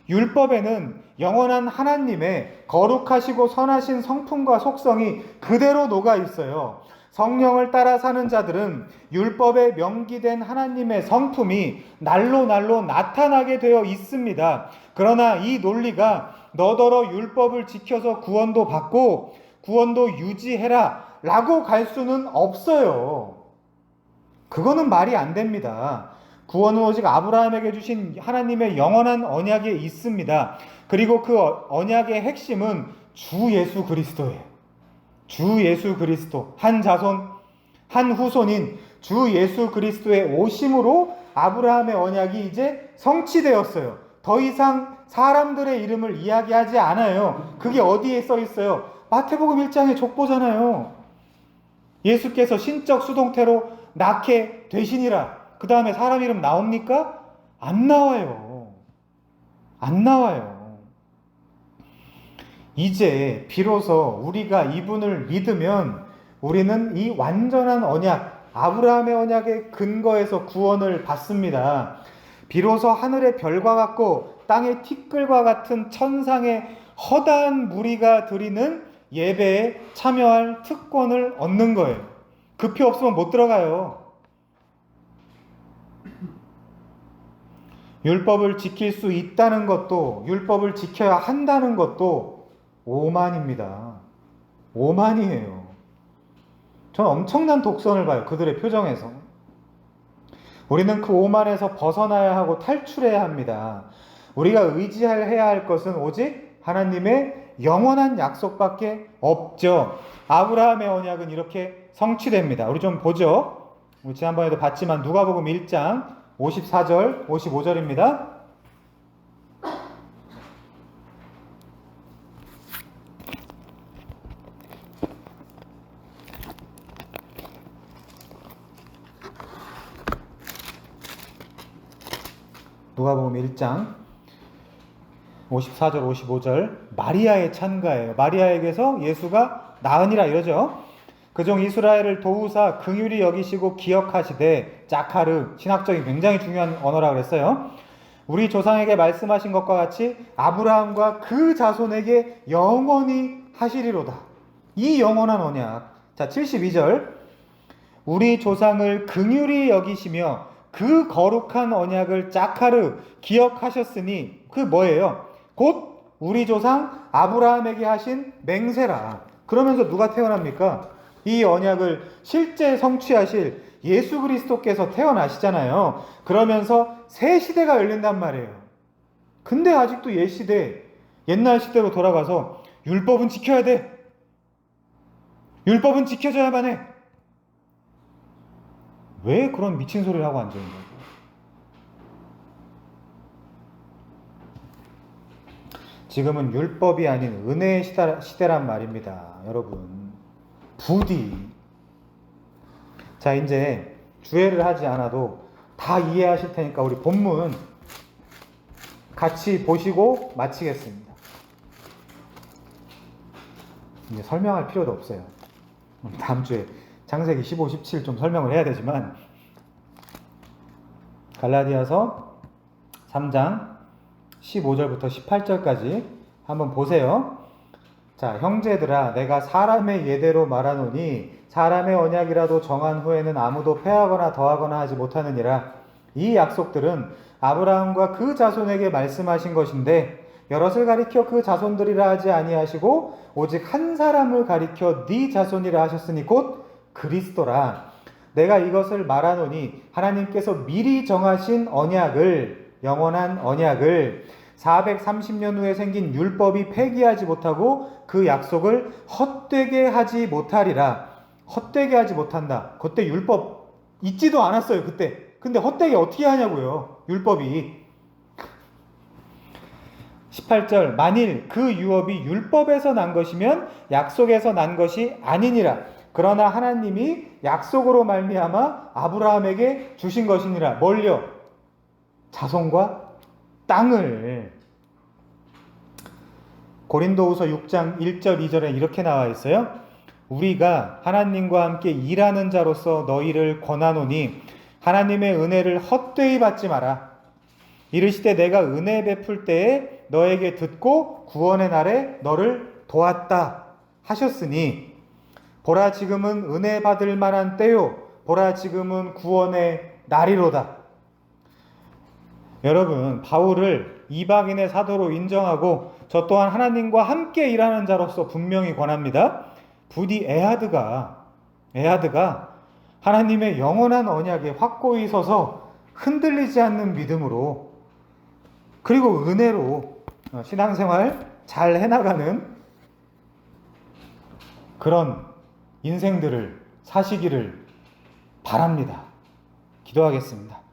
율법에는 영원한 하나님의 거룩하시고 선하신 성품과 속성이 그대로 녹아 있어요. 성령을 따라 사는 자들은 율법에 명기된 하나님의 성품이 날로 나타나게 되어 있습니다. 그러나 이 논리가 너더러 율법을 지켜서 구원도 받고 구원도 유지해라 라고 갈 수는 없어요. 그거는 말이 안 됩니다. 구원은 오직 아브라함에게 주신 하나님의 영원한 언약에 있습니다. 그리고 그 언약의 핵심은 주 예수 그리스도예요. 주 예수 그리스도, 한 자손, 한 후손인 주 예수 그리스도의 오심으로 아브라함의 언약이 이제 성취되었어요. 더 이상 사람들의 이름을 이야기하지 않아요. 그게 어디에 써 있어요? 마태복음 1장의 족보잖아요. 예수께서 신적 수동태로 낳게 되시니라. 그 다음에 사람 이름 나옵니까? 안 나와요. 안 나와요. 이제 비로소 우리가 이분을 믿으면 우리는 이 완전한 언약, 아브라함의 언약의 근거에서 구원을 받습니다. 비로소 하늘의 별과 같고 땅의 티끌과 같은 천상의 허다한 무리가 드리는 예배에 참여할 특권을 얻는 거예요. 그 표 없으면 못 들어가요. 율법을 지킬 수 있다는 것도 율법을 지켜야 한다는 것도 오만입니다. 오만이에요. 저는 엄청난 독선을 봐요. 그들의 표정에서. 우리는 그 오만에서 벗어나야 하고 탈출해야 합니다. 우리가 의지해야 할 것은 오직 하나님의 영원한 약속밖에 없죠. 아브라함의 언약은 이렇게 성취됩니다. 우리 좀 보죠. 우리 지난번에도 봤지만 누가복음 1장 54절, 55절입니다. 누가복음 1장 54절 55절 마리아의 찬가예요. 마리아에게서 예수가 나으니라 이러죠. 그종 이스라엘을 도우사 긍휼히 여기시고 기억하시되 짜카르, 신학적인 굉장히 중요한 언어라 그랬어요. 우리 조상에게 말씀하신 것과 같이 아브라함과 그 자손에게 영원히 하시리로다. 이 영원한 언약, 자, 72절. 우리 조상을 긍휼히 여기시며 그 거룩한 언약을 짝하르 기억하셨으니 그 뭐예요? 곧 우리 조상 아브라함에게 하신 맹세라. 그러면서 누가 태어납니까? 이 언약을 실제 성취하실 예수 그리스도께서 태어나시잖아요. 그러면서 새 시대가 열린단 말이에요. 근데 아직도 옛 시대, 옛날 시대로 돌아가서 율법은 지켜야 돼. 율법은 지켜줘야만 해. 왜 그런 미친 소리를 하고 앉아있는 거예요? 지금은 율법이 아닌 은혜의 시대란 말입니다. 여러분. 부디. 자, 이제 주애를 하지 않아도 다 이해하실 테니까 우리 본문 같이 보시고 마치겠습니다. 이제 설명할 필요도 없어요. 다음 주에 창세기 15, 17 좀 설명을 해야 되지만 갈라디아서 3장 15절부터 18절까지 한번 보세요. 자, 형제들아, 내가 사람의 예대로 말하노니 사람의 언약이라도 정한 후에는 아무도 패하거나 더하거나 하지 못하느니라. 이 약속들은 아브라함과 그 자손에게 말씀하신 것인데 여럿을 가리켜 그 자손들이라 하지 아니하시고 오직 한 사람을 가리켜 네 자손이라 하셨으니 곧 그리스도라. 내가 이것을 말하노니 하나님께서 미리 정하신 언약을, 영원한 언약을 430년 후에 생긴 율법이 폐기하지 못하고 그 약속을 헛되게 하지 못하리라. 헛되게 하지 못한다. 그때 율법 있지도 않았어요. 그때. 근데 헛되게 어떻게 하냐고요. 율법이. 18절. 만일 그 유업이 율법에서 난 것이면 약속에서 난 것이 아니니라. 그러나 하나님이 약속으로 말미암아 아브라함에게 주신 것이니라. 뭘요? 자손과 땅을. 고린도후서 6장 1절 2절에 이렇게 나와 있어요. 우리가 하나님과 함께 일하는 자로서 너희를 권하노니 하나님의 은혜를 헛되이 받지 마라. 이르시되 내가 은혜 베풀 때에 너에게 듣고 구원의 날에 너를 도왔다 하셨으니 보라 지금은 은혜 받을 만한 때요 보라 지금은 구원의 날이로다. 여러분, 바울을 이방인의 사도로 인정하고 저 또한 하나님과 함께 일하는 자로서 분명히 권합니다. 부디 에하드가 하나님의 영원한 언약에 확고히 서서 흔들리지 않는 믿음으로 그리고 은혜로 신앙생활 잘 해나가는 그런 인생들을 사시기를 바랍니다. 기도하겠습니다.